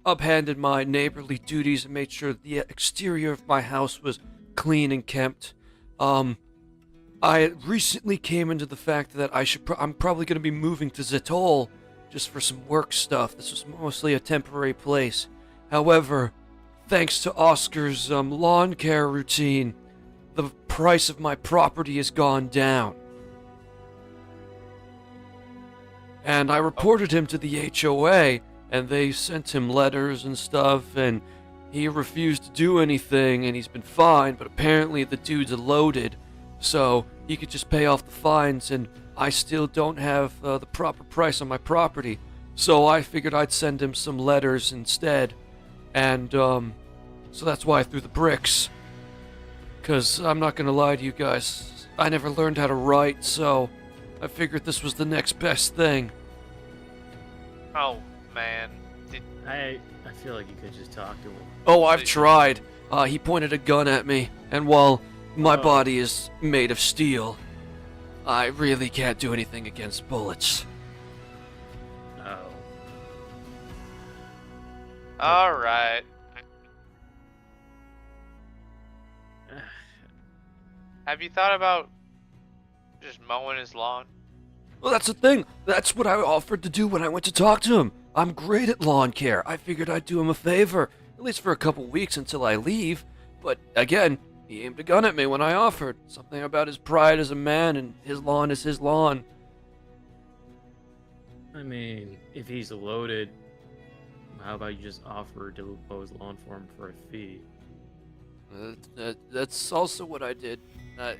uphanded my neighborly duties and made sure the exterior of my house was clean and kept, I recently came into the fact that I'm probably going to be moving to Zetol just for some work stuff. This was mostly a temporary place. However, thanks to Oscar's lawn care routine, the price of my property has gone down. And I reported him to the HOA, and they sent him letters and stuff, and he refused to do anything, and he's been fined, but apparently the dude's loaded, so he could just pay off the fines, and I still don't have the proper price on my property. So I figured I'd send him some letters instead, and so that's why I threw the bricks. 'Cause I'm not gonna lie to you guys, I never learned how to write, so I figured this was the next best thing. Oh man. I feel like you could just talk to him. Oh, I've tried. He pointed a gun at me, and while my body is made of steel, I really can't do anything against bullets. Oh. All right. Have you thought about just mowing his lawn? Well, that's the thing. That's what I offered to do when I went to talk to him. I'm great at lawn care. I figured I'd do him a favor, at least for a couple weeks until I leave. But again, he aimed a gun at me when I offered. Something about his pride as a man, and his lawn is his lawn. I mean, if he's loaded, how about you just offer to mow his lawn for him for a fee? That's also what I did.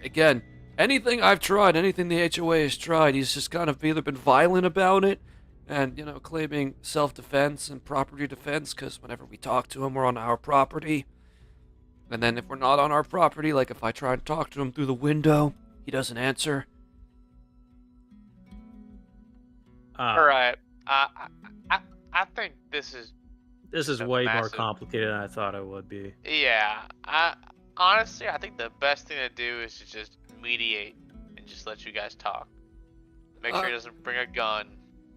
Again, anything I've tried, anything the HOA has tried, he's just kind of either been violent about it and, claiming self-defense and property defense, because whenever we talk to him, we're on our property. And then if we're not on our property, like if I try and talk to him through the window, he doesn't answer. All right. I think this is way more massive. complicated than I thought it would be. Yeah. Honestly, I think the best thing to do is to just mediate and just let you guys talk. Make sure he doesn't bring a gun.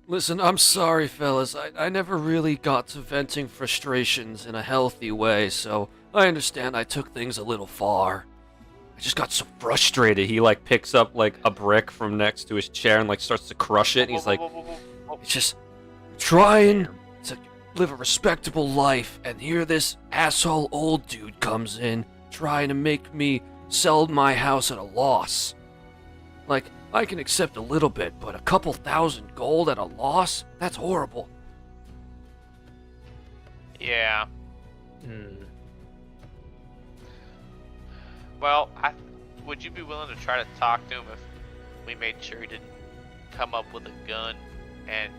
Listen, I'm sorry, fellas. I never really got to venting frustrations in a healthy way, so I understand I took things a little far. I just got so frustrated. He, picks up, a brick from next to his chair and, starts to crush it, and he's like, it's just trying to live a respectable life, and here this asshole old dude comes in trying to make me sell my house at a loss. I can accept a little bit, but a couple thousand gold at a loss? That's horrible. Yeah. Well, would you be willing to try to talk to him if we made sure he didn't come up with a gun and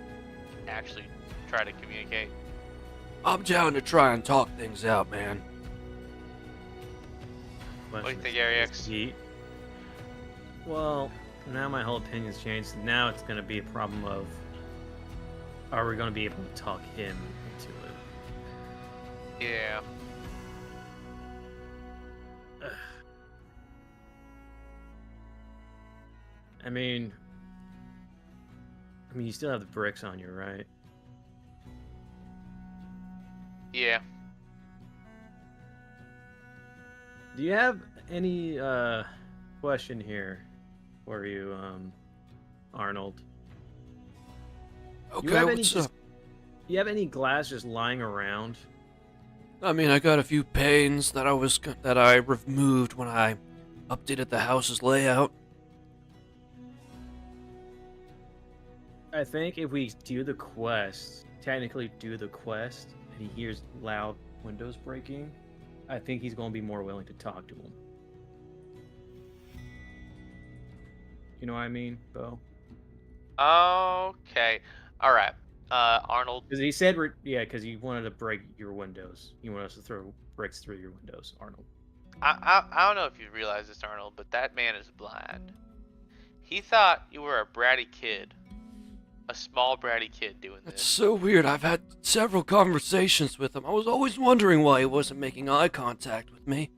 actually try to communicate? I'm down to try and talk things out, man. What do you think, Ariex? Well, now my whole opinion's changed. Now it's going to be a problem of, are we going to be able to talk him into it? Yeah. I mean, you still have the bricks on you, right? Yeah. Do you have any question here for you, Arnold? Okay, what's up? Do you have any glass just lying around? I mean, I got a few panes that I removed when I updated the house's layout. I think if we technically do the quest, and he hears loud windows breaking, I think he's going to be more willing to talk to him. You know what I mean, Bo? Okay. All right. Arnold. Because he said, because you wanted to break your windows. You want us to throw bricks through your windows, Arnold. I don't know if you realize this, Arnold, but that man is blind. He thought you were a bratty kid. A small bratty kid doing this. That's so weird. I've had several conversations with him. I was always wondering why he wasn't making eye contact with me.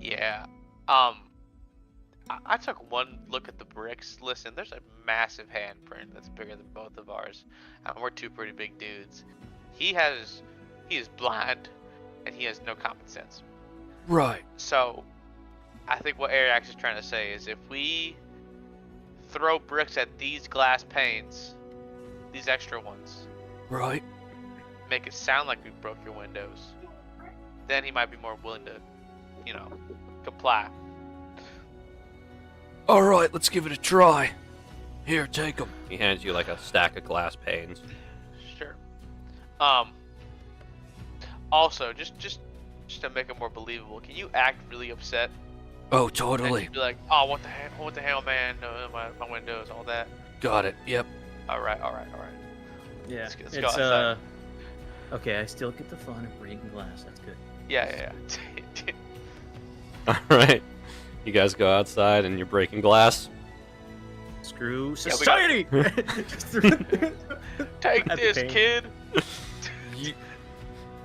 Yeah. I took one look at the bricks. Listen, there's a massive handprint that's bigger than both of ours. And we're two pretty big dudes. He is blind, and he has no common sense. Right. So, I think what Ariax is trying to say is if we throw bricks at these glass panes, these extra ones, Right. make it sound like we broke your windows, then he might be more willing to, comply. All right, let's give it a try. Here, take them. He hands you a stack of glass panes. Sure. Also, just to make it more believable, can you act really upset? Oh, And totally. just be like, oh, what the hell, man? My windows, all that. Got it. Yep. All right. Yeah, Let's go outside. Okay, I still get the fun of breaking glass. That's good. Yeah. All right. You guys go outside and you're breaking glass. Screw Yeah, society! Take At the this, pane. kid. You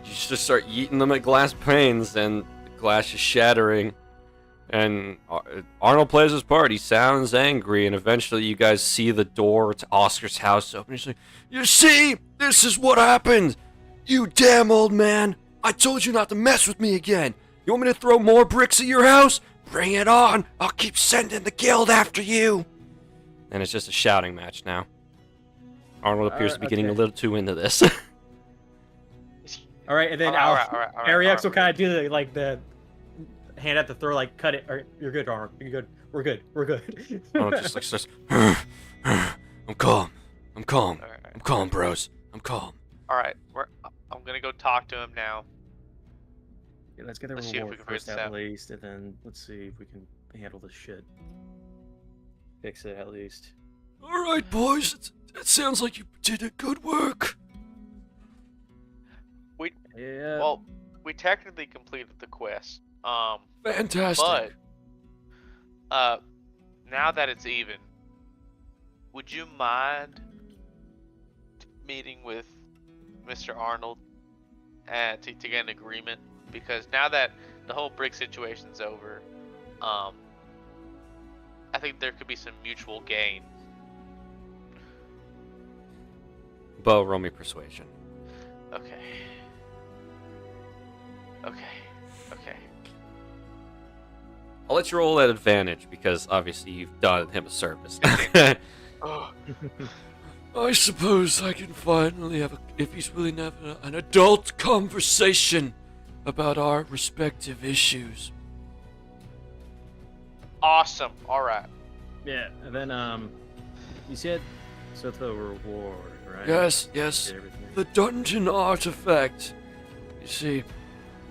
just start yeeting them at glass panes, and the glass is shattering. And Arnold plays his part. He sounds angry, and eventually you guys see the door to Oscar's house open. He's like, "You see? This is what happened! You damn old man! I told you not to mess with me again! You want me to throw more bricks at your house? Bring it on! I'll keep sending the guild after you! And it's just a shouting match now. Arnold appears to be getting a little too into this. All right, and then Ariax will kind of do the hand at the throw, like cut it. All right, you're good, Arnold. You're good. We're good. We're good. Arnold just like starts. I'm calm. I'm calm. All right. I'm calm, bros. I'm calm. All right, I'm gonna go talk to him now. Yeah, let's get the Let's see if we reward can figure first this at out. least, and then let's see if we can handle this shit. Fix it at least. All right, boys. It sounds like you did a good work. Yeah. Well, we technically completed the quest. Fantastic. But now that it's even, would you mind meeting with Mr. Arnold and to get an agreement? Because now that the whole brick situation's over, I think there could be some mutual gain. Bo, roll me persuasion. Okay. I'll let you roll at advantage because obviously you've done him a service. Oh. I suppose I can finally if he's willing to have an adult conversation about our respective issues. Awesome. All right. Yeah, and then you said so the reward, right? Yes, Did everything. the dungeon artifact. You see,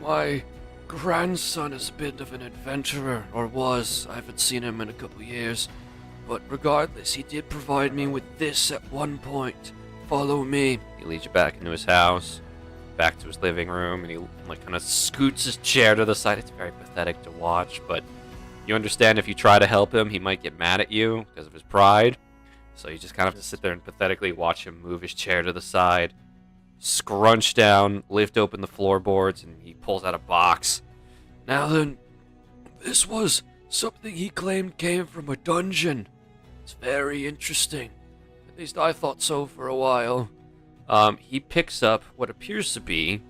my grandson is a bit of an adventurer, or was. I haven't seen him in a couple years. But regardless, he did provide me with this at one point. Follow me. He leads you back into his house, back to his living room, and he kind of scoots his chair to the side. It's very pathetic to watch, but you understand if you try to help him, he might get mad at you because of his pride. So you just kind of have to sit there and pathetically watch him move his chair to the side, scrunch down, lift open the floorboards, and he pulls out a box. Now then, this was something he claimed came from a dungeon. It's very interesting. At least I thought so for a while. He picks up what appears to be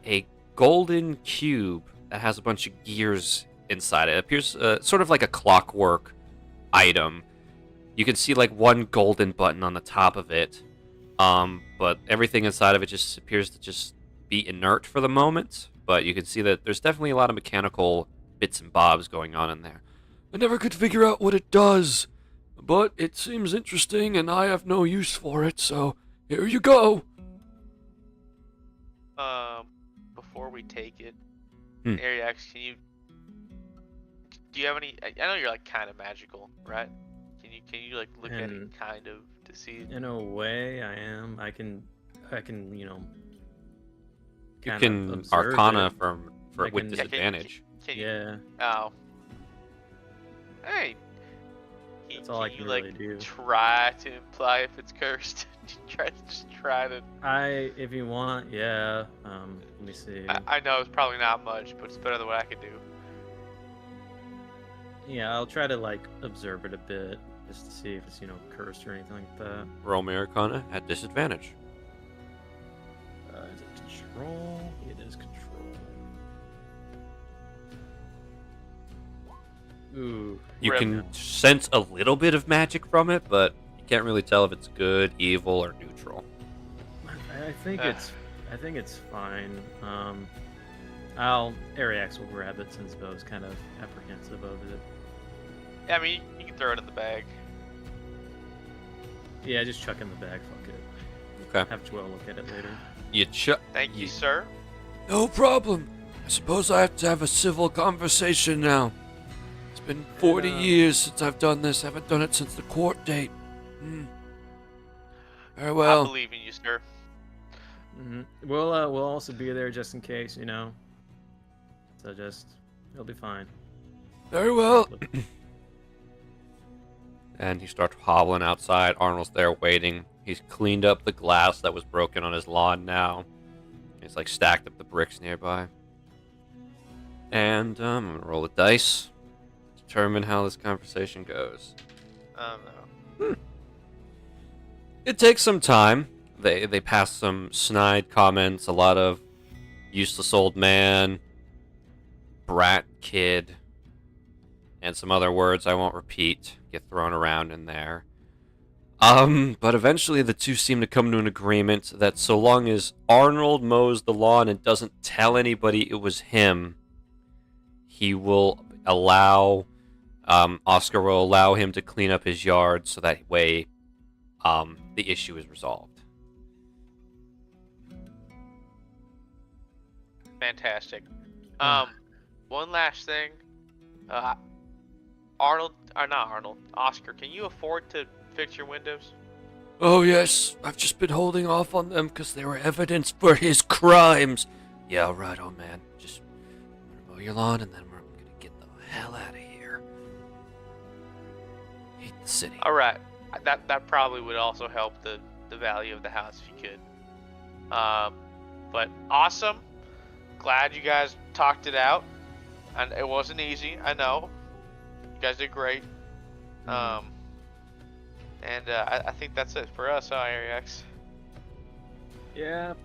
a golden cube that has a bunch of gears inside it. It appears sort of like a clockwork item. You can see like one golden button on the top of it, but everything inside of it just appears to just be inert for the moment. But you can see that there's definitely a lot of mechanical bits and bobs going on in there. I never could figure out what it does, but it seems interesting and I have no use for it, so here you go. Before we take it, Ariax, do you have any? I know you're like kind of magical, right? Can you like look at it kind of to see? In a way, I am. I can You can Arcana with disadvantage. Can you? Yeah. Oh. Hey. That's all I can really do. Try to imply if it's cursed? try to. If you want, yeah. Let me see. I know it's probably not much, but it's better than what I could do. Yeah, I'll try to like observe it a bit, just to see if it's cursed or anything like that. Roll me Arcana at disadvantage. Is it control? It is control. Ooh. You can sense a little bit of magic from it, but you can't really tell if it's good, evil, or neutral. I think it's fine. Ariax will grab it since Bo's kind of apprehensive of it. Yeah, I mean, you can throw it in the bag. Yeah, just chuck in the bag. Fuck it. Okay. Have Joel look at it later. Thank you, sir. No problem. I suppose I have to have a civil conversation now. It's been 40 years since I've done this. I haven't done it since the court date. Very well. I believe in you, sir. Mm-hmm. We'll also be there just in case, So it'll be fine. Very well. And he starts hobbling outside. Arnold's there waiting. He's cleaned up the glass that was broken on his lawn now. He's like stacked up the bricks nearby. And I'm gonna roll the dice. Determine how this conversation goes. No. It takes some time. They pass some snide comments, a lot of useless old man. brat kid, and some other words I won't repeat get thrown around in there. But eventually the two seem to come to an agreement that so long as Arnold mows the lawn and doesn't tell anybody it was him, he will allow, Oscar will allow him to clean up his yard so that way, the issue is resolved. Fantastic. One last thing. Arnold, or not Arnold, Oscar, can you afford to fix your windows? Oh yes, I've just been holding off on them because they were evidence for his crimes. Yeah, right on, man. Just I'm gonna mow your lawn and then we're gonna get the hell out of here. Hate the city. All right. That probably would also help the value of the house if you could. But awesome. Glad you guys talked it out. And it wasn't easy, I know. You guys did great. I think that's it for us, huh, Ariex? Yeah,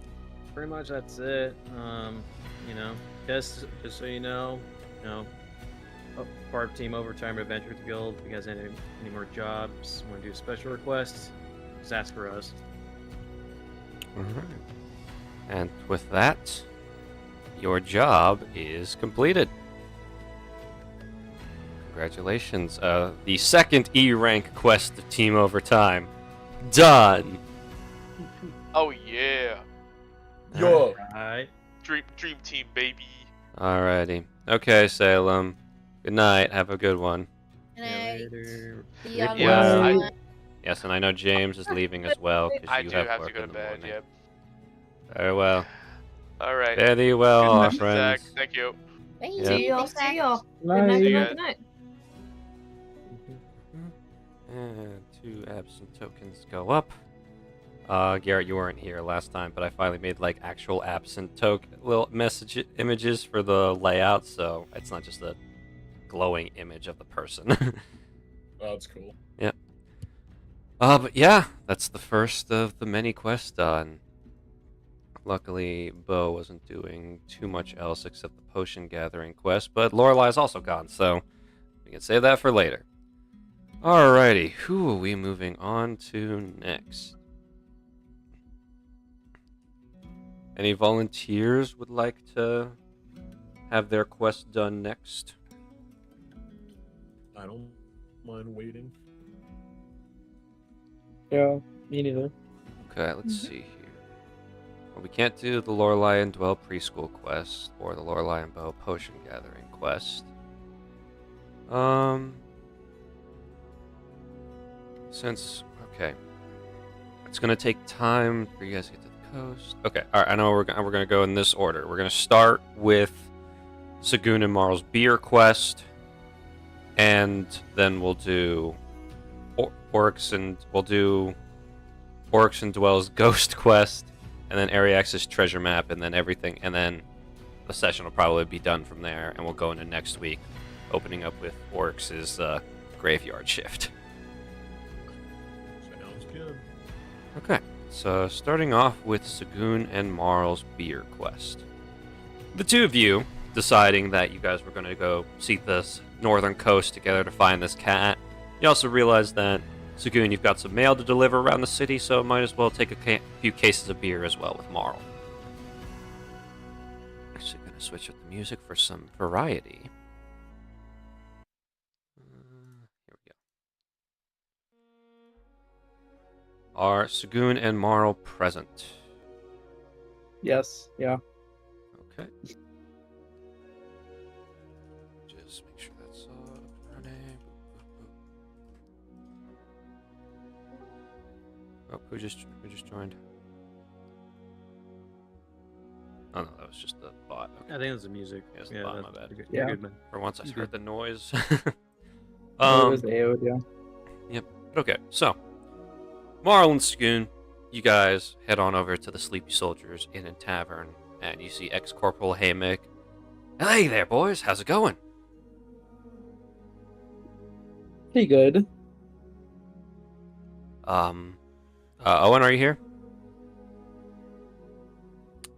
pretty much that's it. You know, just so you know, part of Team Overtime Adventures Guild. If you guys have any more jobs, want to do special requests, just ask for us. Alright. And with that, your job is completed. Congratulations. The second E rank quest of Team Overtime. Done. Oh yeah. Yo. Alright. Dream team, baby. Alrighty. Okay, Salem. Good night. Have a good one. Later. Yeah, yes, and I know James is leaving as well because I you do have have work to go in to the bed, morning. yep. Very well. Alright. Fare thee well, Good our session, friends. Zach. Thank you. Yeah. See y'all. Thanks, See y'all. Good Bye. night. See Good you night. guys. Good night. And 2 absent tokens go up. Garrett, you weren't here last time, but I finally made like actual absent little message images for the layout, so it's not just a glowing image of the person. Oh, that's cool. Yep. But yeah, that's the first of the many quests done. Luckily, Bo wasn't doing too much else except the potion gathering quest, but Lorelai's also gone, so we can save that for later. Alrighty, who are we moving on to next? Any volunteers would like to have their quest done next? I don't mind waiting. Yeah, me neither. Okay, let's see here. Well, we can't do the Lorelai and Dwell preschool quest or the Lorelai and Bo potion gathering quest. Since okay, it's gonna take time for you guys to get to the coast. Okay, all right. I know we're gonna go in this order. We're gonna start with Sagoon and Marl's beer quest, and then we'll do Oryx and Dwell's ghost quest, and then Ariax's treasure map, and then everything, and then the session will probably be done from there, and we'll go into next week, opening up with Oryx's graveyard shift. Sounds good. Okay, so starting off with Sagoon and Marl's beer quest. The two of you deciding that you guys were going to go seek this northern coast together to find this cat. You also realize that, Sagoon, you've got some mail to deliver around the city, so might as well take a few cases of beer as well with Marl. Actually, going to switch up the music for some variety. Here we go. Are Sagoon and Marl present? Yes, yeah. Okay. Just make sure that's running. Oh, who just joined? Oh no, that was just the bot. Okay. I think it was the music. Yeah, it's the bot, my bad. You're good, Yeah. you're good, man. For once, I You're heard good. the noise. It was AOD, yeah. Okay, so Marl and Sagoon, you guys head on over to the Sleepy Soldiers Inn and Tavern, and you see ex-Corporal Haymick. Hey there, boys. How's it going? Pretty good. Owen, are you here?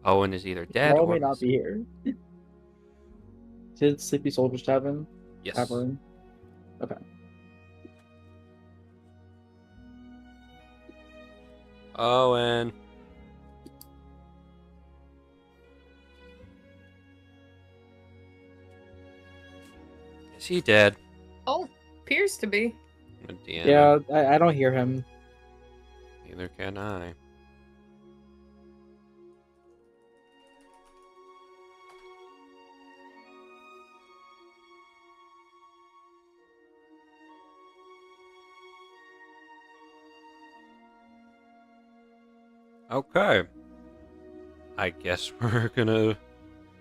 Owen is either dead Marl or may not be here. Did Sleepy Soldiers Tavern? Yes. Tavern? Okay. Owen. Is he dead? Oh, appears to be. Yeah, I don't hear him. Neither can I. Okay. I guess we're gonna...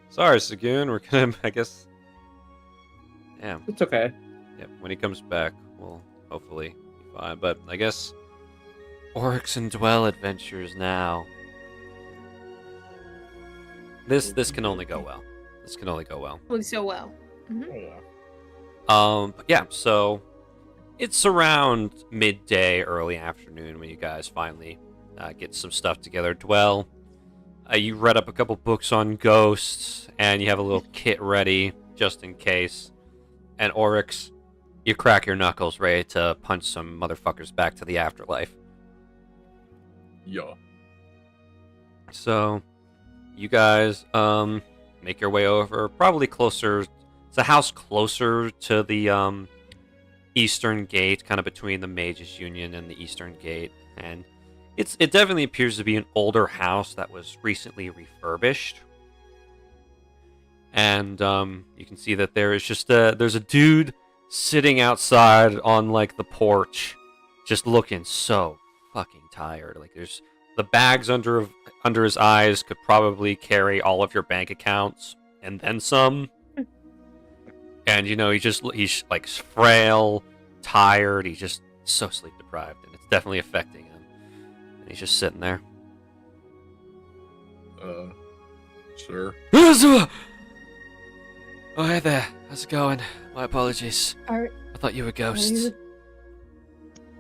Sorry, Sagoon. We're gonna... I guess... Damn. It's okay. Yep, when he comes back, we'll hopefully be fine. But I guess... Oryx and Dwell adventures now. This can only go well. This can only go well. Doing so well. Oh, yeah. But yeah, so... It's around midday, early afternoon when you guys finally get some stuff together. Dwell, you read up a couple books on ghosts, and you have a little kit ready just in case. And Oryx, you crack your knuckles ready to punch some motherfuckers back to the afterlife. Yeah. So, you guys make your way over, probably closer. It's a house closer to the Eastern Gate, kind of between the Mages Union and the Eastern Gate, and it definitely appears to be an older house that was recently refurbished. And you can see that there is just there's a dude sitting outside on like the porch, just looking so fucking tired. Like there's the bags under his eyes could probably carry all of your bank accounts and then some. And you know he's like frail, tired. He's just so sleep deprived, and it's definitely affecting him. And he's just sitting there. Sir. Oh, hey there. How's it going? My apologies. Alright. I thought you were ghosts.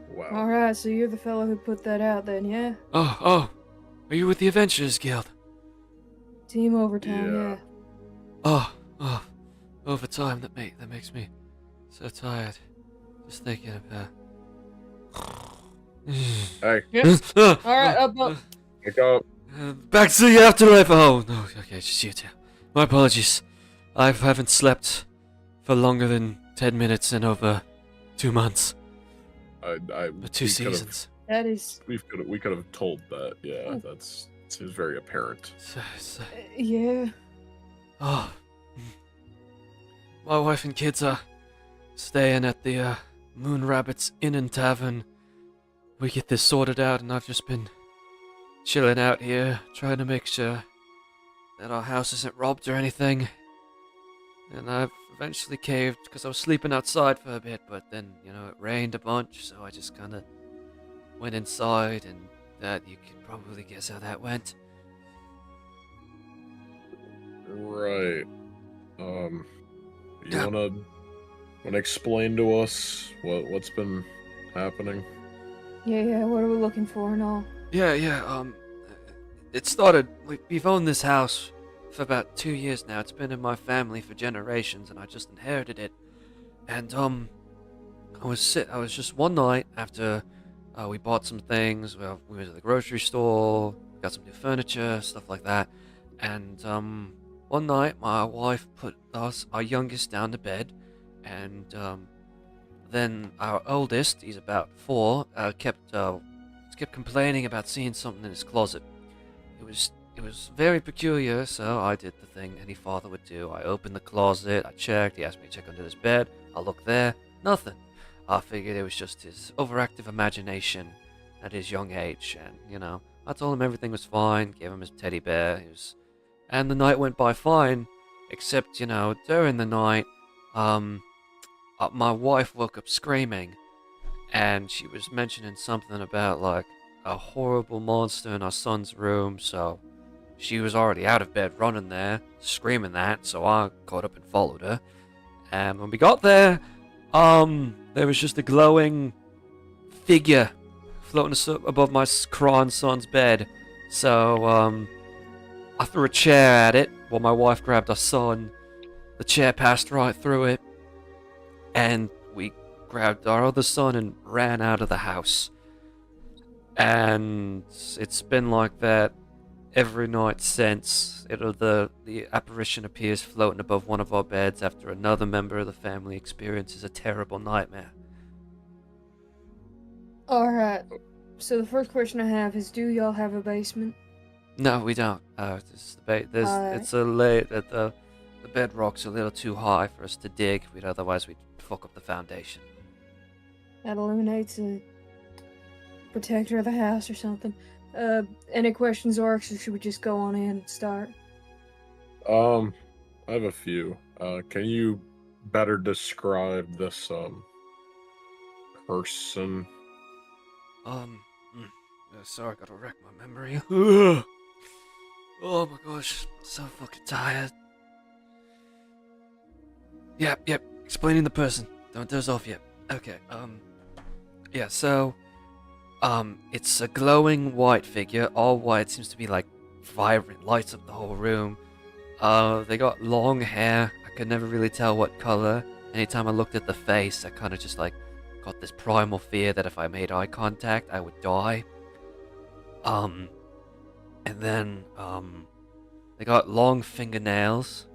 Wow. Alright, so you're the fellow who put that out then, yeah? Oh. Are you with the Adventurers Guild? Team overtime, Yeah. yeah. Oh. Overtime. That makes me so tired. Just thinking about... Hey, Alright, up. wake up. Back to the afterlife. Oh, no. Okay, just you two. My apologies. I haven't slept for longer than 10 minutes in over 2 months. Or 2 seasons. That is... We could have told that. Yeah, it's very apparent. yeah. Oh. My wife and kids are staying at the Moon Rabbits Inn and Tavern. We get this sorted out, and I've just been chilling out here, trying to make sure that our house isn't robbed or anything. And I've eventually caved because I was sleeping outside for a bit, but then, you know, it rained a bunch, so I just kind of went inside, and that you can probably guess how that went. Right. You wanna explain to us what's been happening? Yeah, what are we looking for and all? Yeah, it started, we've owned this house for about 2 years now. It's been in my family for generations, and I just inherited it. And, I was just one night after, we bought some things, we went to the grocery store, got some new furniture, stuff like that, and, one night my wife put our youngest down to bed, and, then our oldest, he's about 4, kept complaining about seeing something in his closet. It was very peculiar, so I did the thing any father would do. I opened the closet, I checked, he asked me to check under his bed, I looked there, nothing. I figured it was just his overactive imagination at his young age, and, you know, I told him everything was fine, gave him his teddy bear, and the night went by fine, except, you know, during the night, my wife woke up screaming, and she was mentioning something about, like, a horrible monster in our son's room, so she was already out of bed running there, screaming that, so I got up and followed her. And when we got there, there was just a glowing figure floating above my crying son's bed. So, I threw a chair at it while my wife grabbed our son, the chair passed right through it, and we grabbed our other son and ran out of the house. And it's been like that every night since. The apparition appears floating above one of our beds after another member of the family experiences a terrible nightmare. Alright. So the first question I have is, do y'all have a basement? No, we don't. The bedrock's a little too high for us to dig. Otherwise we'd fuck up the foundation. That eliminates a protector of the house or something. Any questions, Orcs, or should we just go on in and start? I have a few. Can you better describe this person? Sorry, I gotta wreck my memory. Oh my gosh, so fucking tired. Yep, explaining the person. Don't doze off yet. Okay, yeah, so, it's a glowing white figure, all white, seems to be like vibrant, lights up the whole room. They got long hair, I could never really tell what color. Anytime I looked at the face, I kind of just like got this primal fear that if I made eye contact, I would die. And then, they got long fingernails.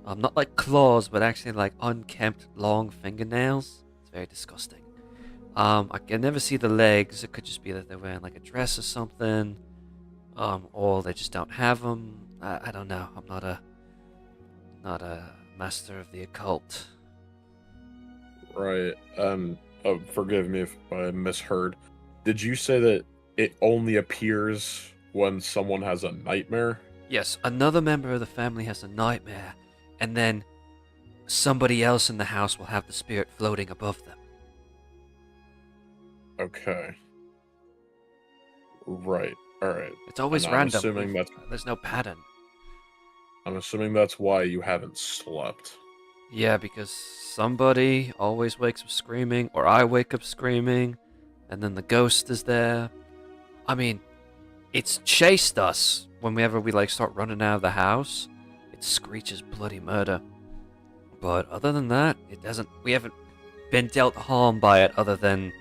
Not like claws, but actually like unkempt long fingernails. It's very disgusting. I can never see the legs. It could just be that they're wearing like a dress or something. Or they just don't have them. I don't know. I'm not a master of the occult. Right. Forgive me if I misheard. Did you say that it only appears when someone has a nightmare? Yes, another member of the family has a nightmare, and then somebody else in the house will have the spirit floating above them. Okay. Right. Alright. It's always And random. assuming There's no pattern. I'm assuming that's why you haven't slept. Yeah, because somebody always wakes up screaming, or I wake up screaming, and then the ghost is there. I mean, it's chased us whenever we like start running out of the house. It screeches bloody murder. But other than that, we haven't been dealt harm by it other than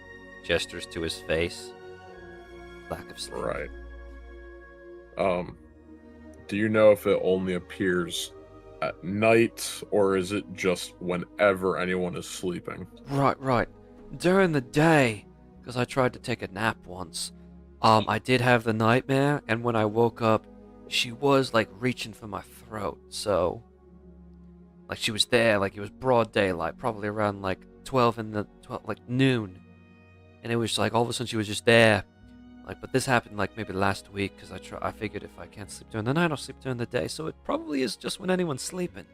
gestures to his face. Lack of sleep. Right. Do you know if it only appears at night, or is it just whenever anyone is sleeping? Right. During the day, because I tried to take a nap once, I did have the nightmare, and when I woke up, she was like reaching for my throat, so like she was there, like it was broad daylight, probably around like 12 noon, and it was like all of a sudden she was just there. Like, but this happened like maybe last week, because I figured if I can't sleep during the night, I'll sleep during the day, so it probably is just when anyone's sleeping.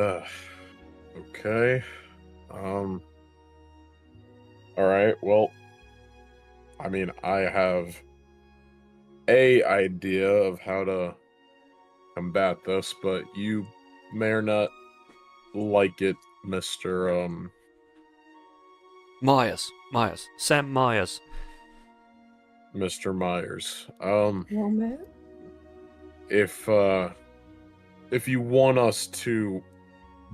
Okay. Alright, well, I mean, I have a idea of how to combat this, but you may or not like it, Mr. Myers. Sam Myers. Mr. Myers. No, man. If you want us to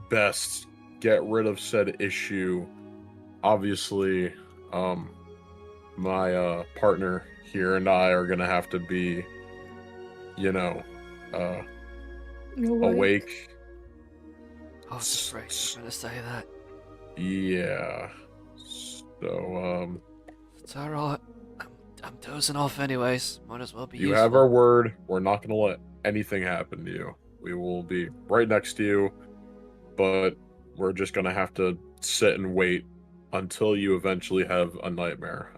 best get rid of said issue, obviously, my partner here and I are gonna have to be, awake. I was afraid you were gonna say that. Yeah. So, It's alright. I'm dozing off anyways. Might as well be you useful. have our word. We're not gonna let anything happen to you. We will be right next to you, but we're just gonna have to sit and wait until you eventually have a nightmare.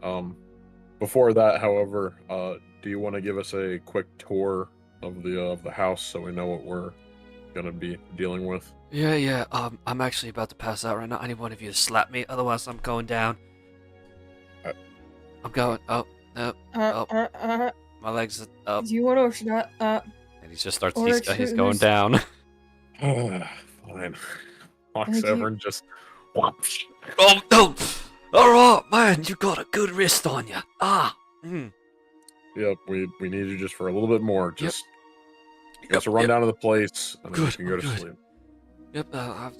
Before that, however, do you want to give us a quick tour of the house so we know what we're gonna be dealing with? Yeah. I'm actually about to pass out right now. I need one of you to slap me, otherwise I'm going down. I'm going. Oh, no. My legs are up. Do you want to or should I? And he just starts. Or He's going down. Fine. Walks over and just. Whoops. Oh no! All right, man. You got a good wrist on you. Yep. We need you just for a little bit more. Just Let's run down to the place, and then we Good, can go to good. sleep. Yep, I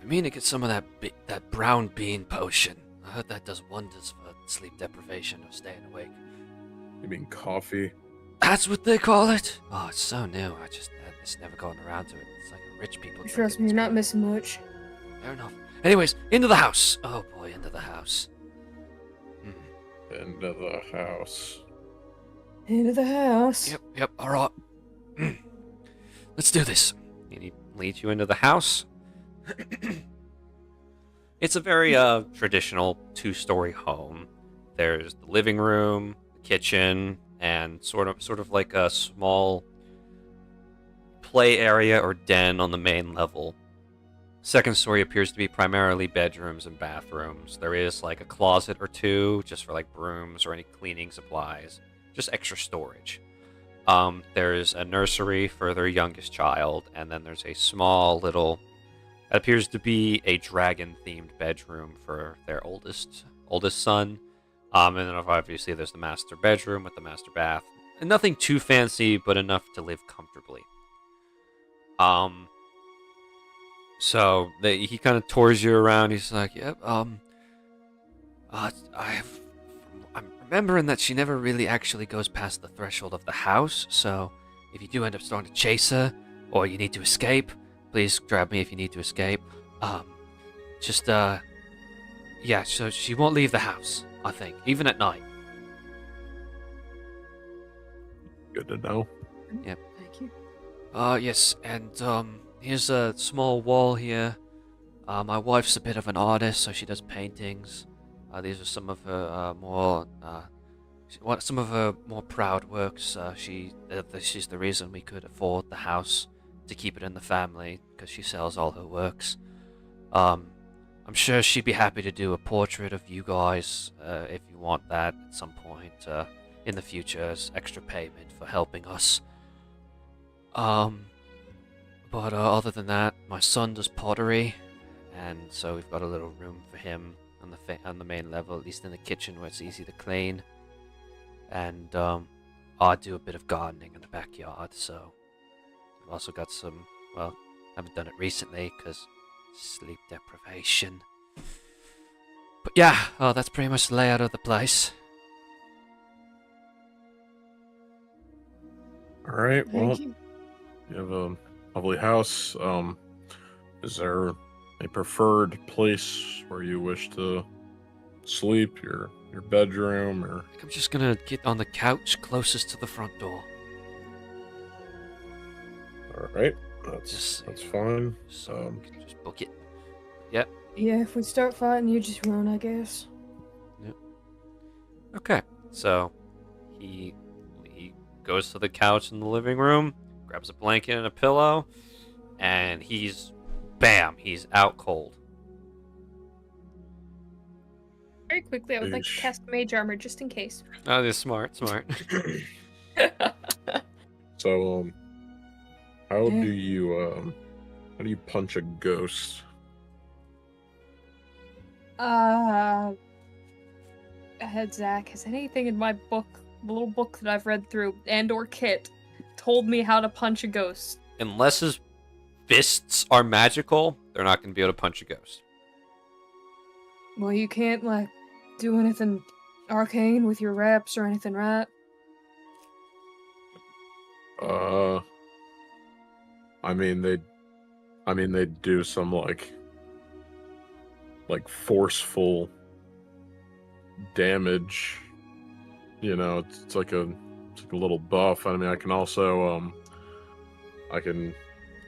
mean to get some of that brown bean potion. I heard that does wonders for sleep deprivation or staying awake. You mean coffee? That's what they call it? Oh, it's so new. I just never gotten around to it. It's like rich people. Trust me, you're not missing much. Fair enough. Anyways, into the house. Oh boy, into the house. Into the house. Into the house. Yep, alright. Let's do this. And he leads you into the house. It's a very traditional 2-story home. There's the living room, the kitchen, and sort of like a small play area or den on the main level. Second story appears to be primarily bedrooms and bathrooms. There is like a closet or two just for like brooms or any cleaning supplies. Just extra storage. There's a nursery for their youngest child, and then there's a small little, it appears to be a dragon-themed bedroom for their oldest son. And then obviously there's the master bedroom with the master bath. And nothing too fancy, but enough to live comfortably. So he kind of tours you around. He's like, "Yep. I'm remembering that she never really actually goes past the threshold of the house. So if you do end up starting to chase her, or you need to escape, please grab me if you need to escape. Yeah. So she won't leave the house. I think, even at night." Good to know. Yep. Thank you. Yes, and here's a small wall here. My wife's a bit of an artist, so she does paintings. These are some of her more proud works. She's the reason we could afford the house to keep it in the family, because she sells all her works. I'm sure she'd be happy to do a portrait of you guys if you want that at some point in the future as extra payment for helping us. But other than that, my son does pottery, and so we've got a little room for him on the main level, at least in the kitchen where it's easy to clean. And I do a bit of gardening in the backyard, so I've also got some. Well, I haven't done it recently because sleep deprivation. But yeah, that's pretty much the layout of the place. All right. Well, Thank you. you have a lovely house. Is there a preferred place where you wish to sleep? Your bedroom, or? I think I'm just gonna get on the couch closest to the front door. All right. Just That's fine. So we can just book it. Yep. Yeah, if we start fighting, you just run, I guess. Okay. So he goes to the couch in the living room, grabs a blanket and a pillow, and he's out cold. Very quickly, I would like to Eesh. cast mage armor just in case. Oh, they're smart. So, how do you punch a ghost? Ahead, Zach. Has anything in my book, the little book that I've read through, and/or Kit, told me how to punch a ghost? Unless his fists are magical, they're not going to be able to punch a ghost. Well, you can't, like, do anything arcane with your reps or anything, right? I mean they do some like forceful damage. You know, it's like a little buff. I mean, I can also I can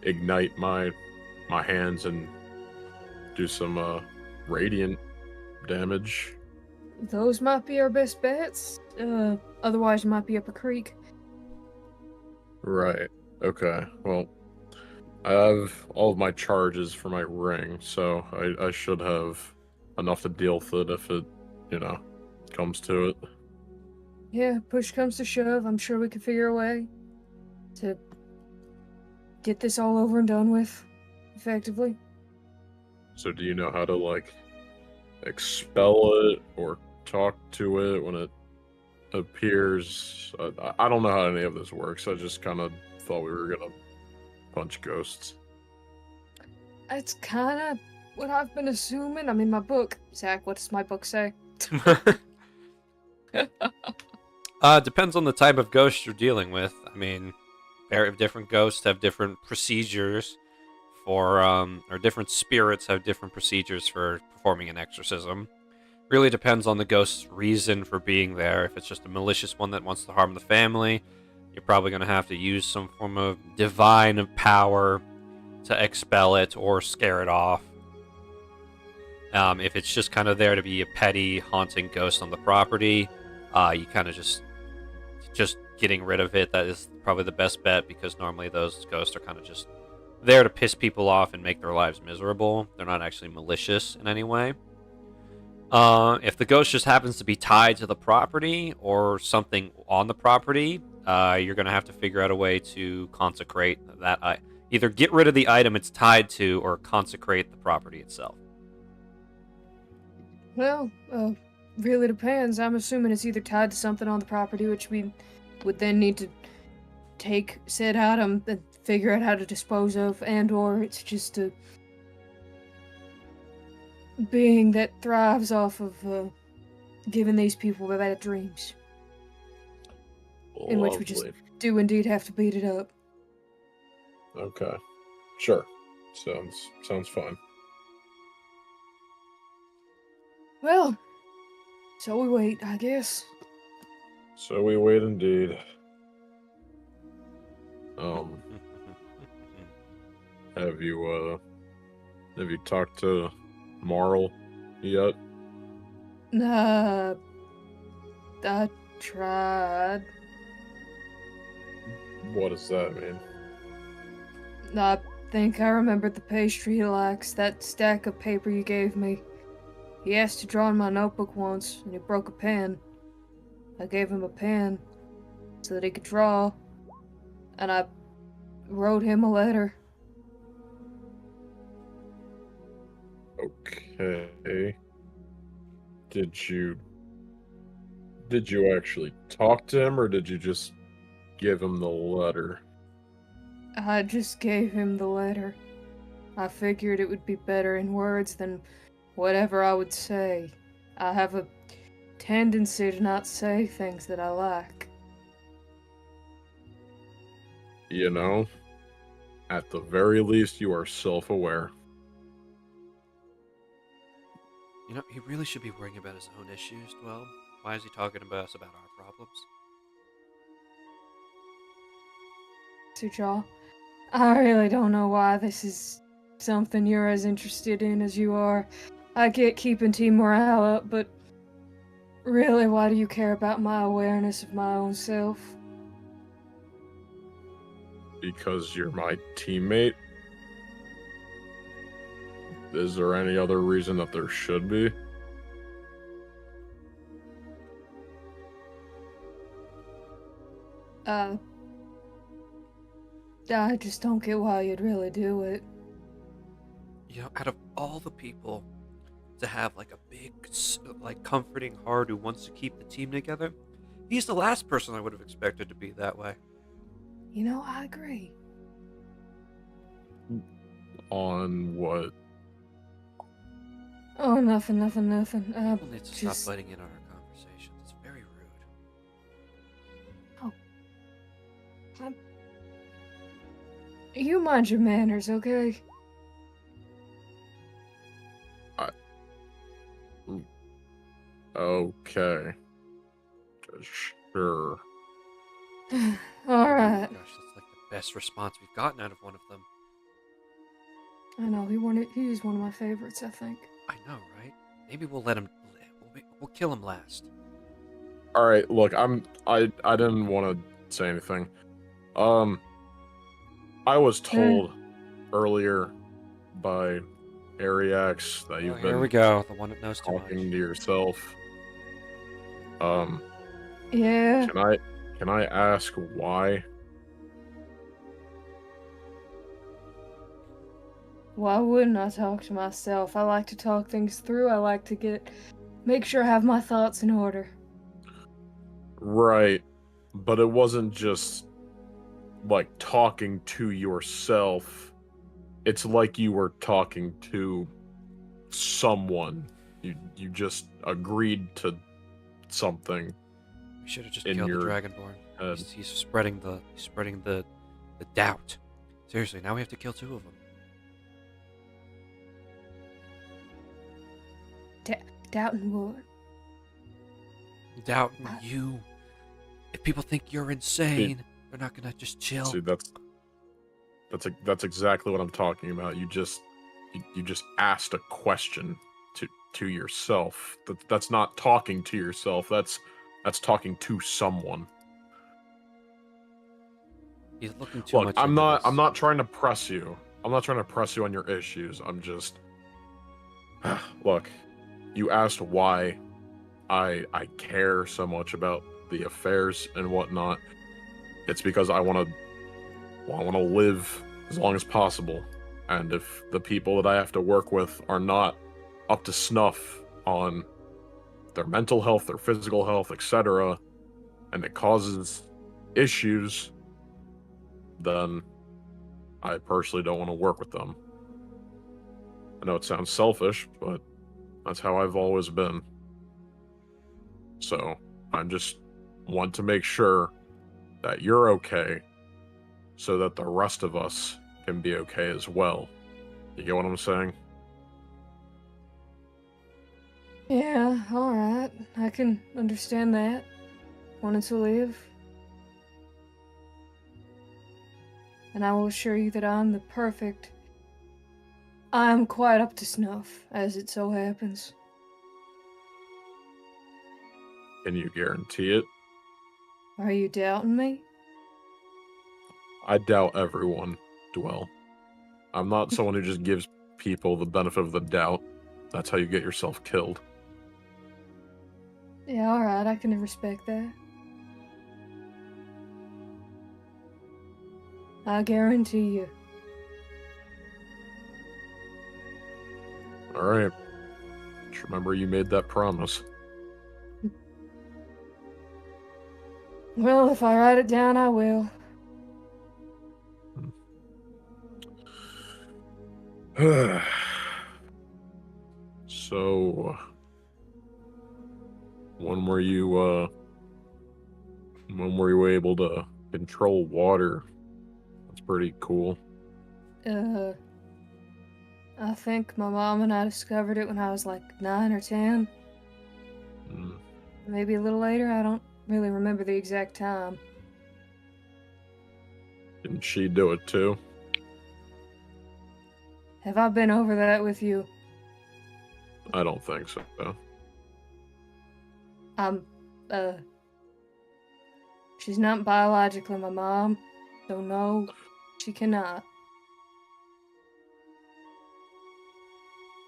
ignite my hands and do some radiant damage. Those might be our best bets. Otherwise, you might be up a creek. Right. Okay. Well, I have all of my charges for my ring, so I should have enough to deal with it if it, comes to it. Yeah, push comes to shove, I'm sure we can figure a way to get this all over and done with, effectively. So do you know how to, expel it or talk to it when it appears? I don't know how any of this works. I just kind of thought we were gonna punch ghosts. It's kind of what I've been assuming. I mean, my book. Zach, what does my book say? Depends on the type of ghost you're dealing with. I mean, different ghosts have different procedures for, or different spirits have different procedures for performing an exorcism. Really depends on the ghost's reason for being there. If it's just a malicious one that wants to harm the family, you're probably going to have to use some form of divine power to expel it or scare it off. If it's just kind of there to be a petty haunting ghost on the property, you kind of just getting rid of it. That is probably the best bet, because normally those ghosts are kind of just there to piss people off and make their lives miserable. They're not actually malicious in any way. If the ghost just happens to be tied to the property or something on the property, you're going to have to figure out a way to consecrate that. Either get rid of the item it's tied to or consecrate the property itself. Well, really depends. I'm assuming it's either tied to something on the property, which we would then need to take said item and figure out how to dispose of, and or it's just a being that thrives off of giving these people bad dreams. In which we just do indeed have to beat it up. Okay. Sure. Sounds fine. Well, so we wait, I guess. So we wait indeed. Have you talked to Marl yet? Nah, I tried. What does that mean? I think I remembered the pastry he likes, that stack of paper you gave me. He asked to draw in my notebook once, and he broke a pen. I gave him a pen so that he could draw, and I wrote him a letter. Okay. Did you actually talk to him, or did you just give him the letter? I just gave him the letter. I figured it would be better in words than whatever I would say. I have a tendency to not say things that I like. You know, at the very least, you are self-aware. You know, he really should be worrying about his own issues, Dwell. Why is he talking about us about our problems? Sujaw, I really don't know why this is something you're as interested in as you are. I get keeping team morale up, but really, why do you care about my awareness of my own self? Because you're my teammate? Is there any other reason that there should be? I just don't get why you'd really do it. You know, out of all the people to have like a big, like comforting heart who wants to keep the team together, he's the last person I would have expected to be that way. You know, I agree. On what? Oh, nothing. People need to stop butting in on our conversations. It's very rude. Oh. You mind your manners, okay? Okay. Sure. Alright. Gosh, that's like the best response we've gotten out of one of them. I know, he's one of my favorites, I think. I know, right? Maybe we'll let him live. We'll kill him last. All right, look, I didn't want to say anything. I was told earlier by Ariax that you've been here we go, the one that knows too much. talking to yourself. Yeah. Can I ask why? Why wouldn't I talk to myself? I like to talk things through. I like to make sure I have my thoughts in order. Right, but it wasn't just like talking to yourself. It's like you were talking to someone. You just agreed to something. We should have just in killed the your Dragonborn. head. He's spreading the doubt. Seriously, now we have to kill 2 of them. Doubting what? Doubt you. If people think you're insane, they're not gonna just chill. See, that's exactly what I'm talking about. You just asked a question to yourself. That's not talking to yourself. That's talking to someone. He's looking too Look, much I'm into not this. I'm not trying to press you. I'm not trying to press you on your issues. I'm just look, you asked why I care so much about the affairs and whatnot. It's because I want to live as long as possible. And if the people that I have to work with are not up to snuff on their mental health, their physical health, etc., and it causes issues, then I personally don't want to work with them. I know it sounds selfish, but that's how I've always been. So I just want to make sure that you're okay so that the rest of us can be okay as well. You get what I'm saying? Yeah, alright. I can understand that. Wanting to live. And I will assure you that I'm the perfect. I am quite up to snuff, as it so happens. Can you guarantee it? Are you doubting me? I doubt everyone, Dwell. I'm not someone who just gives people the benefit of the doubt. That's how you get yourself killed. Yeah, alright, I can respect that. I guarantee you. Alright. Just remember you made that promise. Well, if I write it down, I will. So, when were you able to control water? That's pretty cool. I think my mom and I discovered it when I was like 9 or 10. Maybe a little later, I don't really remember the exact time. Didn't she do it too? Have I been over that with you? I don't think so. She's not biologically my mom, so no, she cannot.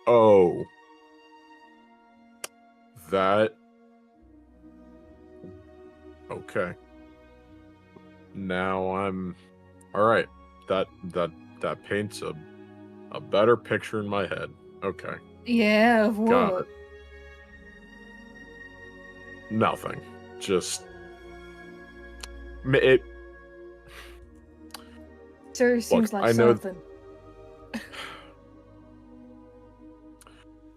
Oh. That. Okay. Now I'm. Alright. That paints a better picture in my head. Okay. Yeah, of Got what? it. Nothing. Just. It. Sir, seems like I know. something.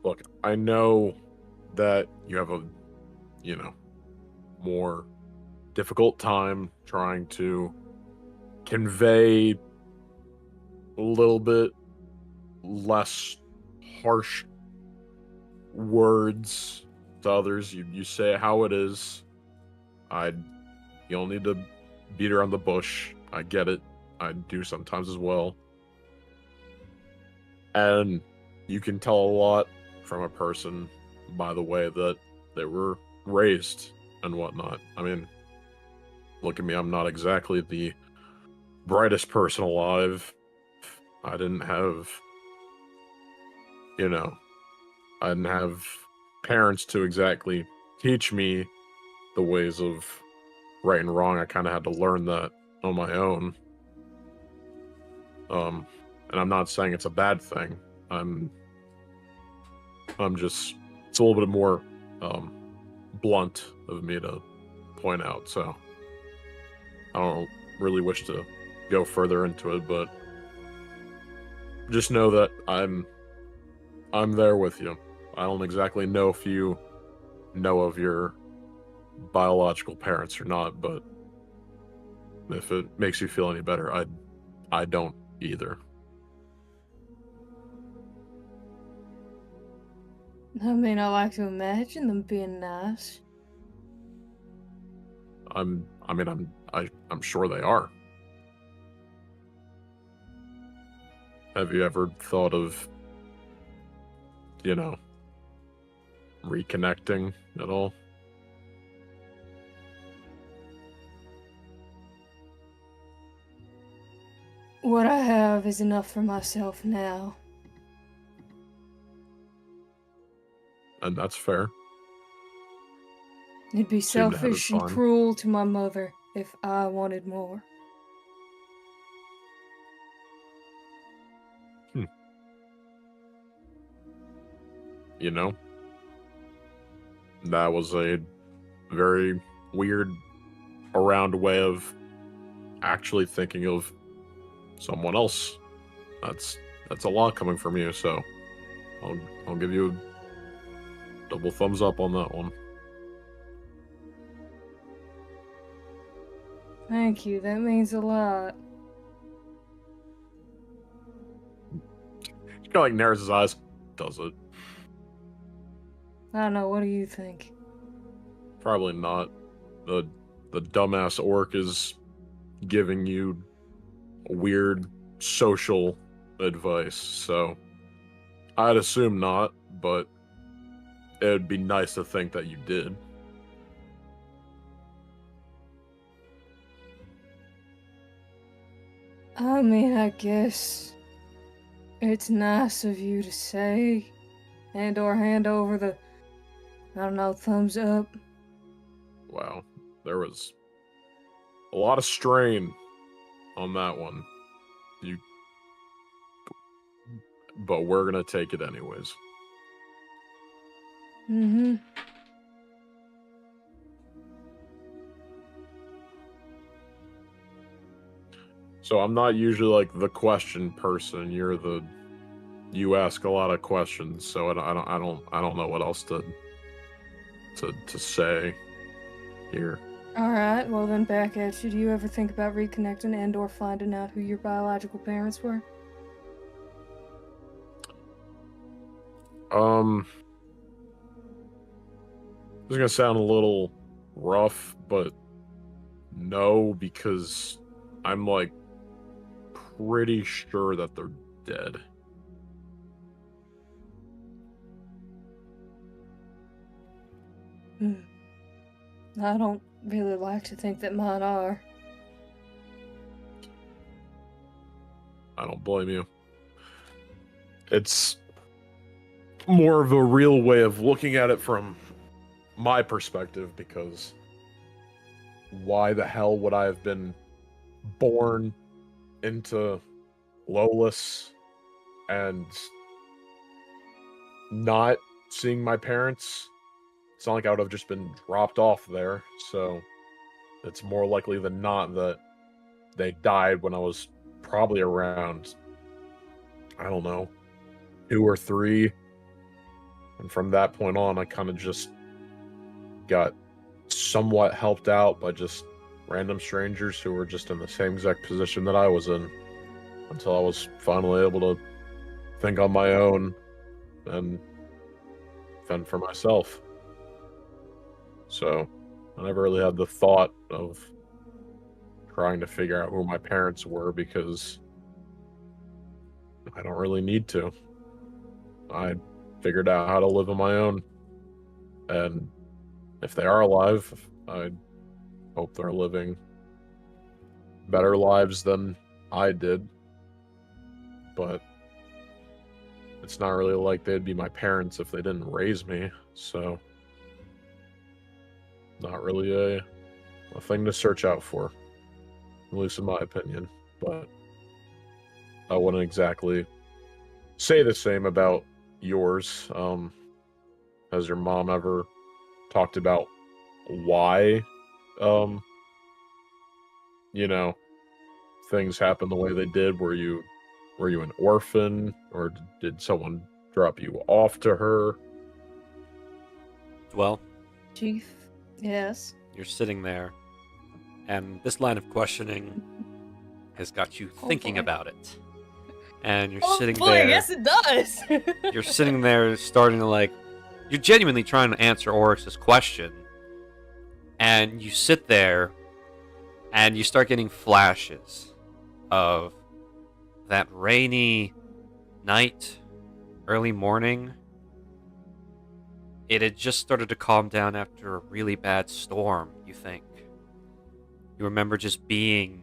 Look, I know that you have a, more difficult time trying to convey a little bit less harsh words to others. You say it how it is. You don't need to beat around the bush. I get it. I do sometimes as well. And you can tell a lot from a person by the way that they were raised and whatnot. I mean, look at me, I'm not exactly the brightest person alive. I didn't have, I didn't have parents to exactly teach me the ways of right and wrong. I kind of had to learn that on my own. And I'm not saying it's a bad thing. I'm just, it's a little bit more blunt of me to point out, so I don't really wish to go further into it, but just know that I'm there with you. I don't exactly know if you know of your biological parents or not, but if it makes you feel any better, I don't either. I mean, I like to imagine them being nice. I'm sure they are. Have you ever thought of, reconnecting at all? What I have is enough for myself now. And that's fair. It'd be Seem to have it selfish and fine. cruel to my mother if I wanted more. That was a very weird, around way of actually thinking of someone else. That's a lot coming from you, so I'll give you a double thumbs up on that one. Thank you, that means a lot. He kind of narrows his eyes. Does it? I don't know, what do you think? Probably not. The dumbass orc is giving you weird social advice, so I'd assume not, but it'd be nice to think that you did. I mean, I guess it's nice of you to say, and or hand over the, I don't know, thumbs up. Wow, there was a lot of strain on that one. But we're gonna take it anyways. Mm-hmm. So I'm not usually like the question person. You ask a lot of questions, so I don't know what else to say here. Alright, well then back at you. Do you ever think about reconnecting and or finding out who your biological parents were? This is gonna sound a little rough, but no, because I'm like pretty sure that they're dead. I don't really like to think that mine are. I don't blame you. It's more of a real way of looking at it from my perspective, because why the hell would I have been born into Lowless and not seeing my parents? It's not like I would have just been dropped off there, so it's more likely than not that they died when I was probably around, I don't know, 2 or 3. And from that point on, I kind of just got somewhat helped out by just random strangers who were just in the same exact position that I was in, until I was finally able to think on my own and fend for myself. So I never really had the thought of trying to figure out who my parents were, because I don't really need to. I figured out how to live on my own, and if they are alive, I hope they're living better lives than I did. But it's not really like they'd be my parents if they didn't raise me, so not really a thing to search out for, at least in my opinion. But I wouldn't exactly say the same about yours. Has your mom ever talked about why, you know, things happen the way they did? Were you an orphan, or did someone drop you off to her? Well, Chief. Yes. you're sitting there, and this line of questioning has got you thinking boy. about it. And you're Oh sitting boy, there. yes it does. You're sitting there starting to you're genuinely trying to answer Oryx's question. And you sit there and you start getting flashes of that rainy night, early morning. It had just started to calm down after a really bad storm, you think. You remember just being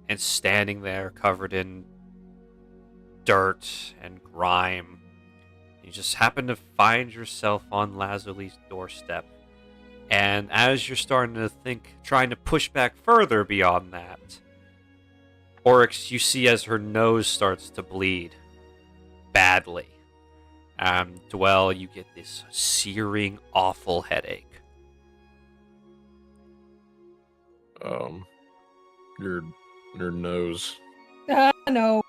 and standing there covered in dirt and grime. You just happen to find yourself on Lazarly's doorstep. And as you're starting to think, trying to push back further beyond that, Oryx, you see as her nose starts to bleed badly. Dwell, you get this searing, awful headache. Your nose. No.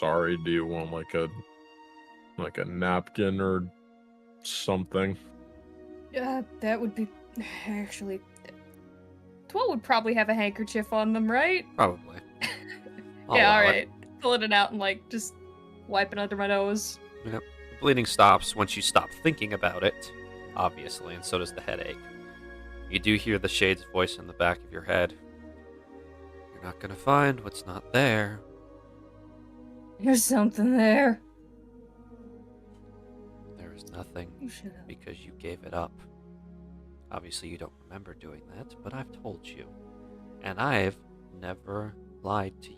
Sorry, do you want like a napkin or something? That would be actually. Twelve would probably have a handkerchief on them, right? Probably. Yeah, allow it. alright. Pulling it out and just wiping under my nose. Yep. The bleeding stops once you stop thinking about it, obviously, and so does the headache. You do hear the Shade's voice in the back of your head. You're not gonna find what's not there. There's something there. There is nothing You should have. because you gave it up. Obviously, you don't remember doing that, but I've told you. And I've never lied to you.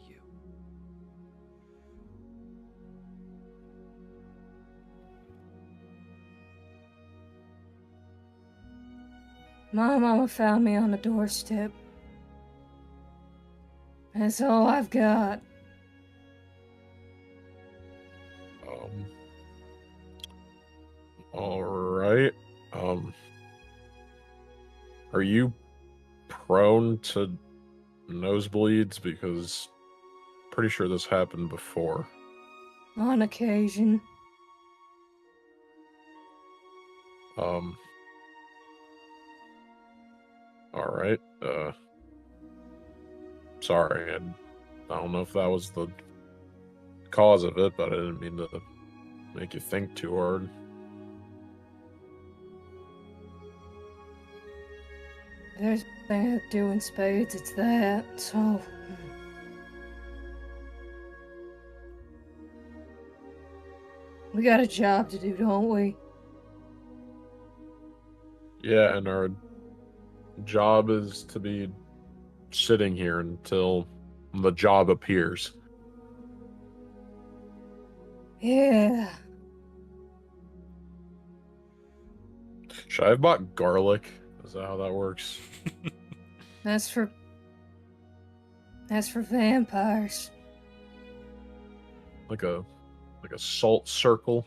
My mama found me on the doorstep. That's all I've got. All right. Are you prone to nosebleeds? Because pretty sure this happened before. On occasion. All right. Sorry. I don't know if that was the cause of it, but I didn't mean to make you think too hard. There's nothing I do in spades, it's that, so. We got a job to do, don't we? Yeah, and our job is to be sitting here until the job appears. Yeah. Should I have bought garlic? Is that how that works? That's for vampires. Like a salt circle?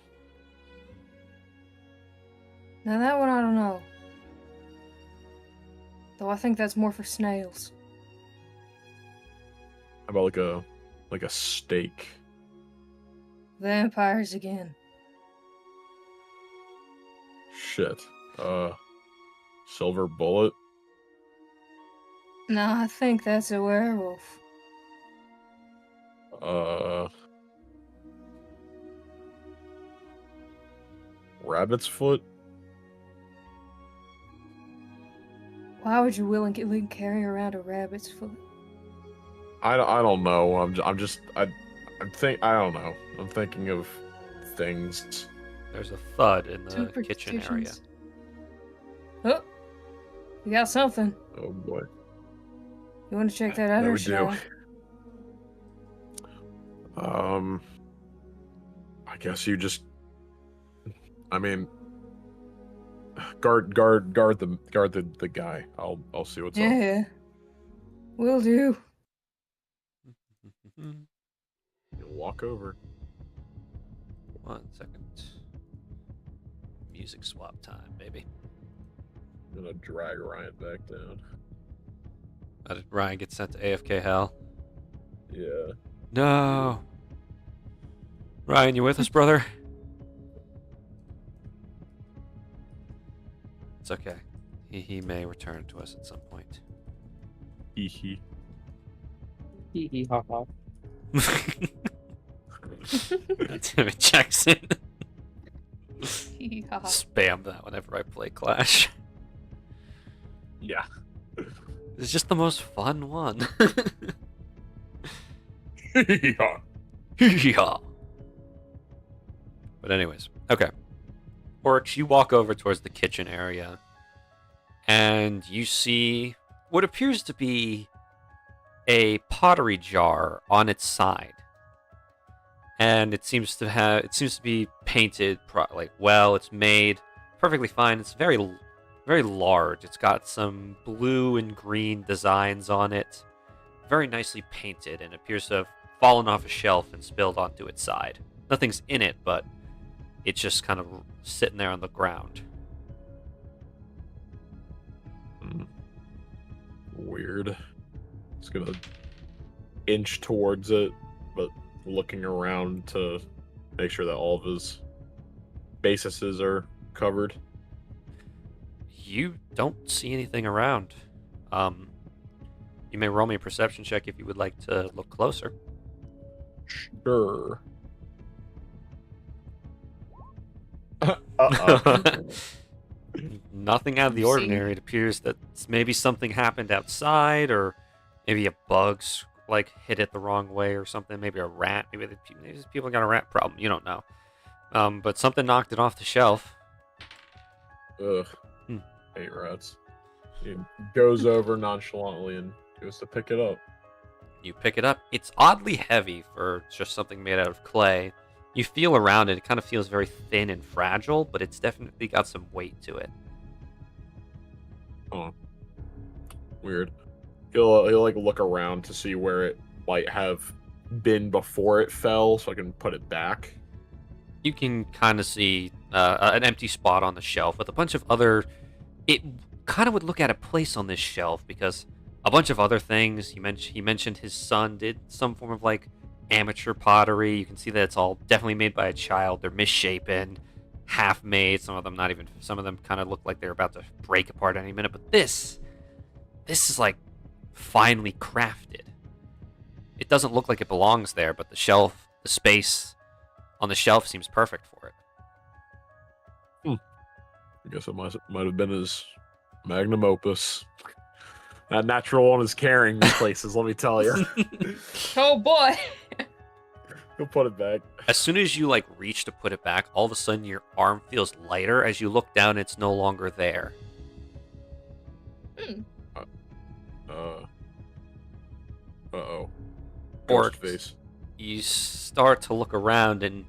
Now that one I don't know. Though I think that's more for snails. How about like a steak? Vampires again. Shit. Silver bullet? No, I think that's a werewolf. Rabbit's foot? Why would you willingly carry around a rabbit's foot? I don't know. I don't know. I'm thinking of things. There's a thud in the kitchen area. Superstitions. Oh, we got something. Oh boy. You want to check that out, Yeah, or we should I? I guess you just. I mean, guard the guy. I'll see what's up. Yeah, will do. You'll walk over. 1 second. Music swap time, baby. I'm gonna drag Ryan back down. Ryan gets sent to AFK hell. Yeah. No. Ryan, you with us, brother? It's okay. He may return to us at some point. Hee hee. Hee hee ha ha. Damn it, Jackson. Hee-hee-ha-ha. Spam that whenever I play Clash. Yeah. It's just the most fun one. Yeah. Yeah. But anyways, okay. Orcs, you walk over towards the kitchen area, and you see what appears to be a pottery jar on its side. And it seems to be painted well. It's made perfectly fine. It's very large. It's got some blue and green designs on it. Very nicely painted, and appears to have fallen off a shelf and spilled onto its side. Nothing's in it, but it's just kind of sitting there on the ground. Weird. It's gonna inch towards it, but looking around to make sure that all of his bases are covered. You don't see anything around. You may roll me a perception check if you would like to look closer. Sure. Uh-oh. Nothing out of the See. ordinary. It appears that maybe something happened outside, or maybe a bug's hit it the wrong way or something. Maybe a rat. Maybe these people got a rat problem. You don't know. But something knocked it off the shelf. Ugh. Hate rats. He goes over nonchalantly and goes to pick it up. You pick it up. It's oddly heavy for just something made out of clay. You feel around it. It kind of feels very thin and fragile, but it's definitely got some weight to it. Oh. Weird. He'll look around to see where it might have been before it fell, so I can put it back. You can kind of see an empty spot on the shelf with a bunch of other... It kind of would look at a place on this shelf because a bunch of other things. He mentioned his son did some form of amateur pottery. You can see that it's all definitely made by a child. They're misshapen, half made. Some of them not even. Some of them kind of look like they're about to break apart any minute. But this is finely crafted. It doesn't look like it belongs there, but the space on the shelf seems perfect for it. I guess it might have been his magnum opus. That natural one is carrying these places, let me tell you. Oh boy. He'll put it back. As soon as you reach to put it back, all of a sudden your arm feels lighter. As you look down, it's no longer there. Uh-oh. Orcs, Face. you start to look around and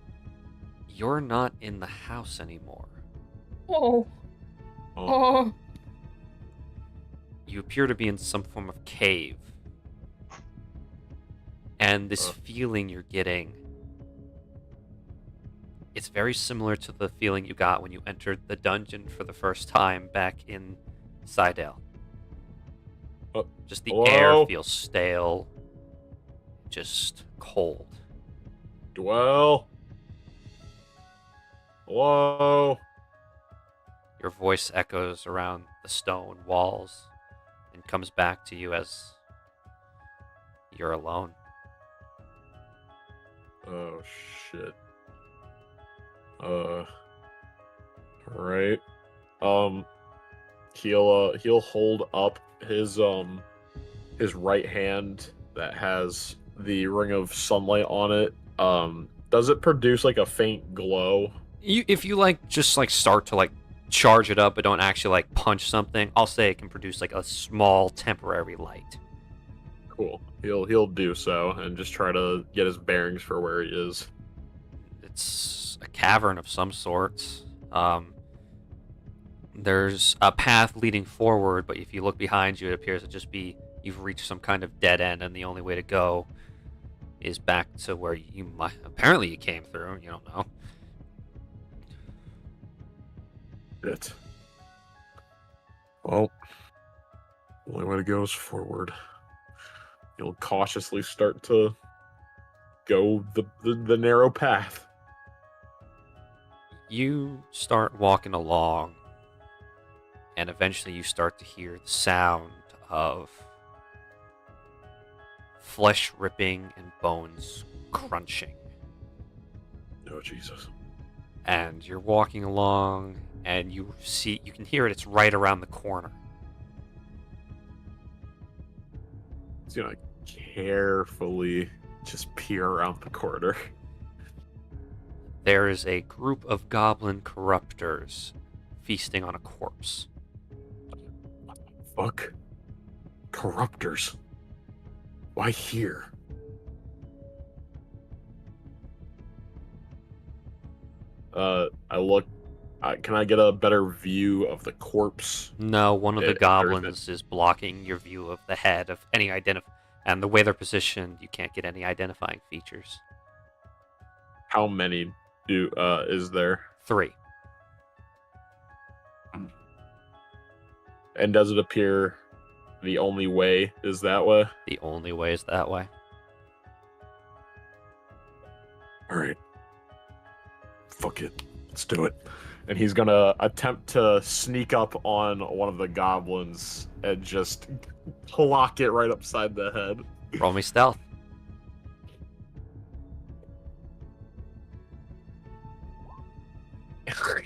you're not in the house anymore. Oh. Oh. You appear to be in some form of cave. And this feeling you're getting, it's very similar to the feeling you got when you entered the dungeon for the first time back in Sidale. Just the air feels stale, just cold. Dwell. Hello. Your voice echoes around the stone walls and comes back to you as you're alone. Oh shit. Alright. He'll hold up his right hand that has the ring of sunlight on it. Does it produce a faint glow? If you just start to charge it up but don't actually punch something, I'll say it can produce a small temporary light. Cool. He'll do so and just try to get his bearings for where he is. It's a cavern of some sorts. There's a path leading forward, but if you look behind you, it appears to just be you've reached some kind of dead end, and the only way to go is back to where you apparently you came through. You don't know. Shit. Well, Only way to go is forward. You'll cautiously start to go the narrow path. You start walking along, and eventually you start to hear the sound of flesh ripping and bones crunching. Oh, Jesus. And you're walking along, and you can hear it. It's right around the corner. It's gonna carefully just peer around the corner. There is a group of goblin corruptors feasting on a corpse. Fuck. Corruptors. Why here? I look. Can I get a better view of the corpse? No, one of the If there's goblins is blocking your view of the head of any and the way they're positioned, you can't get any identifying features. How many is there? 3. And does it appear the only way is that way? The only way is that way. All right. Fuck it. Let's do it. And he's gonna attempt to sneak up on one of the goblins and just clock it right upside the head. Roll me stealth.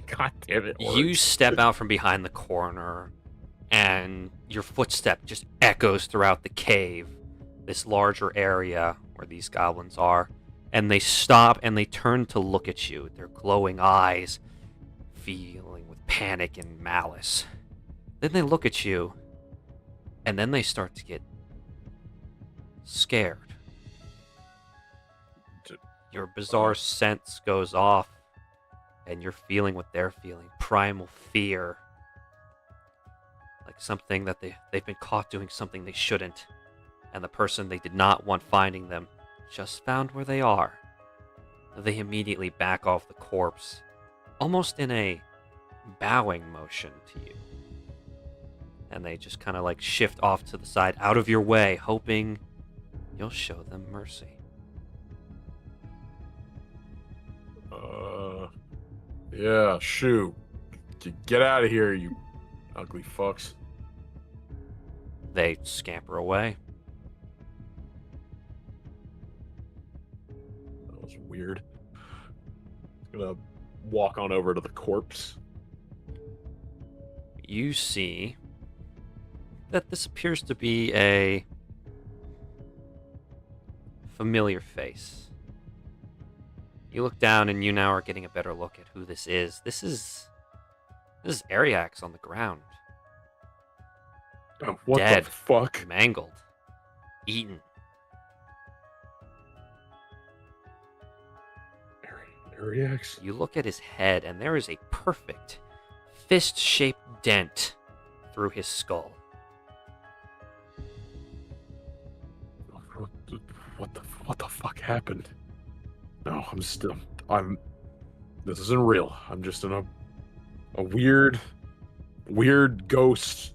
God damn it. You step out from behind the corner, and your footstep just echoes throughout the cave, this larger area where these goblins are. And they stop and they turn to look at you, their glowing eyes feeling with panic and malice. Then they look at you, and then they start to get scared. Your bizarre sense goes off, and you're feeling what they're feeling. Primal fear. Like something that they've been caught doing something they shouldn't, and the person they did not want finding them just found where they are. They immediately back off the corpse, almost in a bowing motion to you. And they just kind of like shift off to the side, out of your way, hoping you'll show them mercy. Yeah, shoo. Get out of here, you ugly fucks. They scamper away. That was weird. Gonna walk on over to the corpse. You see that this appears to be a familiar face. You look down and you now are getting a better look at who this is. This is Ariax on the ground. Oh, what Dead. the fuck? Mangled. Eaten. Ariax? You look at his head and there is a perfect fist-shaped dent through his skull. What the fuck happened? No, this isn't real. I'm just in a weird ghost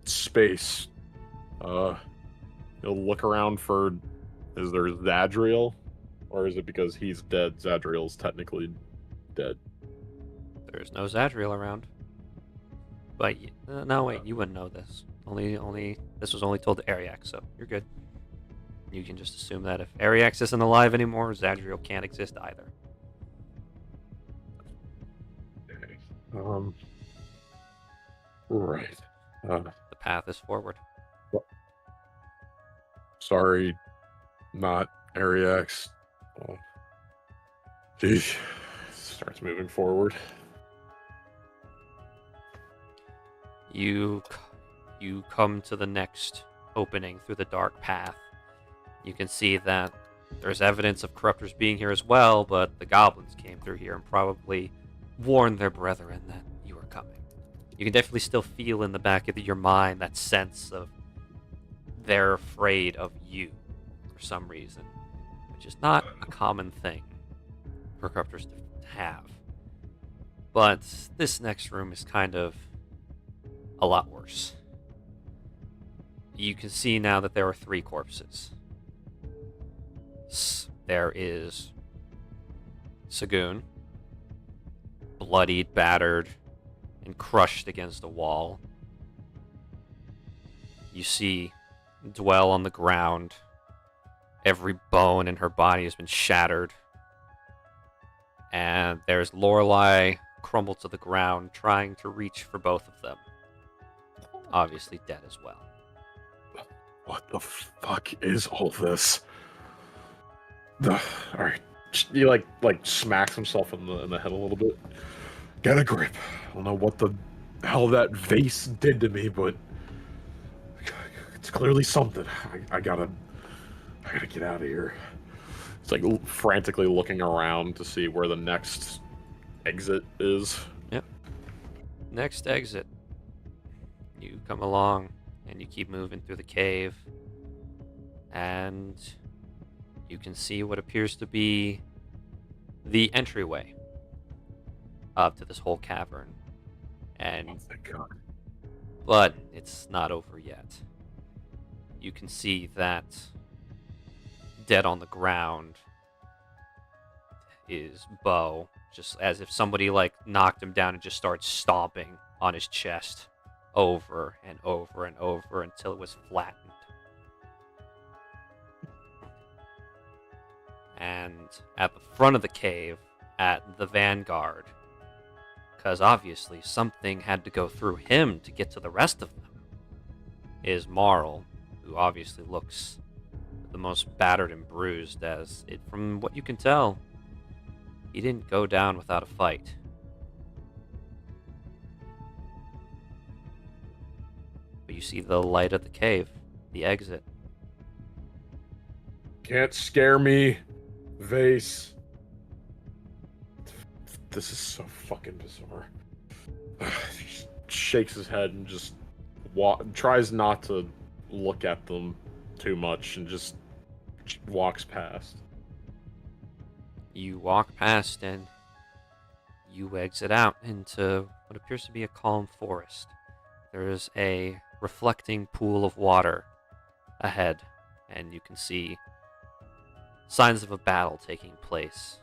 space. You'll look around for, is there Zadriel? Or is it because he's dead, Zadriel's technically dead? There's no Zadriel around. But, no wait, you wouldn't know this. This was only told to Ariax, so you're good. You can just assume that if Ariax isn't alive anymore, Zadriel can't exist either. Right. The path is forward. Sorry, not Ariax. Oh. Geez. Starts moving forward. You come to the next opening through the dark path. You can see that there's evidence of corruptors being here as well, but the goblins came through here and probably warned their brethren that you were coming. You can definitely still feel in the back of your mind that sense of they're afraid of you for some reason, which is not a common thing for corruptors to have. But this next room is kind of a lot worse. You can see now that there are 3 corpses. There is Sagoon, bloodied, battered, and crushed against a wall. You see Dwell on the ground. Every bone in her body has been shattered. And there's Lorelei crumbled to the ground, trying to reach for both of them. Obviously dead as well. What the fuck is all this? Alright. He like smacks himself in the head a little bit. Get a grip. I don't know what the hell that vase did to me, but it's clearly something. I gotta get out of here. It's like frantically looking around to see where the next exit is. Yep. Next exit. You come along and you keep moving through the cave, and you can see what appears to be the entryway up to this whole cavern. And Oh, thank God. but it's not over yet. You can see that dead on the ground is Bo, just as if somebody like knocked him down and just started stomping on his chest over and over and over until it was flattened. And at the front of the cave, at the vanguard, because obviously something had to go through him to get to the rest of them, is Marl, who obviously looks the most battered and bruised, as it, from what you can tell, he didn't go down without a fight. But you see the light of the cave, the exit. Can't scare me, Vase. This is so fucking bizarre. He shakes his head and just tries not to look at them too much and just walks past. You walk past and you exit out into what appears to be a calm forest. There is a reflecting pool of water ahead, and you can see signs of a battle taking place.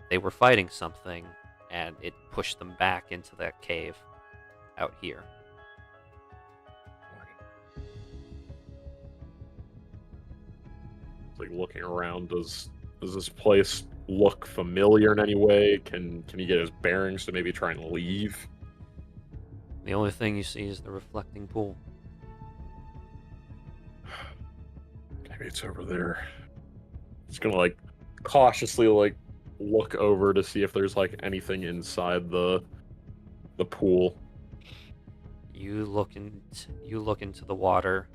They were fighting something, and it pushed them back into that cave out here. Like looking around, does this place look familiar in any way? Can he get his bearings to maybe try and leave? The only thing you see is the reflecting pool. Maybe it's over there. He's gonna like cautiously like look over to see if there's like anything inside the pool. You look into the water,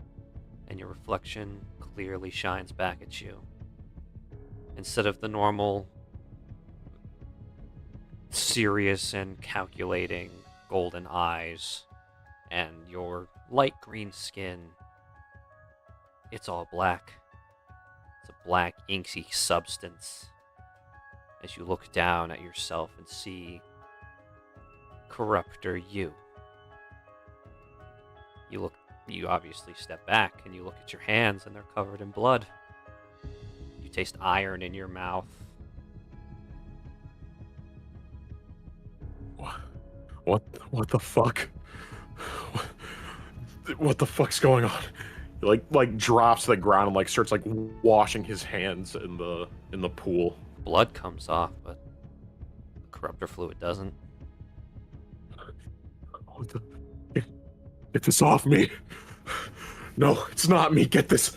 and your reflection clearly shines back at you. Instead of the normal serious and calculating golden eyes and your light green skin, it's all black. It's a black, inky substance. As you look down at yourself and see Corruptor you. You obviously step back and you look at your hands and they're covered in blood. You taste iron in your mouth. What the fuck? What the fuck's going on? He like drops to the ground and like starts like washing his hands in the pool. Blood comes off, but the corruptor fluid doesn't. Get this off me! No, it's not me. Get this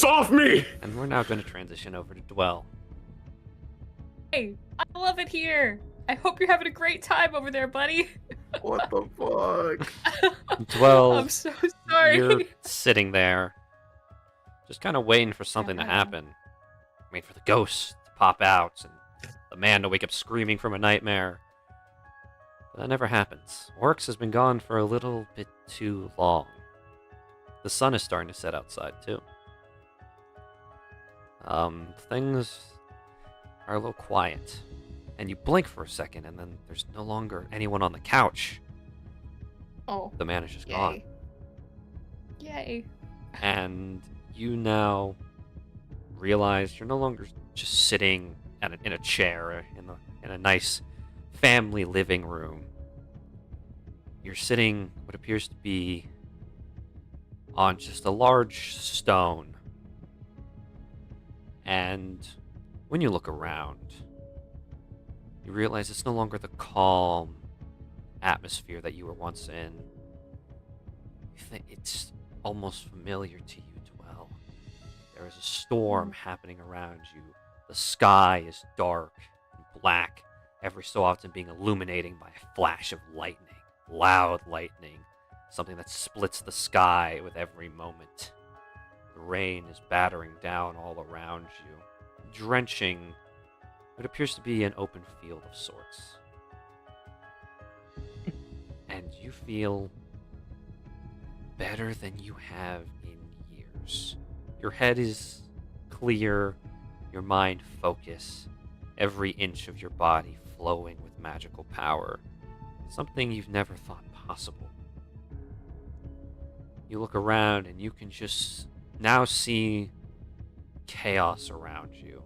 off me! And we're now going to transition over to Dwell. Hey, I love it here. I hope you're having a great time over there, buddy. What the fuck? Dwell, I'm so sorry. you're sitting there, just kind of waiting for something to happen. Waiting for the ghost to pop out and the man to wake up screaming from a nightmare. But that never happens. Oryx has been gone for a little bit too long. The sun is starting to set outside, too. Things are a little quiet. And you blink for a second, and then there's no longer anyone on the couch. Oh. The man is just Yay. gone. Yay. And you now realize you're no longer just sitting in a chair in a nice family living room. You're sitting what appears to be on just a large stone. And when you look around, you realize it's no longer the calm atmosphere that you were once in. You think it's almost familiar to you, Dwell. There is a storm happening around you. The sky is dark and black, every so often being illuminating by a flash of lightning, loud lightning, something that splits the sky with every moment. The rain is battering down all around you, drenching what appears to be an open field of sorts. And you feel better than you have in years. Your head is clear, your mind focused, every inch of your body flowing with magical power, something you've never thought possible. You look around and you can just now see chaos around you.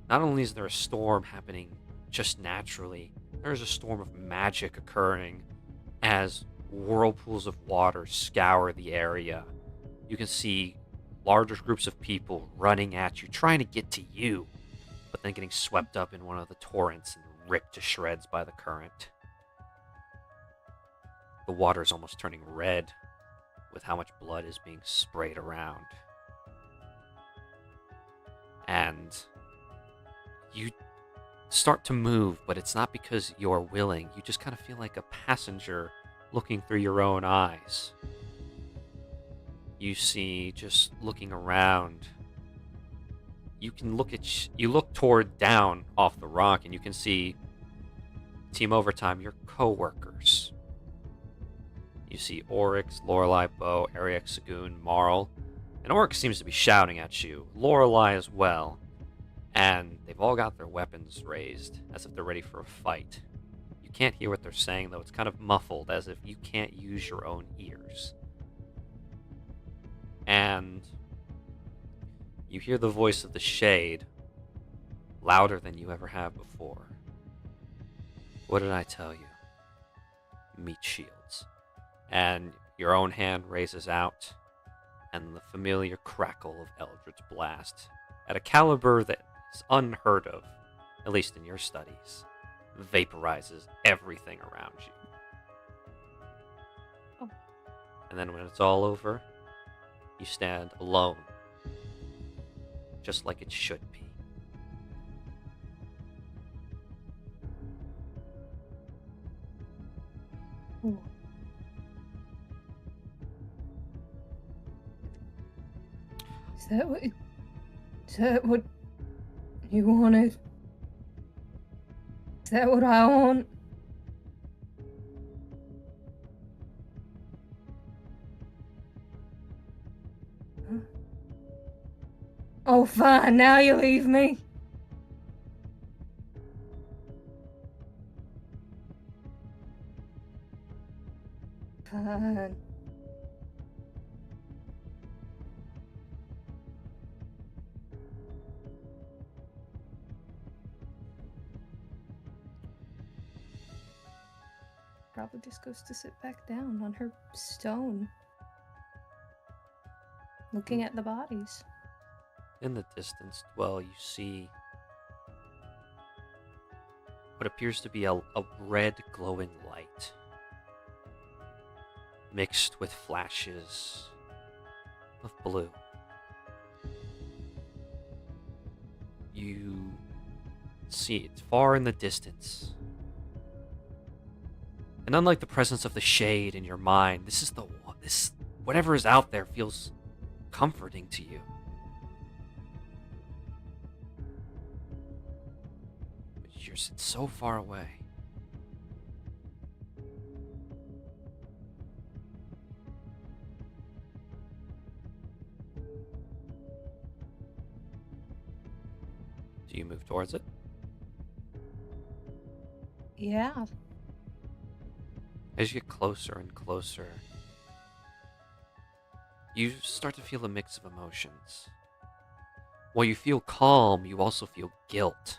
Not only is there a storm happening just naturally, there is a storm of magic occurring as whirlpools of water scour the area. You can see larger groups of people running at you, trying to get to you, but then getting swept up in one of the torrents and ripped to shreds by the current. The water is almost turning red with how much blood is being sprayed around. And you start to move, but it's not because you're willing. You just kind of feel like a passenger looking through your own eyes. You see, just looking around, you can you look toward down off the rock, and you can see Team Overtime, your co-workers. You see Oryx, Lorelei, Bo, Ariek, Sagoon, Marl, and Oryx seems to be shouting at you. Lorelei as well. And they've all got their weapons raised, as if they're ready for a fight. You can't hear what they're saying, though. It's kind of muffled, as if you can't use your own ears. And you hear the voice of the Shade, louder than you ever have before. What did I tell you? Meat shields. And your own hand raises out, and the familiar crackle of Eldritch Blast, at a caliber that is unheard of, at least in your studies, vaporizes everything around you. Oh. And then when it's all over, you stand alone, just like it should be. Ooh. Is that what you wanted? Is that what I want? Huh? Oh, fine. Now you leave me. Fine. Probably just goes to sit back down on her stone, looking at the bodies. In the distance, well, you see what appears to be a red glowing light, mixed with flashes of blue. You see it far in the distance. And unlike the presence of the Shade in your mind, this whatever is out there feels comforting to you. But you're so far away. Do you move towards it? Yeah. As you get closer and closer, you start to feel a mix of emotions. While you feel calm, you also feel guilt.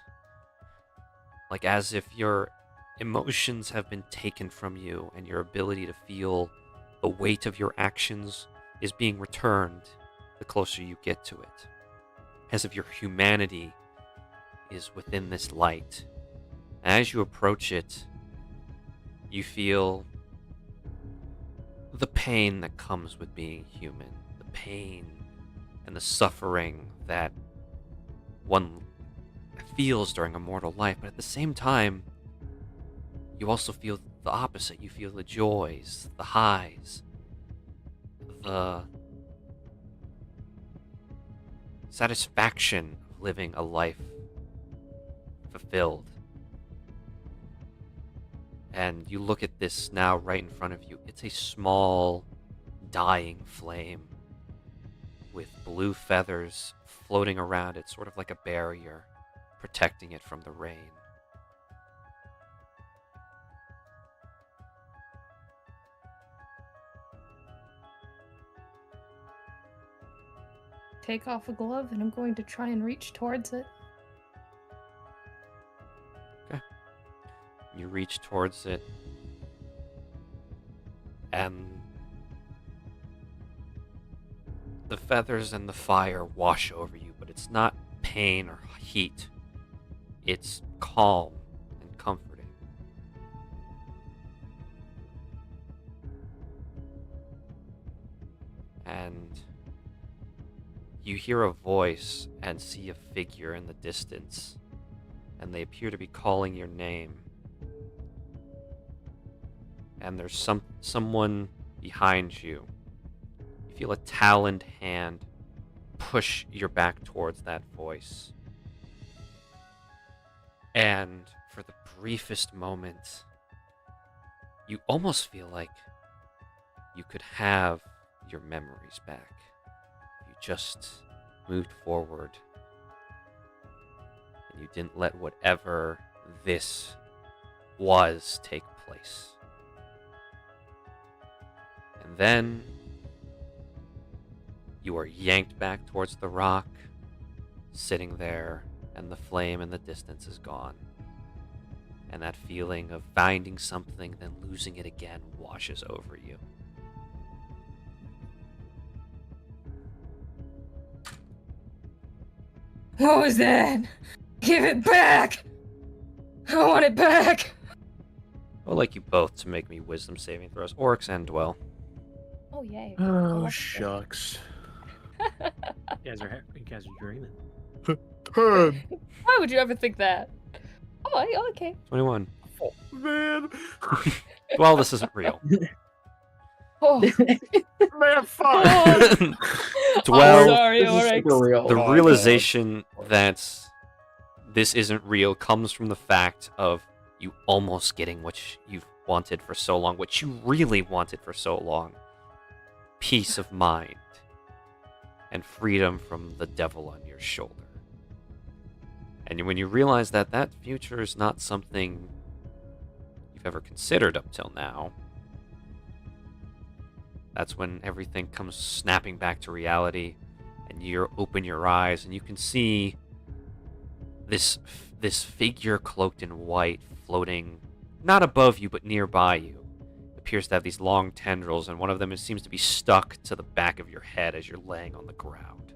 Like as if your emotions have been taken from you and your ability to feel the weight of your actions is being returned the closer you get to it. As if your humanity is within this light. As you approach it, you feel the pain that comes with being human. The pain and the suffering that one feels during a mortal life. But at the same time, you also feel the opposite. You feel the joys, the highs, the satisfaction of living a life fulfilled. And you look at this now right in front of you. It's a small, dying flame with blue feathers floating around it, sort of like a barrier, protecting it from the rain. Take off a glove and I'm going to try and reach towards it. You reach towards it, and the feathers and the fire wash over you, but it's not pain or heat. It's calm and comforting. And you hear a voice and see a figure in the distance, and they appear to be calling your name. And there's someone behind you. You feel a taloned hand push your back towards that voice. And for the briefest moment, you almost feel like you could have your memories back. You just moved forward. And you didn't let whatever this was take place. And then you are yanked back towards the rock, sitting there, and the flame in the distance is gone. And that feeling of finding something, then losing it again, washes over you. What was that? Give it back! I want it back! I would like you both to make me wisdom saving throws, Oryx and Dwell. Oh, yay. Oh, shucks. You guys are dreaming. Why would you ever think that? Oh, okay. 21. Oh, man. Well, this isn't real. Oh, Man, fuck. Dwell, sorry, This is Oryx. super real. the Oh, realization that this isn't real comes from the fact of you almost getting what you've wanted for so long, what you really wanted for so long. Peace of mind and freedom from the devil on your shoulder. And when you realize that that future is not something you've ever considered up till now, that's when everything comes snapping back to reality, and you open your eyes and you can see this figure cloaked in white floating not above you but nearby you. It appears to have these long tendrils, and one of them seems to be stuck to the back of your head as you're laying on the ground.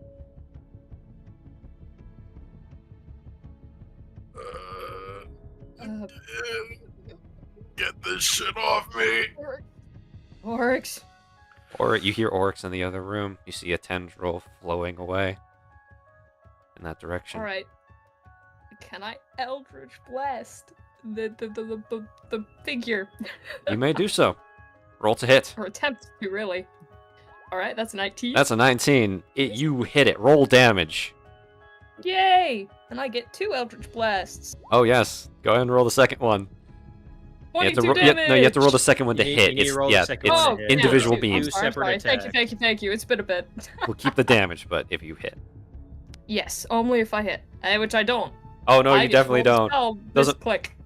Get this shit off me. Oryx. Or you hear Oryx in the other room. You see a tendril flowing away in that direction. Alright. Can I Eldritch Blast the figure? You may do so. Roll to hit. Or attempt to, really. Alright, that's a 19. That's a 19. You hit it. Roll damage. Yay! And I get 2 Eldritch Blasts. Oh, yes. Go ahead and roll the second one. You have 22 to damage! no, you have to roll the second one to You hit. need to It's, roll the yeah, second it's one to hit. individual Yeah, beams. two I'm separate sorry. attacks. Thank you. It's been a bit. We'll keep the damage, but if you hit. Yes, only if I hit. Which I don't. Oh, no, I you get to definitely roll the don't. spell, Doesn't- click.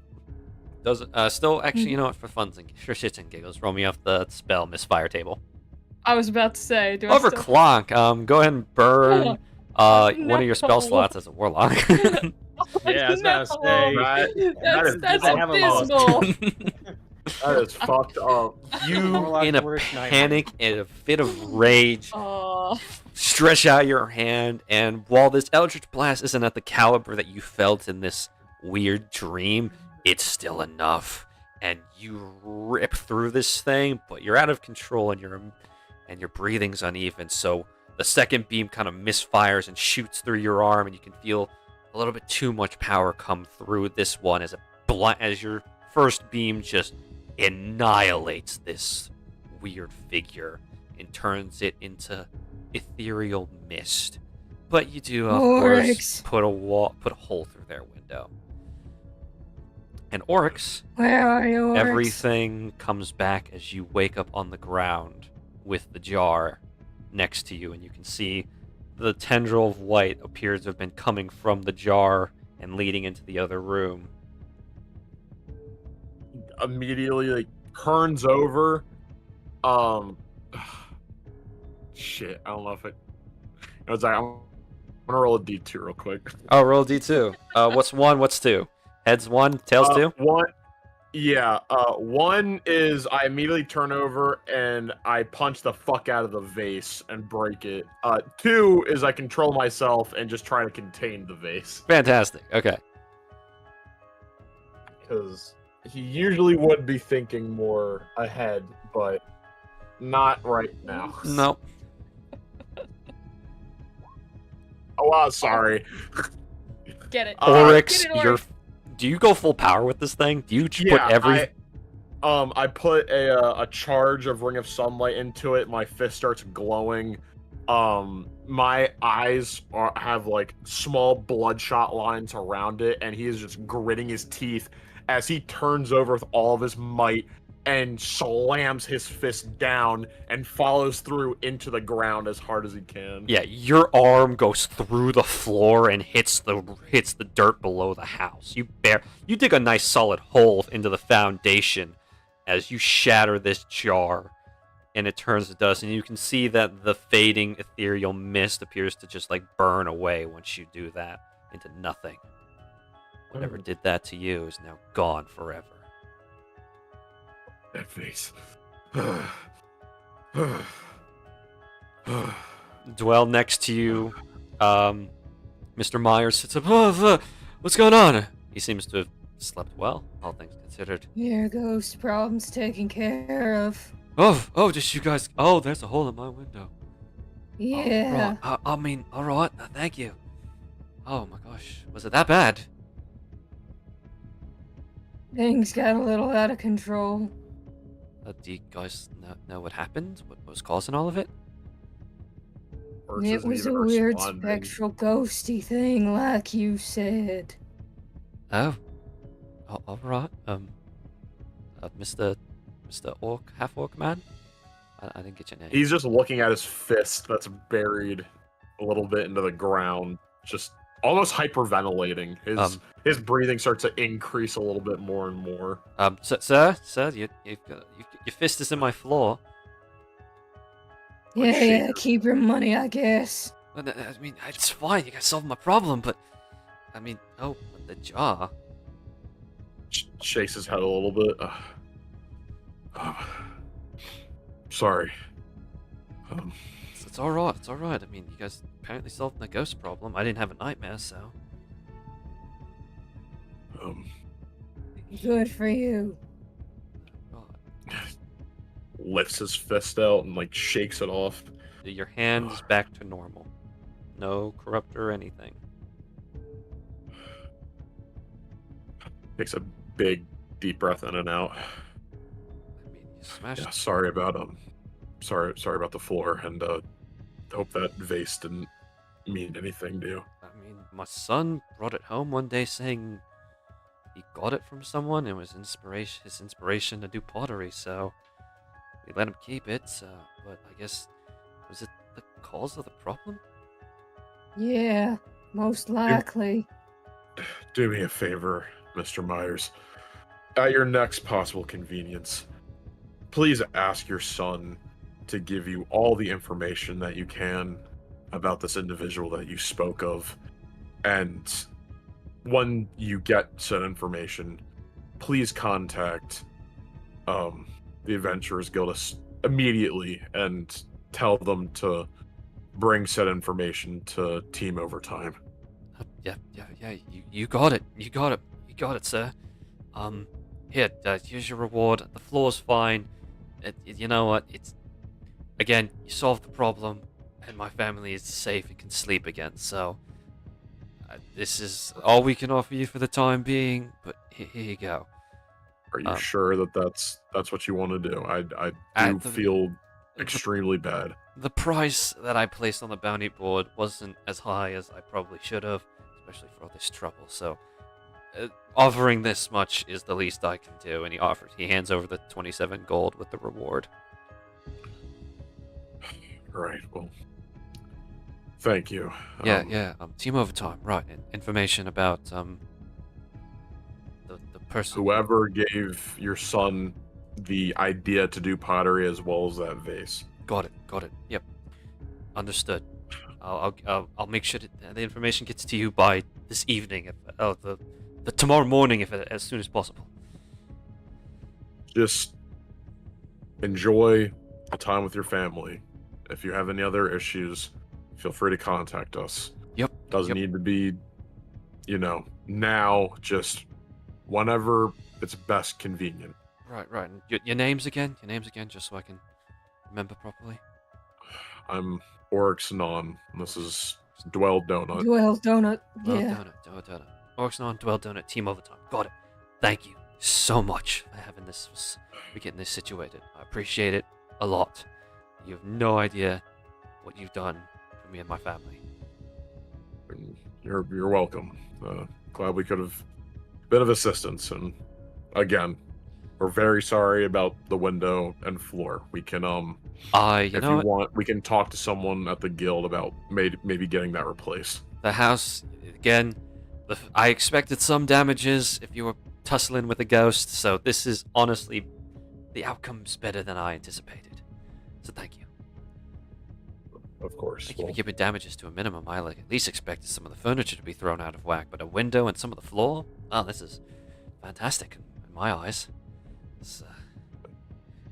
Still, actually, you know what? For shits and giggles, roll me off the spell misfire table. I was about to say, do I still... Overclock. Go ahead and burn one of your spell No. slots as a warlock. Yeah, I was about to say. That's I have a lot. abysmal. That is fucked up. You, Warlock's in a worst nightmare. panic, in a fit of rage, Oh. stretch out your hand, and while this Eldritch Blast isn't at the caliber that you felt in this weird dream, it's still enough. And you rip through this thing, but you're out of control and your breathing's uneven, so the second beam kind of misfires and shoots through your arm, and you can feel a little bit too much power come through this one as your first beam just annihilates this weird figure and turns it into ethereal mist. But you do, of course, put a hole through their window. And Oryx, Where are you, Oryx? everything comes back as you wake up on the ground with the jar next to you, and you can see the tendril of light appears to have been coming from the jar and leading into the other room. Immediately like turns over. Shit, I don't know if it. I was like, I'm gonna roll a d2 real quick. Oh, roll D2. What's 1? What's 2? Heads 1, tails 2? One, yeah. 1 is I immediately turn over and I punch the fuck out of the vase and break it. 2 is I control myself and just try to contain the vase. Fantastic. Okay. Because he usually would be thinking more ahead, but not right now. No. Oh, sorry. Get it. Oryx, Get it, Oryx. do you go full power with this thing? Do you put every... I put a charge of Ring of Sunlight into it. My fist starts glowing. My eyes have like small bloodshot lines around it, and he is just gritting his teeth as he turns over with all of his might and slams his fist down and follows through into the ground as hard as he can. Yeah, your arm goes through the floor and hits the dirt below the house. You dig a nice solid hole into the foundation as you shatter this jar, and it turns to dust, and you can see that the fading ethereal mist appears to just like burn away once you do that into nothing. Whatever did that to you is now gone forever. That face. Dwell next to you, Mr. Myers sits up. Oh, what's going on? He seems to have slept well, all things considered. Your ghost problem's taken care of. Oh, just you guys. Oh, there's a hole in my window. Yeah. Oh, right. I mean, all right. Thank you. Oh my gosh, was it that bad? Things got a little out of control. Do you guys know what happened? What was causing all of it? It was a weird spectral ghosty thing, like you said. Oh, all right. Mr. Orc, half orc man. I didn't get your name. He's just looking at his fist that's buried a little bit into the ground, just almost hyperventilating. His breathing starts to increase a little bit more and more. Sir, your fist is in my floor. Yeah, keep your money, I guess. I mean, it's fine. You guys solved my problem, but I mean, the jar. Shakes his head a little bit. Sorry. It's all right. It's all right. I mean, you guys apparently solved my ghost problem. I didn't have a nightmare, so. Good for you. Lifts his fist out and like shakes it off. Your hand is back to normal. No corrupt or anything. Takes a big, deep breath in and out. I mean, you smashed. Yeah, sorry about sorry about the floor, and hope that vase didn't mean anything to you. I mean, my son brought it home one day saying he got it from someone and was his inspiration to do pottery, so we let him keep it. But I guess, was it the cause of the problem? Yeah, most likely. Do me a favor, Mr. Myers. At your next possible convenience, please ask your son to give you all the information that you can about this individual that you spoke of. And when you get said information, please contact the Adventurers Guild immediately and tell them to bring said information to Team Overtime. Yeah. You got it. You got it, sir. Here, here's your reward. The floor's fine. You know what? Again, you solved the problem, and my family is safe and can sleep again. So, this is all we can offer you for the time being. But here you go. Are you sure that that's what you want to do? I do feel extremely bad. The price that I placed on the bounty board wasn't as high as I probably should have, especially for all this trouble. So, offering this much is the least I can do. And he hands over the 27 gold with the reward. All right. Well, thank you. Yeah. Team Overtime. Right. Information about the person. Whoever gave your son the idea to do pottery as well as that vase. Got it. Yep. Understood. I'll make sure that the information gets to you by this evening. The tomorrow morning, as soon as possible. Just enjoy the time with your family. If you have any other issues, feel free to contact us. Yep. Doesn't need to be, now. Just whenever it's best convenient. Right. And your names again? Just so I can remember properly. I'm Oryxanon. This is Dwell Donut. Dwell Donut. Dwell Yeah. Donut. Oryxanon, Dwell Donut, Team Overtime. Got it. Thank you so much for getting this situated. I appreciate it a lot. You have no idea what you've done for me and my family. You're welcome. Glad we could have been of assistance. And again, we're very sorry about the window and floor. We can if you want, we can talk to someone at the guild about maybe getting that replaced. The house again. I expected some damages if you were tussling with a ghost. So this is honestly, the outcome's better than I anticipated. So thank you. Of course. Thank you for keeping damages to a minimum. I at least expected some of the furniture to be thrown out of whack, but a window and some of the floor? Oh, this is fantastic in my eyes. It's,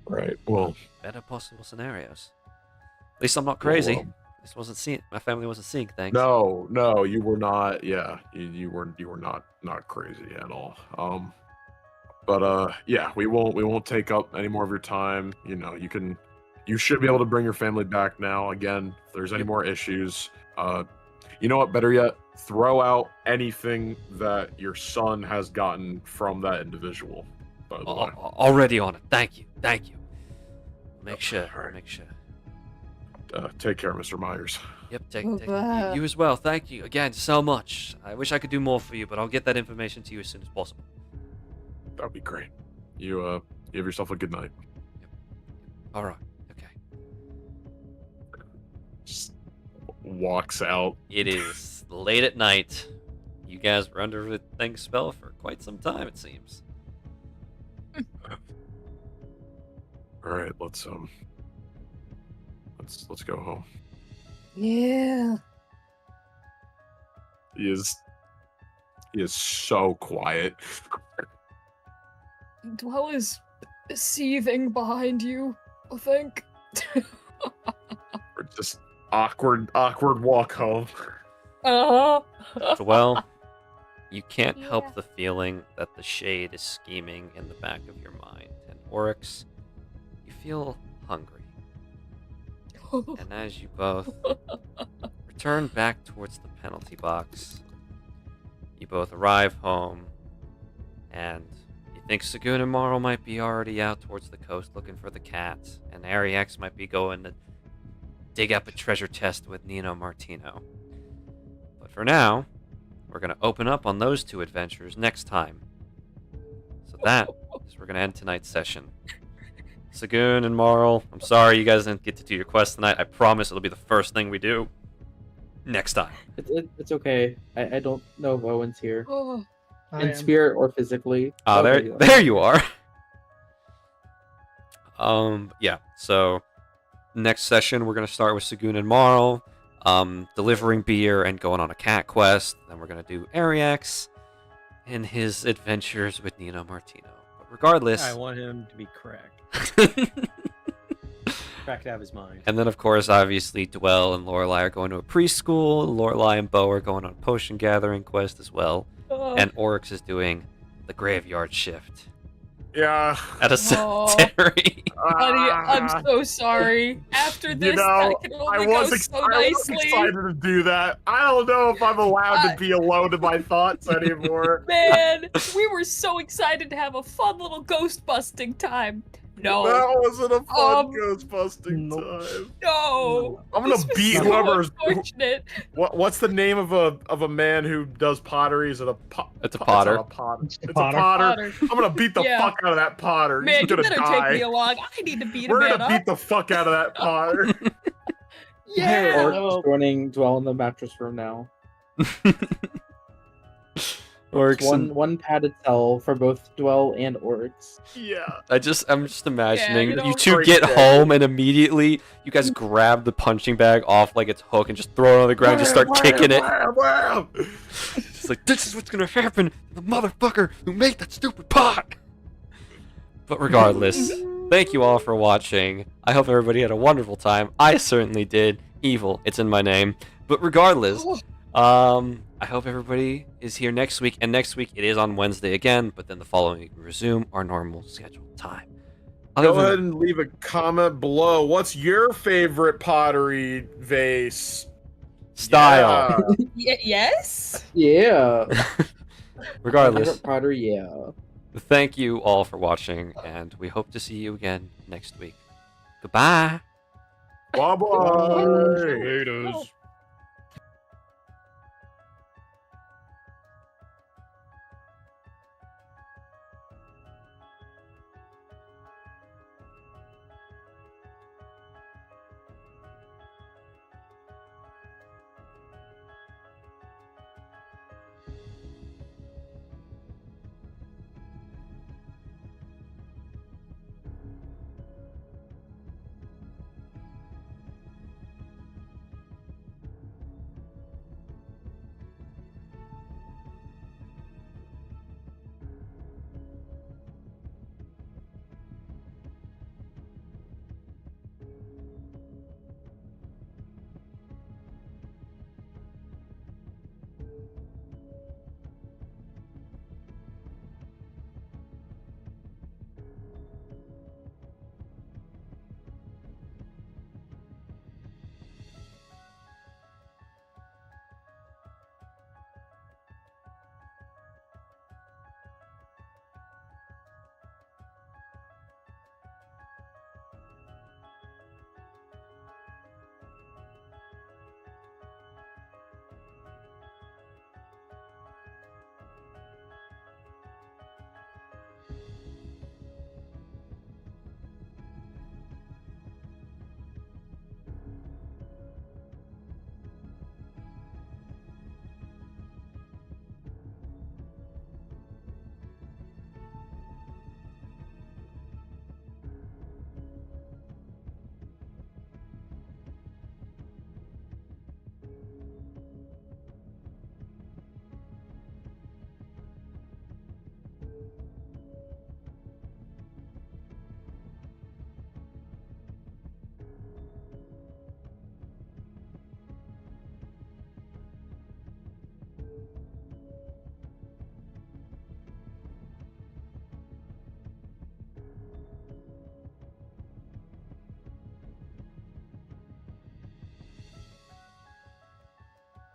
right. Well, better possible scenarios. At least I'm not crazy. My family wasn't seeing things. No, you were not. Yeah, you were not crazy at all. But yeah, we won't take up any more of your time. You should be able to bring your family back now. Again, if there's any more issues, you know what? Better yet, throw out anything that your son has gotten from that individual. By the way, already on it. Thank you. Make sure. Take care, Mr. Myers. Yep, take you as well. Thank you again so much. I wish I could do more for you, but I'll get that information to you as soon as possible. That would be great. You have yourself a good night. Yep. All right. Okay. Just walks out. It is late at night. You guys were under the thing spell for quite some time, it seems. All right, let's go home. Yeah. He is so quiet. Dwell is seething behind you, I think. Just awkward walk home. Well, you can't help the feeling that the shade is scheming in the back of your mind. And Oryx, you feel hungry. And as you both return back towards the penalty box, you both arrive home, and you think Sagoon and Marl might be already out towards the coast looking for the cat, and Ariax might be going to dig up a treasure chest with Nino Martino. But for now, we're going to open up on those two adventures next time. So that is where we're going to end tonight's session. Sagoon and Marl, I'm sorry you guys didn't get to do your quest tonight. I promise it'll be the first thing we do next time. It's okay. I don't know if Owen's here. Oh, In spirit or physically. There you are. Yeah, so Next session, we're going to start with Sagoon and Marl, delivering beer and going on a cat quest. Then we're going to do Ariax and his adventures with Nino Martino. But regardless... I want him to be cracked. Cracked out of his mind. And then, of course, obviously, Dwell and Lorelei are going to a preschool. Lorelei and Bo are going on a potion gathering quest as well. And Oryx is doing the graveyard shift Yeah. at a cemetery. Honey, I'm so sorry. After this, that can only go so I was nicely. excited to do that. I don't know if I'm allowed to be alone in my thoughts anymore. Man, we were so excited to have a fun little ghost busting time. No. That wasn't a fun Um, ghost busting time. No. I'm gonna This was beat so whoever's. unfortunate. What's the name of a man who does pottery? Is it a It's a potter. It's a Potter. potter. I'm gonna beat the Yeah. fuck out of that potter. Man, He's you gonna better die. take me along. I need to beat a We're man gonna beat up. the fuck out of that potter. Yeah. Or joining Dwell in the mattress room now. Oryx One and... one padded cell for both Dwell and Oryx. Yeah. I'm just imagining you know, you two great get day. home and immediately you guys grab the punching bag off like its hook and just throw it on the ground, just start kicking it. It's like, this is what's gonna happen to the motherfucker who made that stupid pot. But regardless, thank you all for watching. I hope everybody had a wonderful time. I certainly did. Evil, it's in my name. But regardless, I hope everybody is here next week. And next week it is on Wednesday again, but then the following week we resume our normal scheduled time. Go ahead and leave a comment below. What's your favorite pottery vase? Style. Yes? Yeah. Regardless, Favorite pottery, yeah. thank you all for watching, and we hope to see you again next week. Goodbye. Bye bye. Haters.